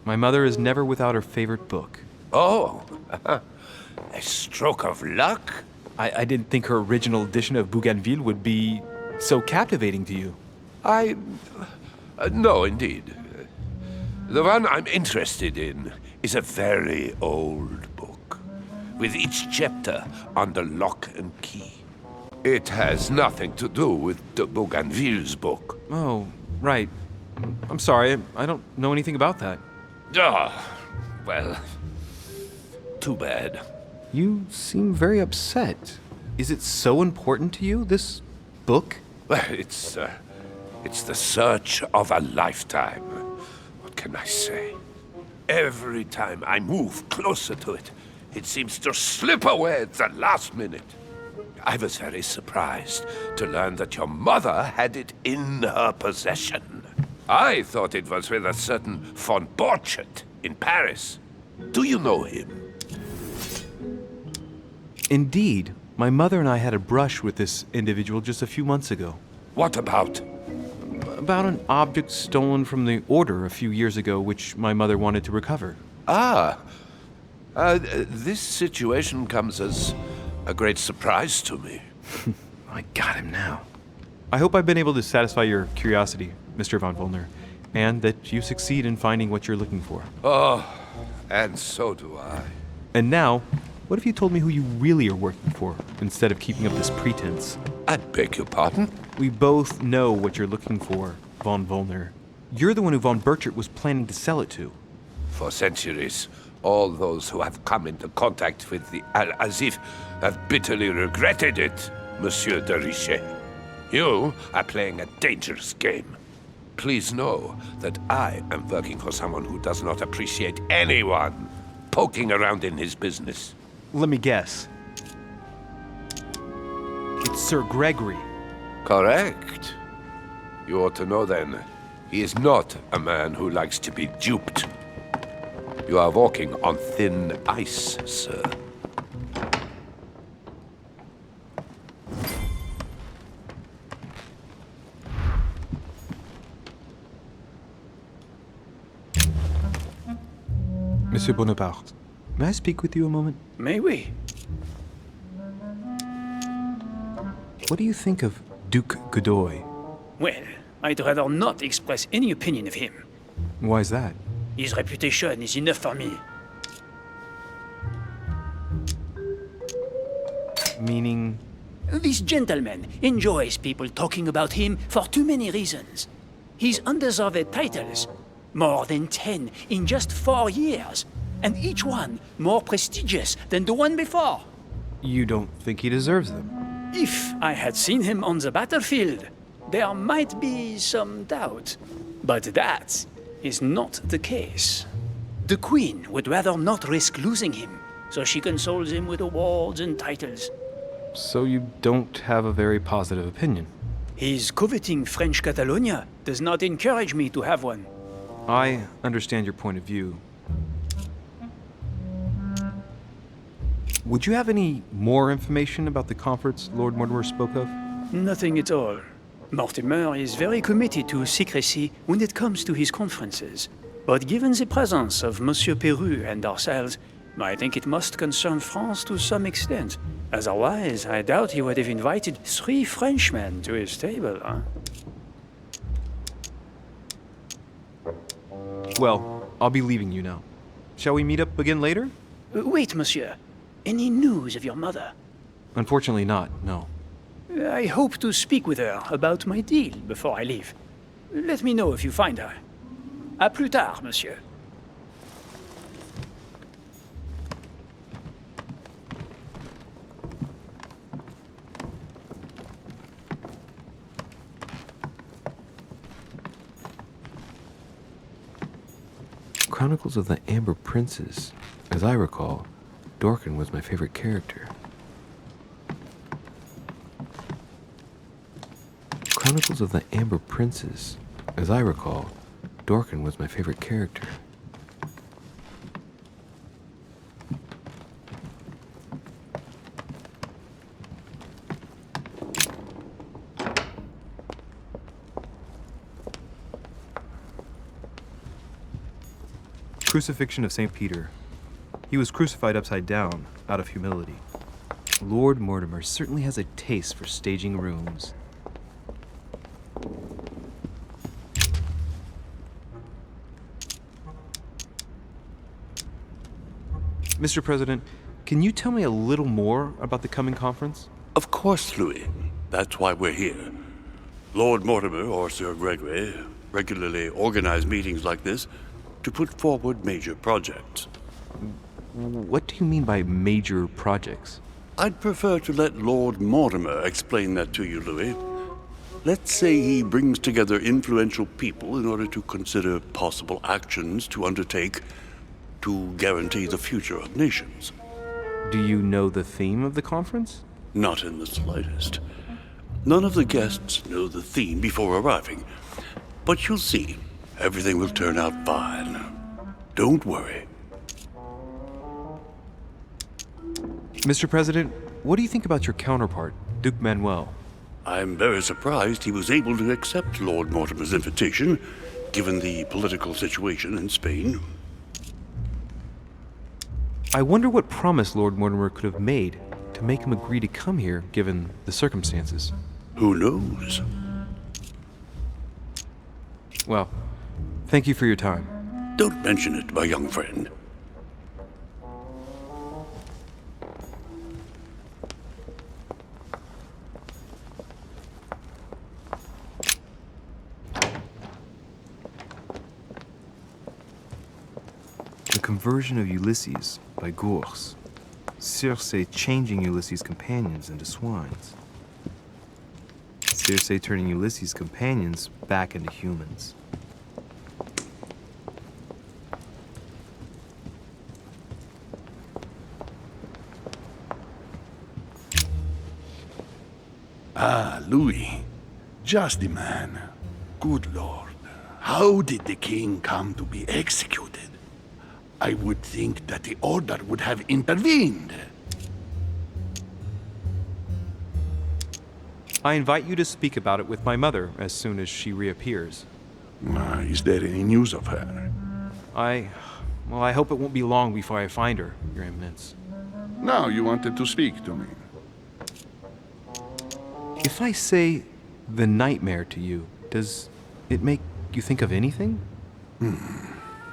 My mother is never without her favorite book. Oh, a stroke of luck? I didn't think her original edition of Bougainville would be so captivating to you. No, indeed. The one I'm interested in is a very old book, with each chapter under lock and key. It has nothing to do with de Bougainville's book. Oh, right. I'm sorry, I don't know anything about that. Well, too bad. You seem very upset. Is it so important to you, this book? Well, it's the search of a lifetime. What can I say? Every time I move closer to it, it seems to slip away at the last minute. I was very surprised to learn that your mother had it in her possession. I thought it was with a certain von Borchet in Paris. Do you know him? Indeed. My mother and I had a brush with this individual just a few months ago. What about? About an object stolen from the Order a few years ago, which my mother wanted to recover. This situation comes as a great surprise to me. I got him now. I hope I've been able to satisfy your curiosity, Mr. von Wollner, and that you succeed in finding what you're looking for. Oh, and so do I. And now, what if you told me who you really are working for, instead of keeping up this pretense? I beg your pardon? We both know what you're looking for, von Wollner. You're the one who von Burchert was planning to sell it to. For centuries, all those who have come into contact with the Al-Azif have bitterly regretted it, Monsieur de Richet. You are playing a dangerous game. Please know that I am working for someone who does not appreciate anyone poking around in his business. Let me guess. It's Sir Gregory. Correct. You ought to know then, he is not a man who likes to be duped. You are walking on thin ice, sir. Monsieur Bonaparte, may I speak with you a moment? May we? What do you think of Duke Godoy? Well, I'd rather not express any opinion of him. Why is that? His reputation is enough for me. Meaning? This gentleman enjoys people talking about him for too many reasons. His undeserved titles, more than 10 in just 4 years, and each one more prestigious than the one before. You don't think he deserves them? If I had seen him on the battlefield, there might be some doubt. But that is not the case. The Queen would rather not risk losing him, so she consoles him with awards and titles. So you don't have a very positive opinion? His coveting French Catalonia does not encourage me to have one. I understand your point of view. Would you have any more information about the conference Lord Mortimer spoke of? Nothing at all. Mortimer is very committed to secrecy when it comes to his conferences. But given the presence of Monsieur Peru and ourselves, I think it must concern France to some extent. Otherwise, I doubt he would have invited 3 Frenchmen to his table, huh? Well, I'll be leaving you now. Shall we meet up again later? Wait, monsieur. Any news of your mother? Unfortunately not, no. I hope to speak with her about my deal before I leave. Let me know if you find her. À plus tard, monsieur. Chronicles of the Amber Princes. As I recall, Dorkin was my favorite character. Chronicles of the Amber Princes. As I recall, Dorkin was my favorite character. Crucifixion of St. Peter. He was crucified upside down, out of humility. Lord Mortimer certainly has a taste for staging rooms. Mr. President, can you tell me a little more about the coming conference? Of course, Louis. That's why we're here. Lord Mortimer or Sir Gregory regularly organize meetings like this to put forward major projects. What do you mean by major projects? I'd prefer to let Lord Mortimer explain that to you, Louis. Let's say he brings together influential people in order to consider possible actions to undertake to guarantee the future of nations. Do you know the theme of the conference? Not in the slightest. None of the guests know the theme before arriving. But you'll see, everything will turn out fine. Don't worry. Mr. President, what do you think about your counterpart, Duke Manuel? I'm very surprised he was able to accept Lord Mortimer's invitation, given the political situation in Spain. I wonder what promise Lord Mortimer could have made to make him agree to come here, given the circumstances. Who knows? Well, thank you for your time. Don't mention it, my young friend. The Conversion of Ulysses by Gurs. Circe changing Ulysses' companions into swines. Circe turning Ulysses' companions back into humans. Ah, Louis. Just the man. Good Lord. How did the king come to be executed? I would think that the order would have intervened. I invite you to speak about it with my mother as soon as she reappears. Is there any news of her? I hope it won't be long before I find her, Your Eminence. No, you wanted to speak to me. If I say the nightmare to you, does it make you think of anything?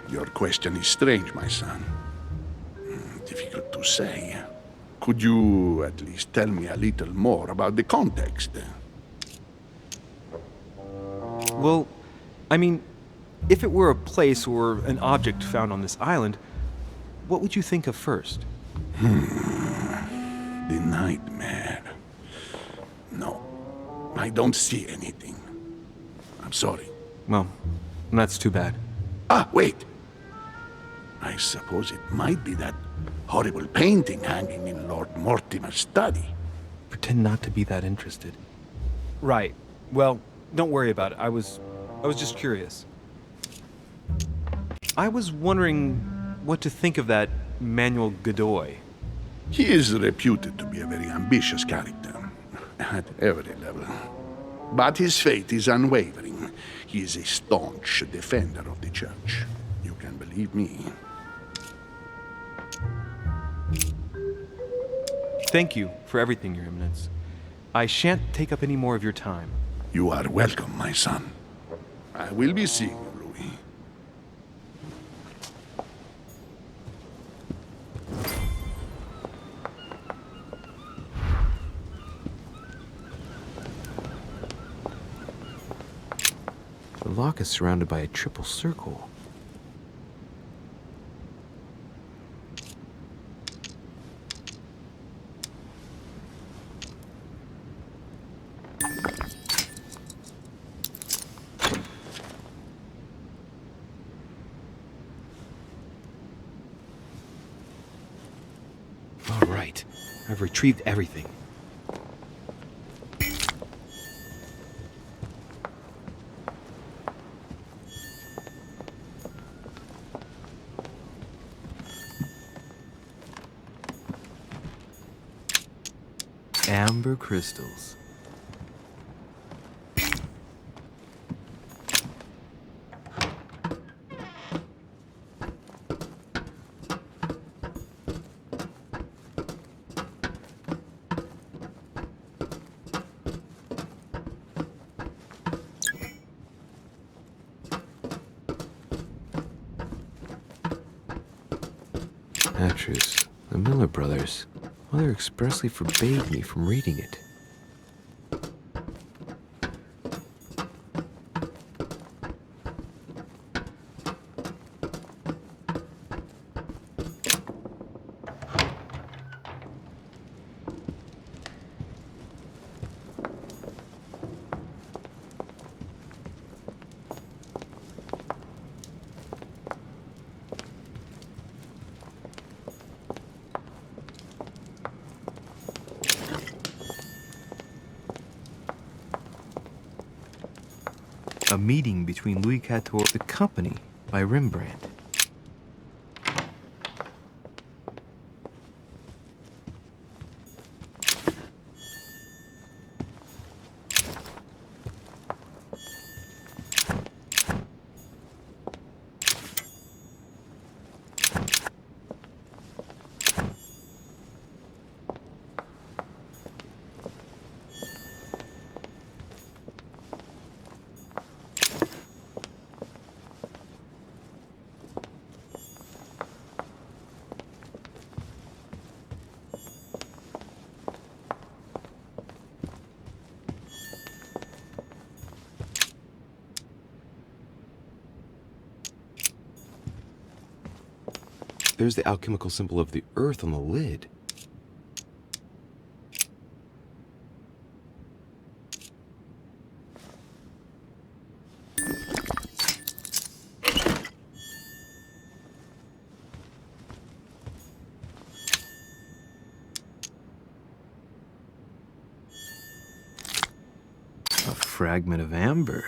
Your question is strange, my son. Difficult to say. Could you at least tell me a little more about the context? Well, I mean, if it were a place or an object found on this island, what would you think of first? The nightmare. No, I don't see anything. I'm sorry. Well, that's too bad. Ah, wait! I suppose it might be that horrible painting hanging in Lord Mortimer's study. Pretend not to be that interested. Right. Well, don't worry about it. I was just curious. I was wondering what to think of that Manuel Godoy. He is reputed to be a very ambitious character, at every level. But his faith is unwavering. He is a staunch defender of the church. You can believe me. Thank you for everything, Your Eminence. I shan't take up any more of your time. You are welcome, my son. I will be seeing you, Louis. The lock is surrounded by a triple circle. right. I've retrieved everything. Amber crystals. Actress, the Miller brothers. Mother expressly forbade me from reading it. A meeting between Louis XIV, The Company by Rembrandt. There's the alchemical symbol of the earth on the lid. A fragment of amber.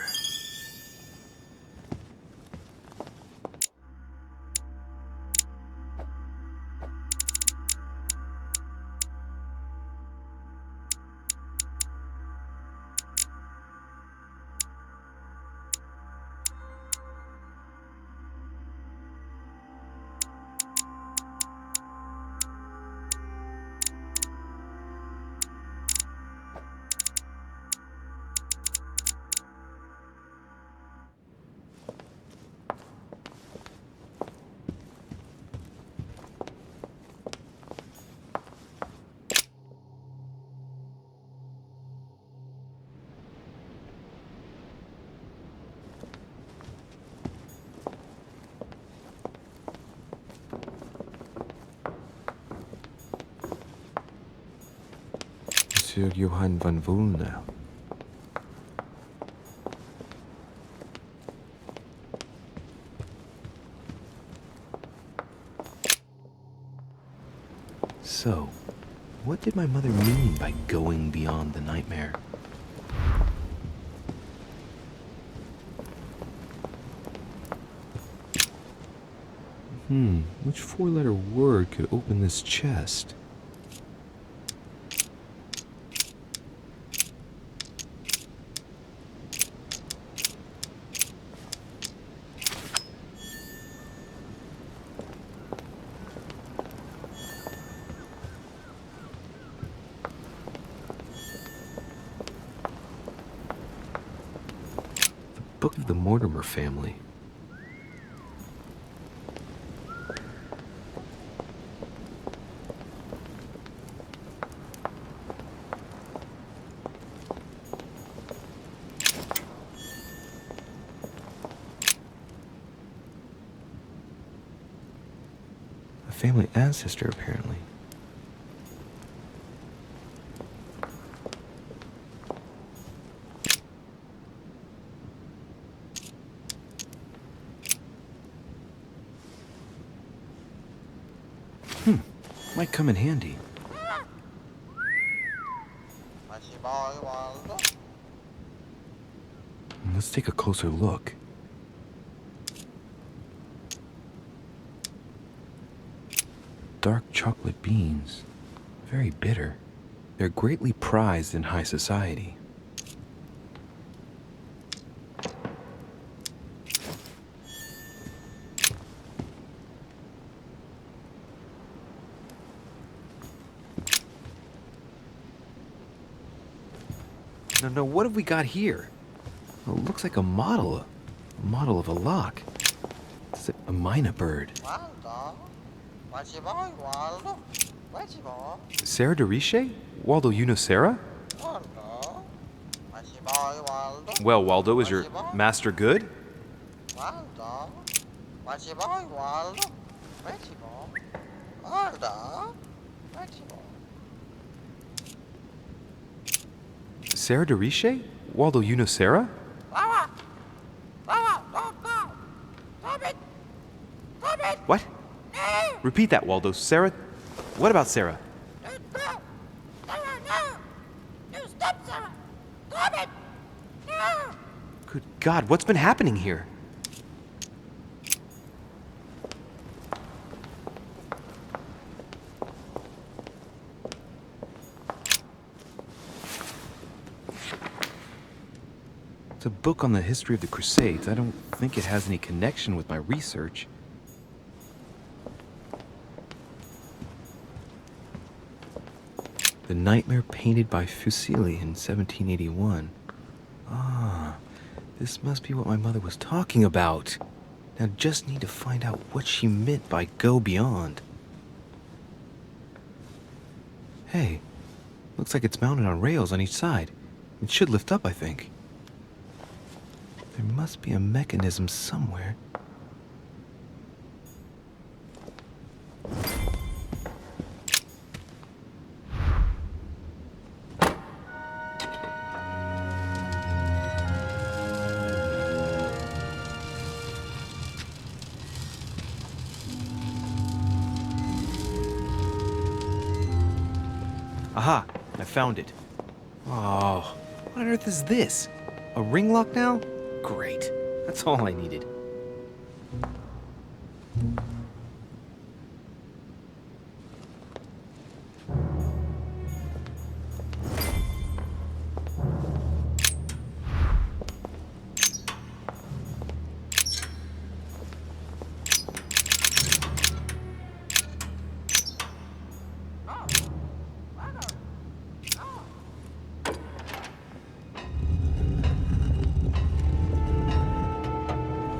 Monsieur Johann van Vulna. So, what did my mother mean by going beyond the nightmare? Which four-letter word could open this chest? Book of the Mortimer family. A family ancestor, apparently. Might come in handy. Let's take a closer look. Dark chocolate beans. Very bitter. They're greatly prized in high society. No, what have we got here? Oh, it looks like a model. A model of a lock. It's a mina bird. Sarah de Riche? Waldo, you know Sarah? Well, Waldo, is your master good? Sarah de Riche? Waldo, you know Sarah? What? Repeat that, Waldo. Sarah? What about Sarah? Good God, what's been happening here? It's a book on the history of the Crusades. I don't think it has any connection with my research. The Nightmare painted by Fusilli in 1781. Ah, this must be what my mother was talking about. Now just need to find out what she meant by go beyond. Hey, looks like it's mounted on rails on each side. It should lift up, I think. There must be a mechanism somewhere. Aha! I found it. Oh, what on earth is this? A ring lock now? Great. That's all I needed.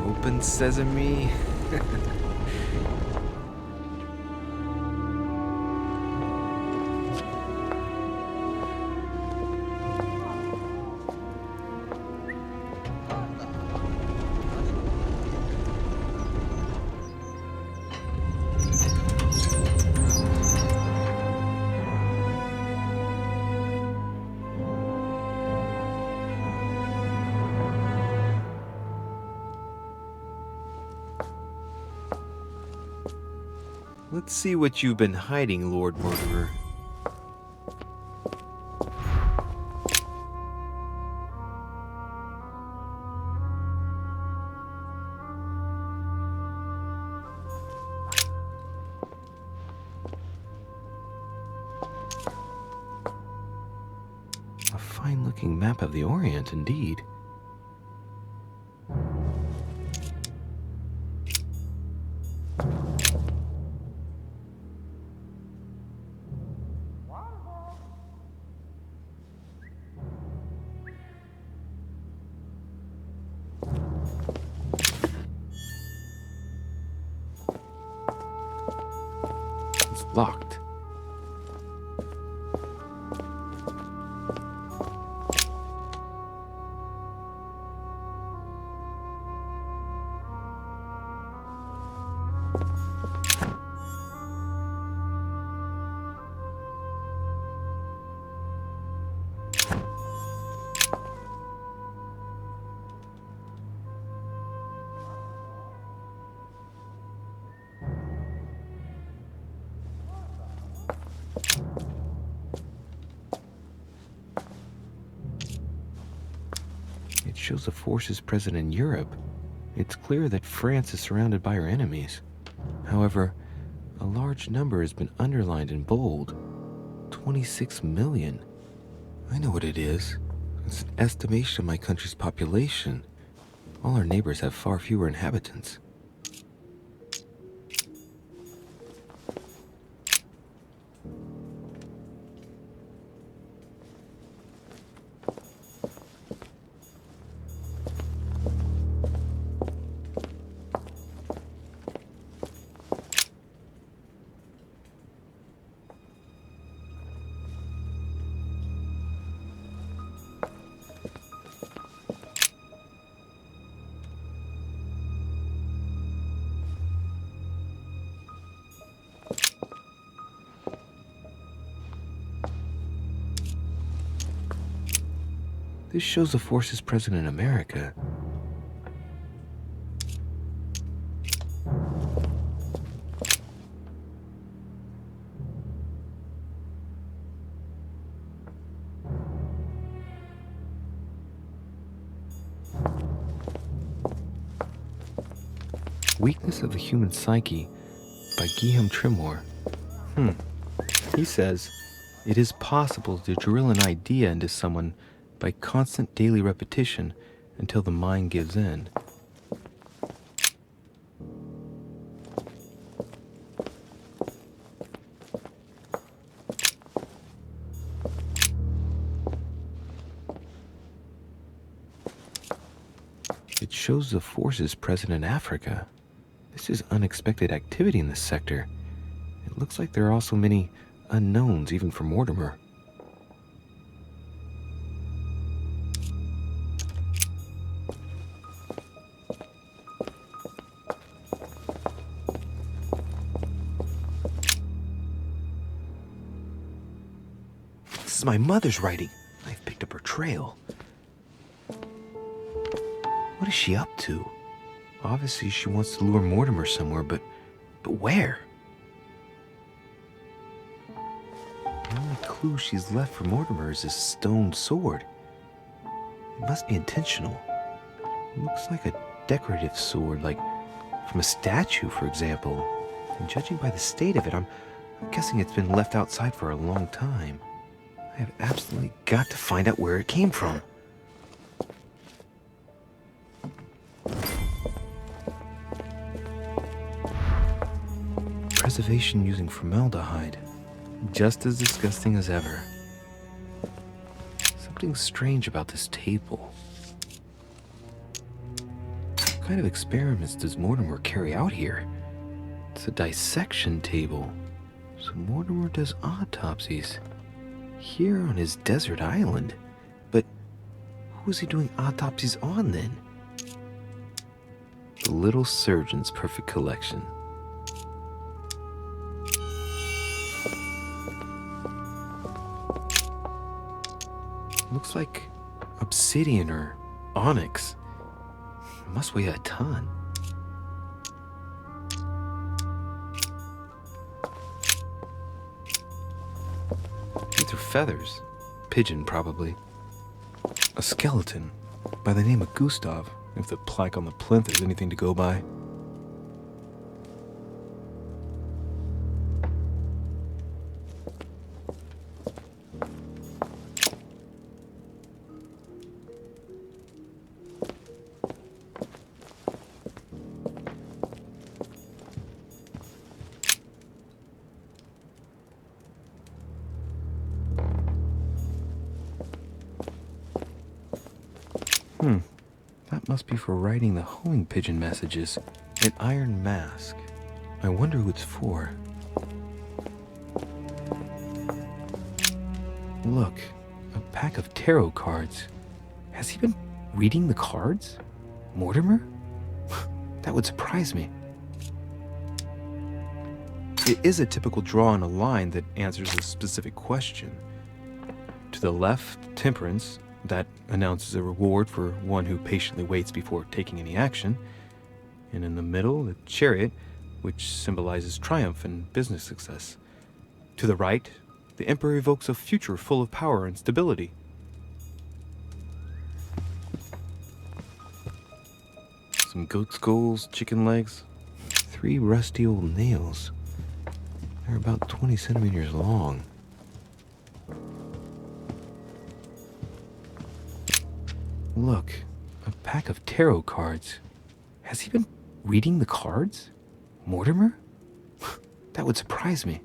Open sesame. Let's see what you've been hiding, Lord Murderer. A fine-looking map of the Orient, indeed. Locked. shows the forces present in Europe. It's clear that France is surrounded by her enemies. However, a large number has been underlined in bold. 26 million. I know what it is. It's an estimation of my country's population. All our neighbors have far fewer inhabitants. This shows the forces present in America. Weakness of the Human Psyche by Guillaume Tremor. He says, it is possible to drill an idea into someone by constant daily repetition until the mind gives in. It shows the forces present in Africa. This is unexpected activity in this sector. It looks like there are also many unknowns even for Mortimer. This is my mother's writing. I've picked up her trail. What is she up to? Obviously, she wants to lure Mortimer somewhere, but where? The only clue she's left for Mortimer is this stone sword. It must be intentional. It looks like a decorative sword, like from a statue, for example. And judging by the state of it, I'm guessing it's been left outside for a long time. I have absolutely got to find out where it came from. Preservation using formaldehyde. Just as disgusting as ever. Something strange about this table. What kind of experiments does Mortimer carry out here? It's a dissection table. So Mortimer does autopsies. Here on his desert island. But who is he doing autopsies on then? The little surgeon's perfect collection. Looks like obsidian or onyx. It must weigh a ton. These are feathers. Pigeon, probably. A skeleton by the name of Gustav, if the plaque on the plinth is anything to go by. That must be for writing the homing pigeon messages. An iron mask. I wonder who it's for. Look, a pack of tarot cards. Has he been reading the cards? Mortimer? That would surprise me. It is a typical draw on a line that answers a specific question. To the left, temperance. That announces a reward for one who patiently waits before taking any action. And in the middle, the chariot, which symbolizes triumph and business success. To the right, the emperor evokes a future full of power and stability. goat skulls, chicken legs, 3 rusty old nails. They're about 20 centimeters long. Look, a pack of tarot cards. Has he been reading the cards? Mortimer? That would surprise me.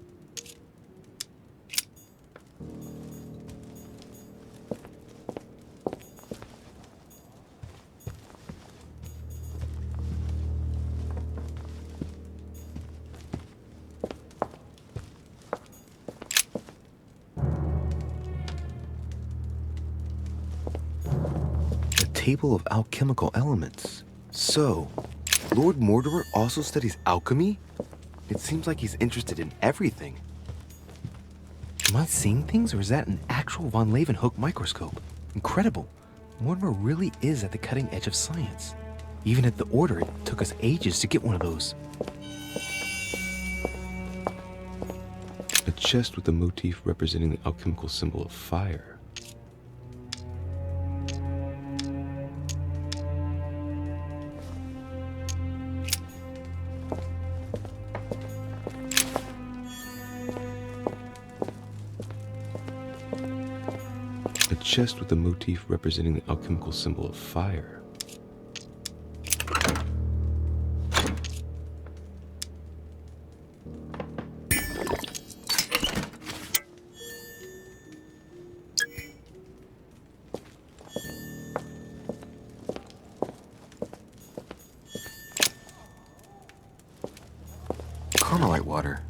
Table of alchemical elements. So, Lord Mortimer also studies alchemy? It seems like he's interested in everything. Am I seeing things, or is that an actual von Leeuwenhoek microscope? Incredible. Mortimer really is at the cutting edge of science. Even at the Order, it took us ages to get one of those. A chest with a motif representing the alchemical symbol of fire. Chest with a motif representing the alchemical symbol of fire. Carmelite water.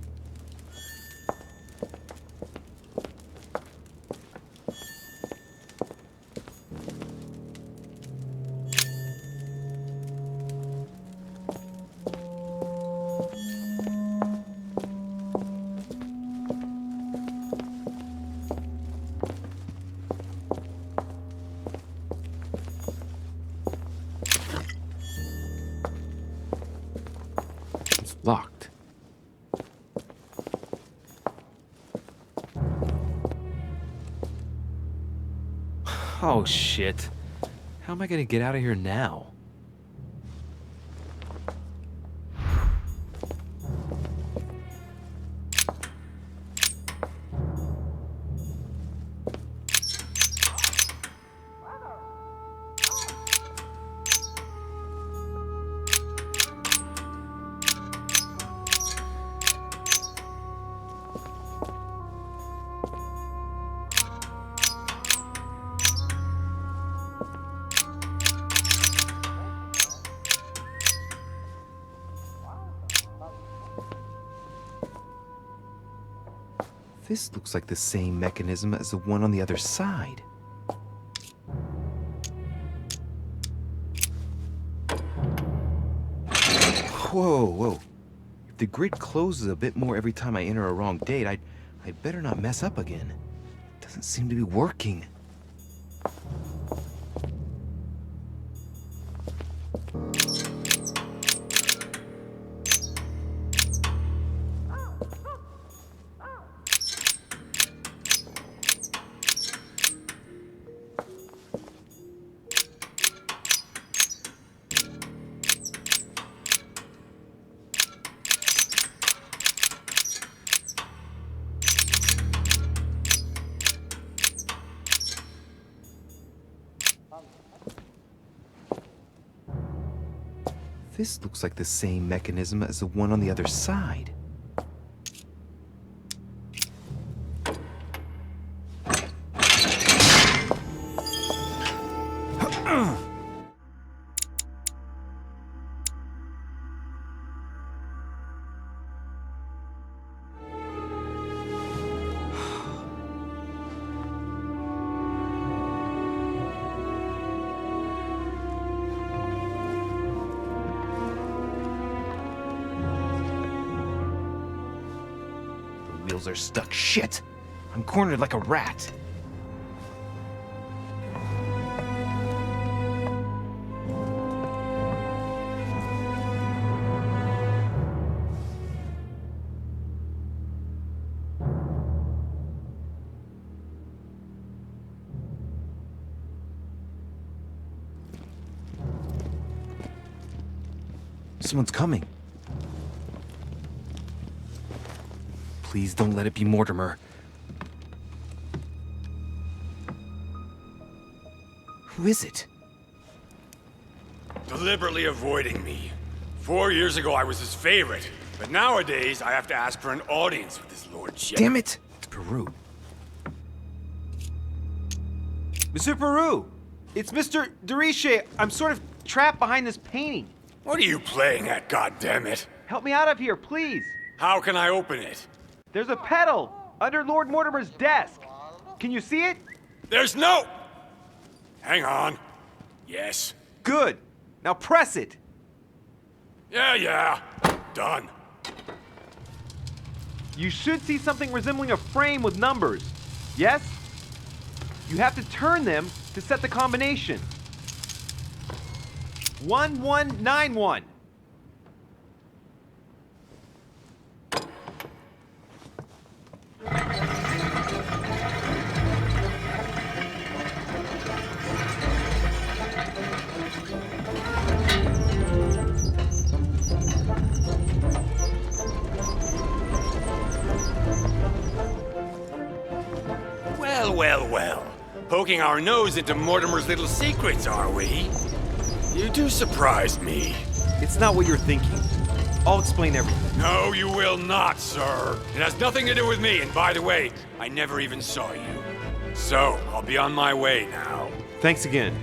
Locked. Oh shit. How am I gonna get out of here now? This looks like the same mechanism as the one on the other side. Whoa, whoa. If the grid closes a bit more every time I enter a wrong date, I'd better not mess up again. It doesn't seem to be working. This looks like the same mechanism as the one on the other side. Wheels are stuck. Shit! I'm cornered like a rat. Someone's coming. Please don't let it be Mortimer. Who is it? Deliberately avoiding me. 4 years ago, I was his favorite. But nowadays, I have to ask for an audience with his lordship. Damn it! It's Peru. Monsieur Peru! It's Mr. Deriche. I'm sort of trapped behind this painting. What are you playing at, goddammit? Help me out of here, please. How can I open it? There's a pedal under Lord Mortimer's desk. Can you see it? There's no... Hang on. Yes. Good. Now press it. Yeah. Done. You should see something resembling a frame with numbers. Yes? You have to turn them to set the combination. 1191. Well. Poking our nose into Mortimer's little secrets, are we? You do surprise me. It's not what you're thinking. I'll explain everything. No, you will not, sir. It has nothing to do with me, and by the way, I never even saw you. So, I'll be on my way now. Thanks again.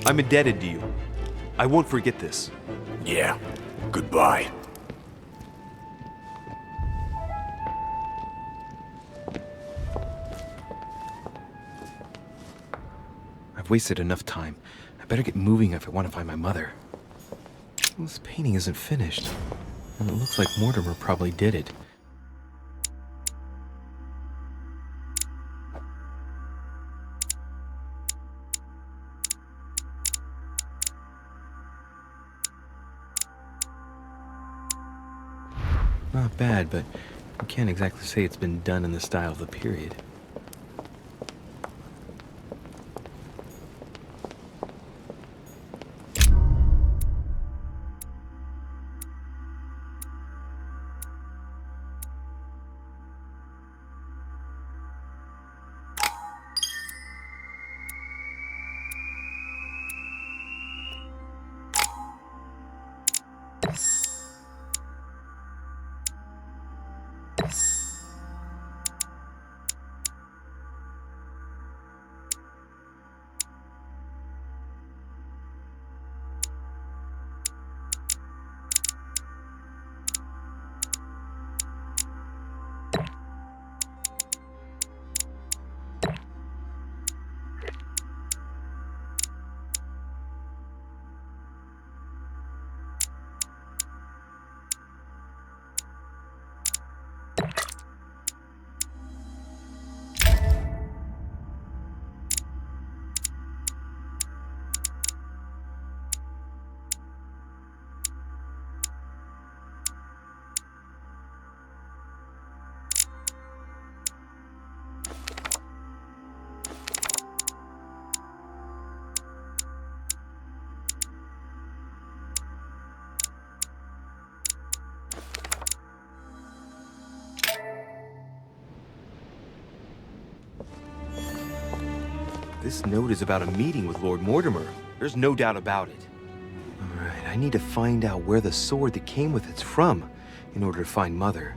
I'm indebted to you. I won't forget this. Yeah. Goodbye. I've wasted enough time. I better get moving if I want to find my mother. This painting isn't finished, and it looks like Mortimer probably did it. Not bad, but you can't exactly say it's been done in the style of the period. This note is about a meeting with Lord Mortimer. There's no doubt about it. All right, I need to find out where the sword that came with it's from in order to find Mother.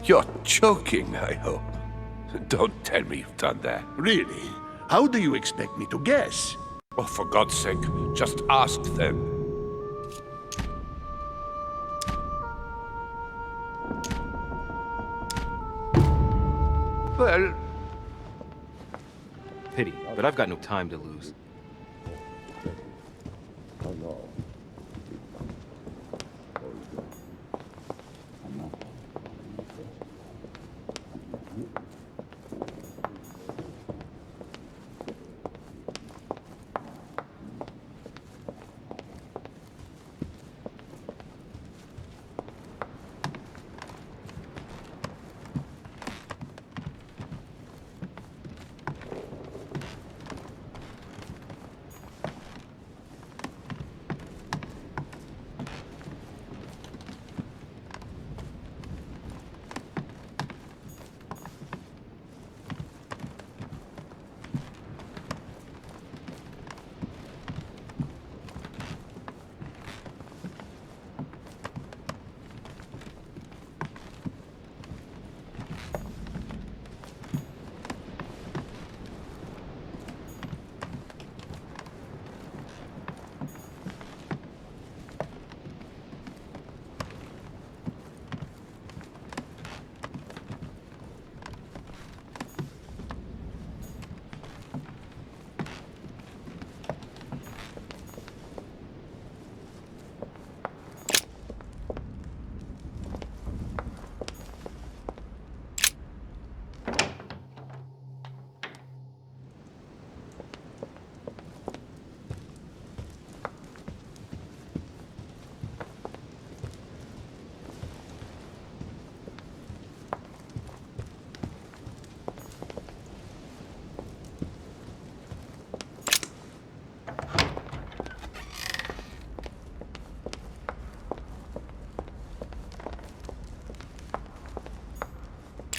You're joking, I hope. Don't tell me you've done that. Really? How do you expect me to guess? Oh, for God's sake, just ask them. Well... Pity, but I've got no time to lose.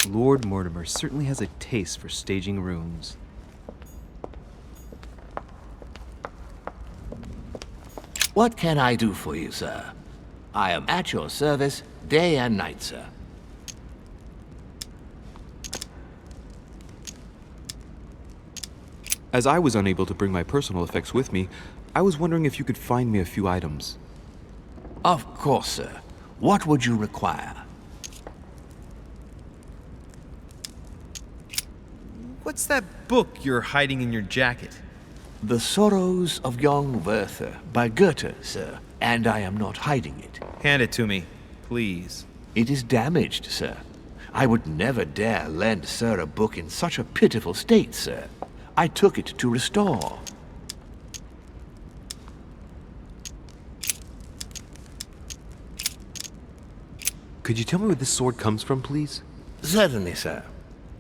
Lord Mortimer certainly has a taste for staging rooms. What can I do for you, sir? I am at your service day and night, sir. As I was unable to bring my personal effects with me, I was wondering if you could find me a few items. Of course, sir. What would you require? What's that book you're hiding in your jacket? The Sorrows of Young Werther by Goethe, sir. And I am not hiding it. Hand it to me, please. It is damaged, sir. I would never dare lend sir a book in such a pitiful state, sir. I took it to restore. Could you tell me where this sword comes from, please? Certainly, sir.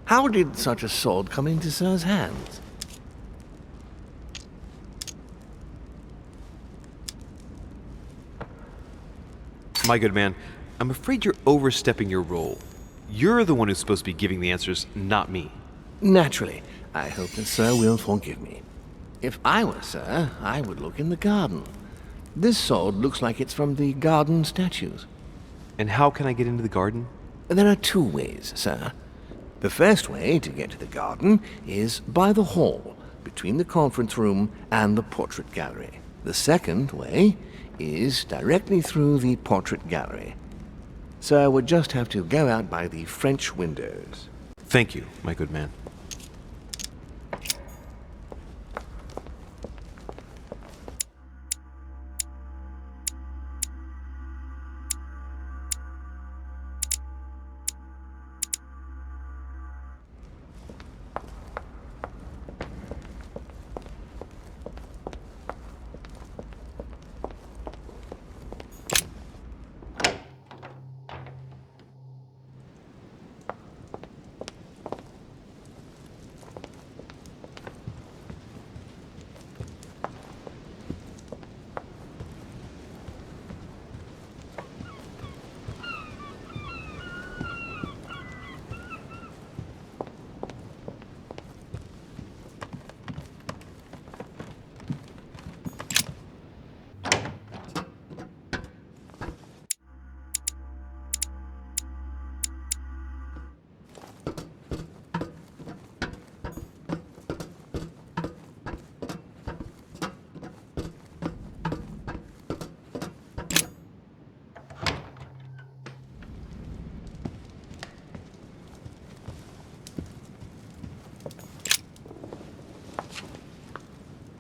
How did such a sword come into sir's hands? My good man, I'm afraid you're overstepping your role. You're the one who's supposed to be giving the answers, not me. Naturally. I hope that sir will forgive me. If I were sir, I would look in the garden. This sword looks like it's from the garden statues. And how can I get into the garden? There are two ways, sir. The first way to get to the garden is by the hall, between the conference room and the portrait gallery. The second way is directly through the portrait gallery. Sir would just have to go out by the French windows. Thank you, my good man.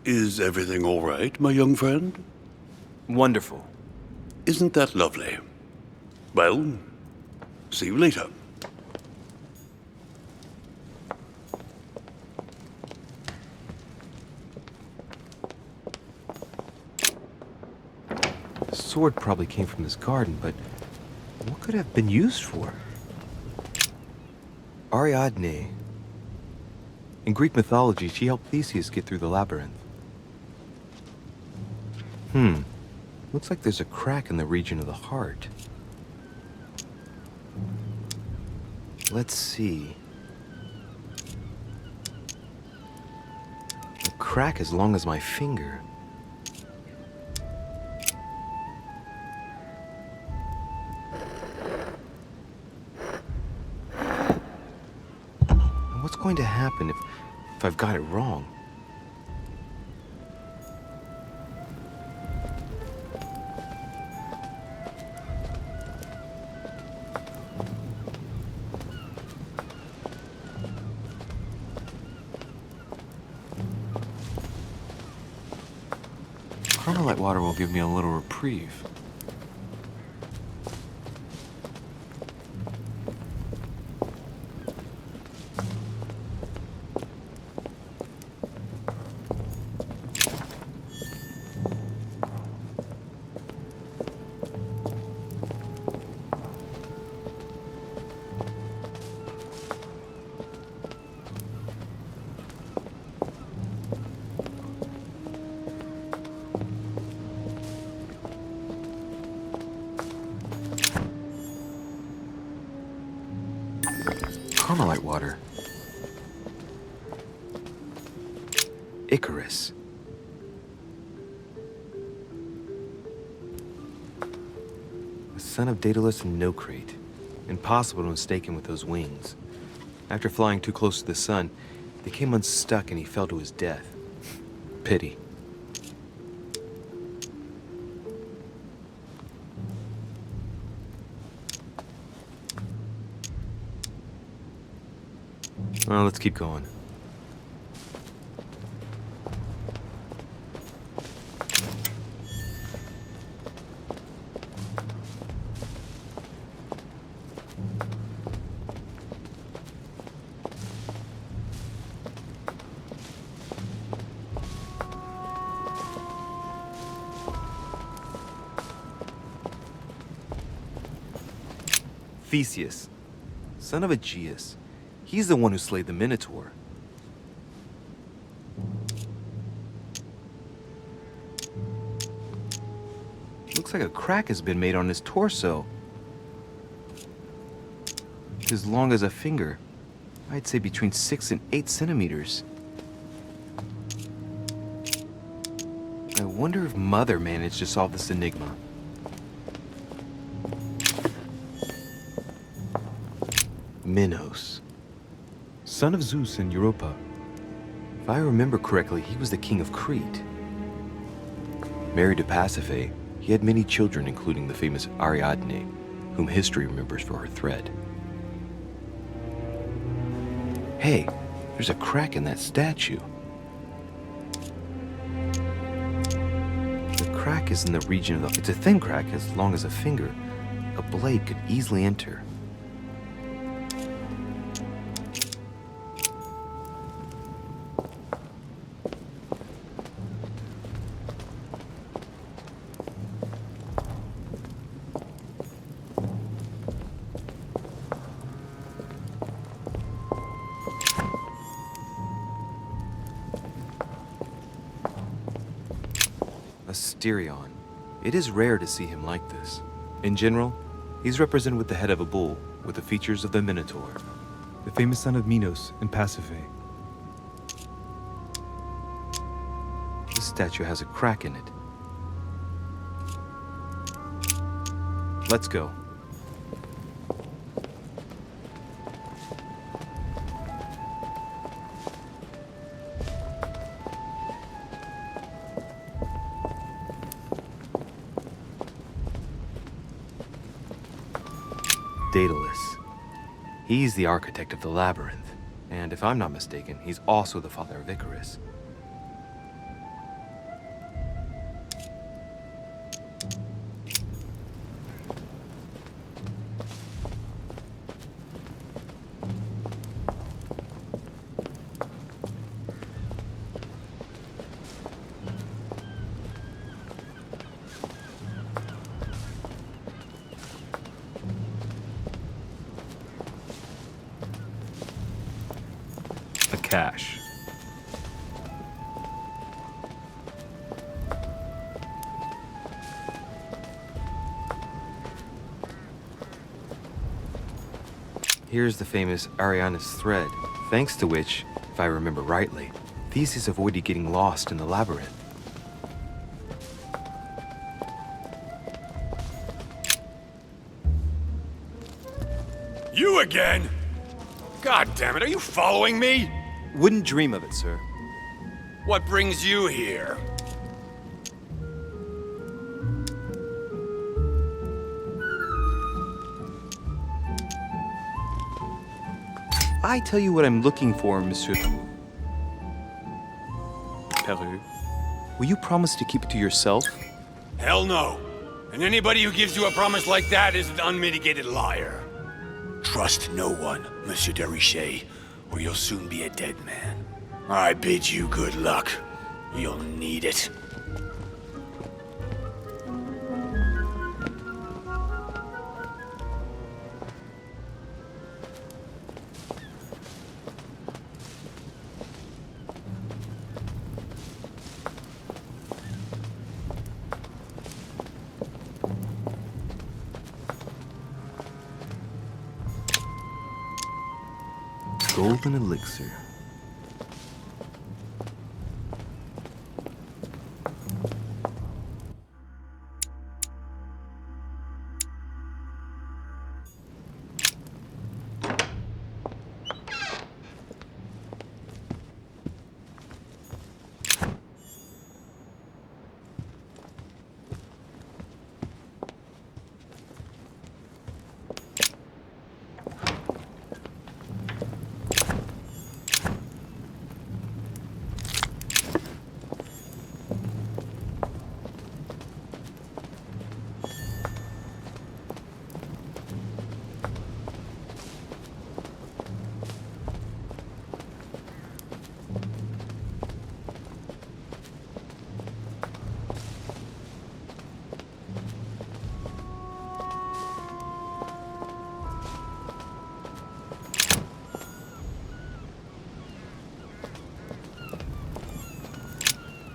Is everything all right, my young friend? Wonderful. Isn't that lovely? Well, see you later. The sword probably came from this garden, but what could it have been used for? Ariadne. In Greek mythology, she helped Theseus get through the labyrinth. Looks like there's a crack in the region of the heart. Let's see. A crack as long as my finger. What's going to happen if I've got it wrong? Carmelite water will give me a little reprieve. Carmelite water. Icarus. The son of Daedalus and Nocrate. Impossible to mistake him with those wings. After flying too close to the sun, they came unstuck and he fell to his death. Pity. Well, let's keep going. Theseus, son of Aegeus. He's the one who slayed the Minotaur. Looks like a crack has been made on his torso. It's as long as a finger. I'd say between 6 and 8 centimeters. I wonder if Mother managed to solve this enigma. Minos, son of Zeus and Europa. If I remember correctly, he was the king of Crete. Married to Pasiphae, he had many children, including the famous Ariadne, whom history remembers for her thread. Hey, there's a crack in that statue. The crack is in the region of it's a thin crack as long as a finger. A blade could easily enter. Asterion. It is rare to see him like this. In general, he's represented with the head of a bull, with the features of the Minotaur. The famous son of Minos and Pasiphae. This statue has a crack in it. Let's go. Daedalus. He's the architect of the labyrinth, and if I'm not mistaken, he's also the father of Icarus. Cache. Here's the famous Ariana's thread, thanks to which, if I remember rightly, Theseus avoided getting lost in the labyrinth. You again? God damn it, are you following me? Wouldn't dream of it, sir. What brings you here? I tell you what I'm looking for, Monsieur Peru. Will you promise to keep it to yourself? Hell no. And anybody who gives you a promise like that is an unmitigated liar. Trust no one, Monsieur de Richet, or you'll soon be a dead man. I bid you good luck. You'll need it. Golden elixir.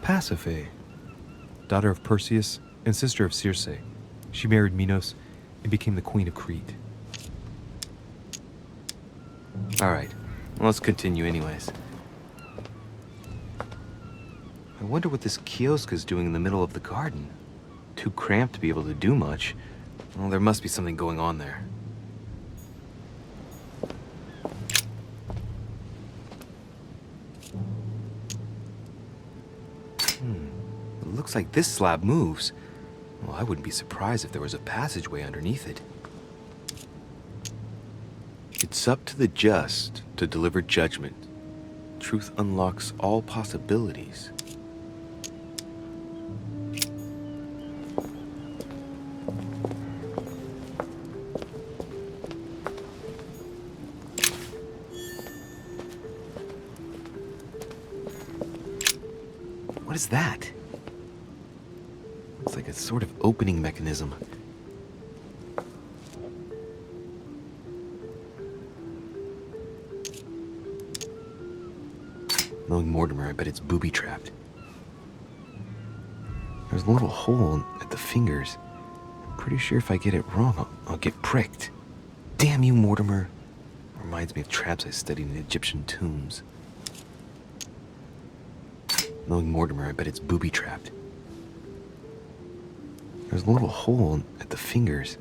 Pasiphae, daughter of Perseus and sister of Circe. She married Minos and became the queen of Crete. Alright, let's continue anyways. I wonder what this kiosk is doing in the middle of the garden. Too cramped to be able to do much. Well, there must be something going on there. It looks like this slab moves. Well, I wouldn't be surprised if there was a passageway underneath it. It's up to the just to deliver judgment. Truth unlocks all possibilities. What is that? It's like a sort of opening mechanism. Knowing Mortimer, I bet it's booby-trapped. There's a little hole at the fingers. I'm pretty sure if I get it wrong, I'll get pricked. Damn you, Mortimer. Reminds me of traps I studied in Egyptian tombs. Knowing Mortimer, I bet it's booby-trapped. There's a little hole at the fingers.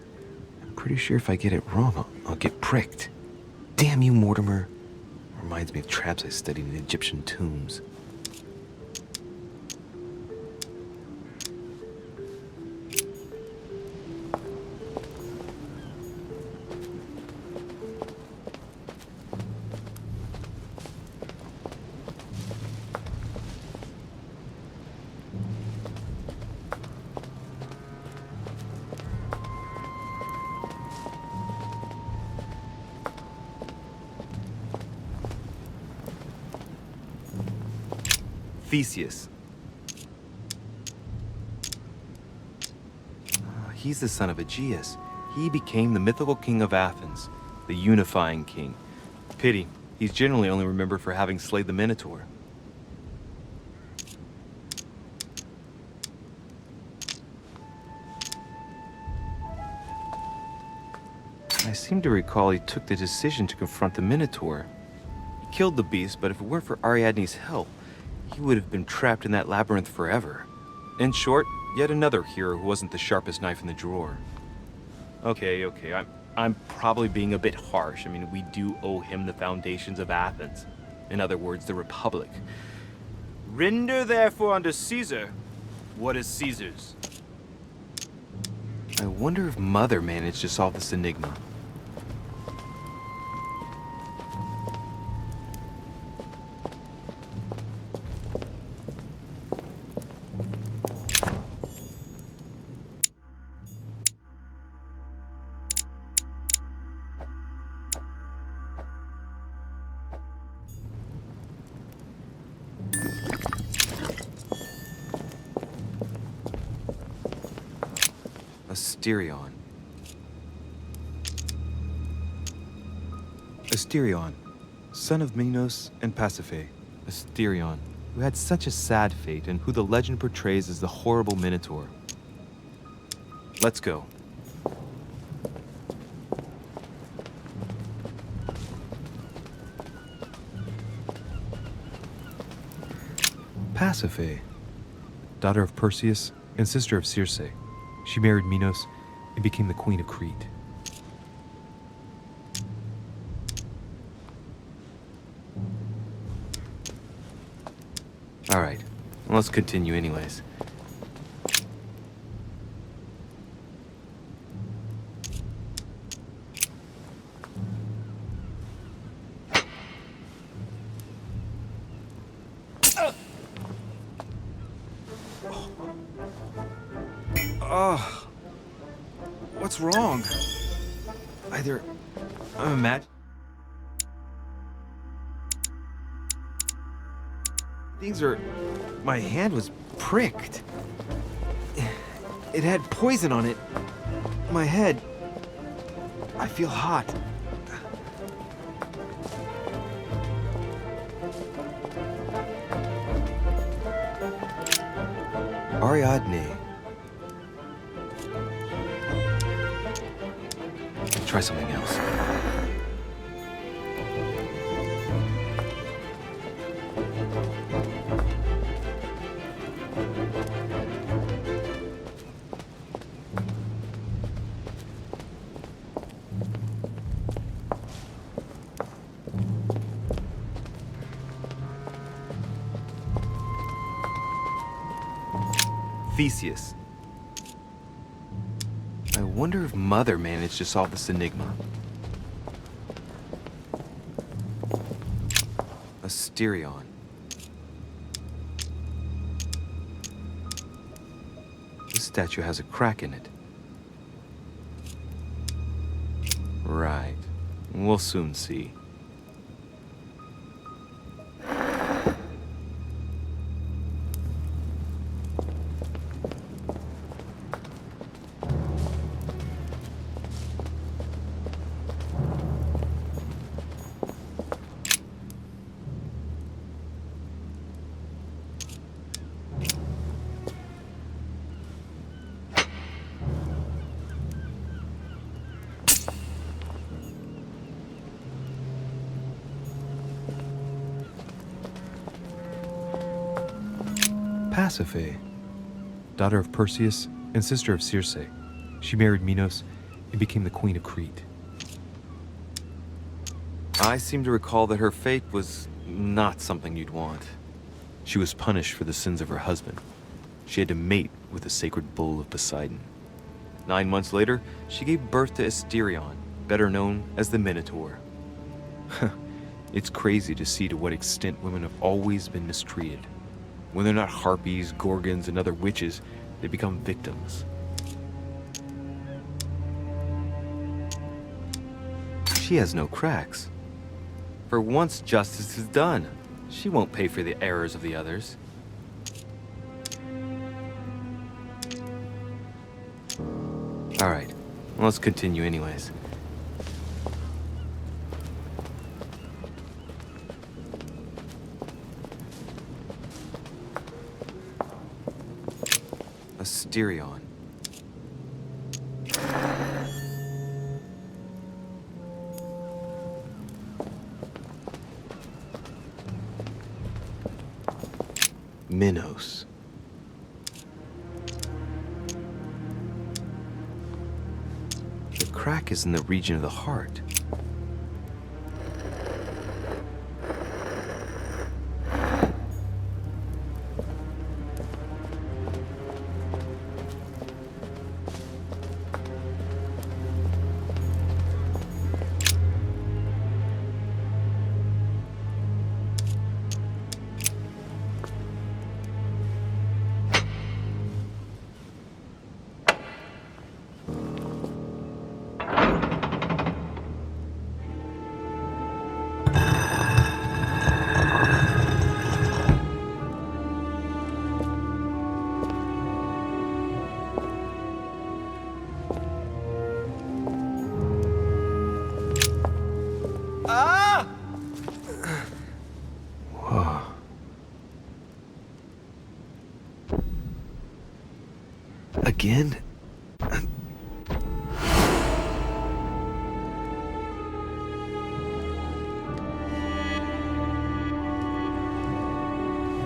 I'm pretty sure if I get it wrong, I'll get pricked. Damn you, Mortimer. Reminds me of traps I studied in Egyptian tombs. Theseus. He's the son of Aegeus. He became the mythical king of Athens, the unifying king. Pity, he's generally only remembered for having slayed the Minotaur. I seem to recall he took the decision to confront the Minotaur. He killed the beast, but if it weren't for Ariadne's help, he would have been trapped in that labyrinth forever. In short, yet another hero who wasn't the sharpest knife in the drawer. Okay, I'm probably being a bit harsh. I mean, we do owe him the foundations of Athens. In other words, the Republic. Render therefore unto Caesar what is Caesar's. I wonder if Mother managed to solve this enigma. Asterion, son of Minos and Pasiphae. Asterion, who had such a sad fate and who the legend portrays as the horrible Minotaur. Let's go. Pasiphae, daughter of Perseus and sister of Circe. She married Minos and became the queen of Crete. All right, let's continue anyways. What's wrong? I'm imagining. My hand was pricked. It had poison on it. My head. I feel hot. Ariadne. Try something else. Theseus. I wonder if Mother managed to solve this enigma. Asterion. This statue has a crack in it. Right. We'll soon see. Pasiphae, daughter of Perseus and sister of Circe. She married Minos and became the queen of Crete. I seem to recall that her fate was not something you'd want. She was punished for the sins of her husband. She had to mate with the sacred bull of Poseidon. 9 months later, she gave birth to Asterion, better known as the Minotaur. It's crazy to see to what extent women have always been mistreated. When they're not harpies, gorgons, and other witches, they become victims. She has no cracks. For once justice is done, she won't pay for the errors of the others. All right, let's continue anyways. Asterion. Minos. The crack is in the region of the heart. Again?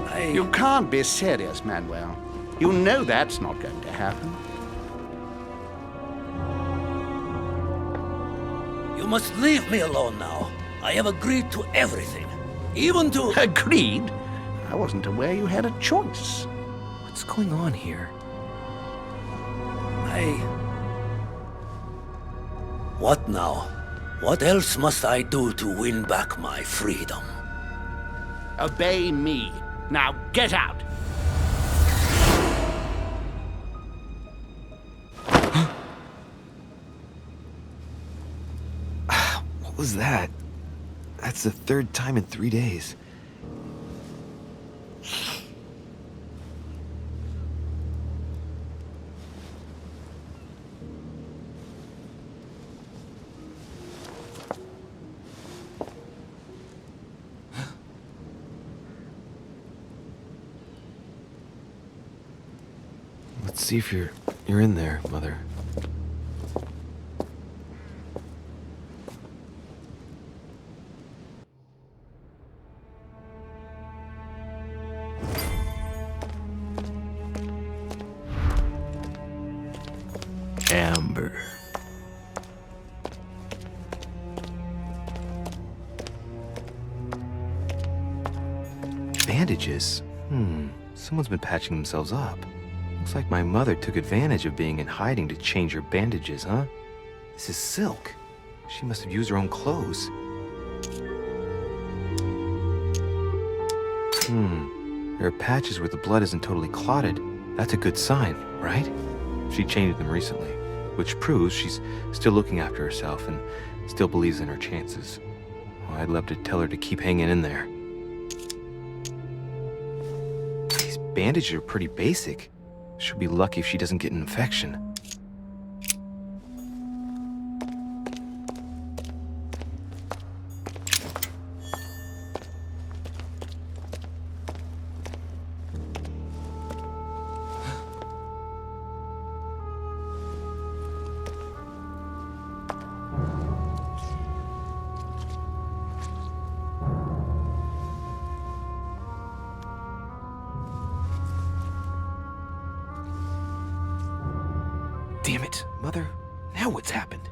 I You can't be serious, Manuel. You know that's not going to happen. You must leave me alone now. I have agreed to everything. Even to... Agreed? I wasn't aware you had a choice. What's going on here? What now? What else must I do to win back my freedom? Obey me. Now get out! What was that? That's the third time in 3 days. Let's see if you're in there, Mother. Amber. Bandages? Someone's been patching themselves up. Looks like my mother took advantage of being in hiding to change her bandages, huh? This is silk. She must have used her own clothes. There are patches where the blood isn't totally clotted. That's a good sign, right? She changed them recently, which proves she's still looking after herself and still believes in her chances. Well, I'd love to tell her to keep hanging in there. These bandages are pretty basic. She'll be lucky if she doesn't get an infection. Damn it, Mother. Now what's happened?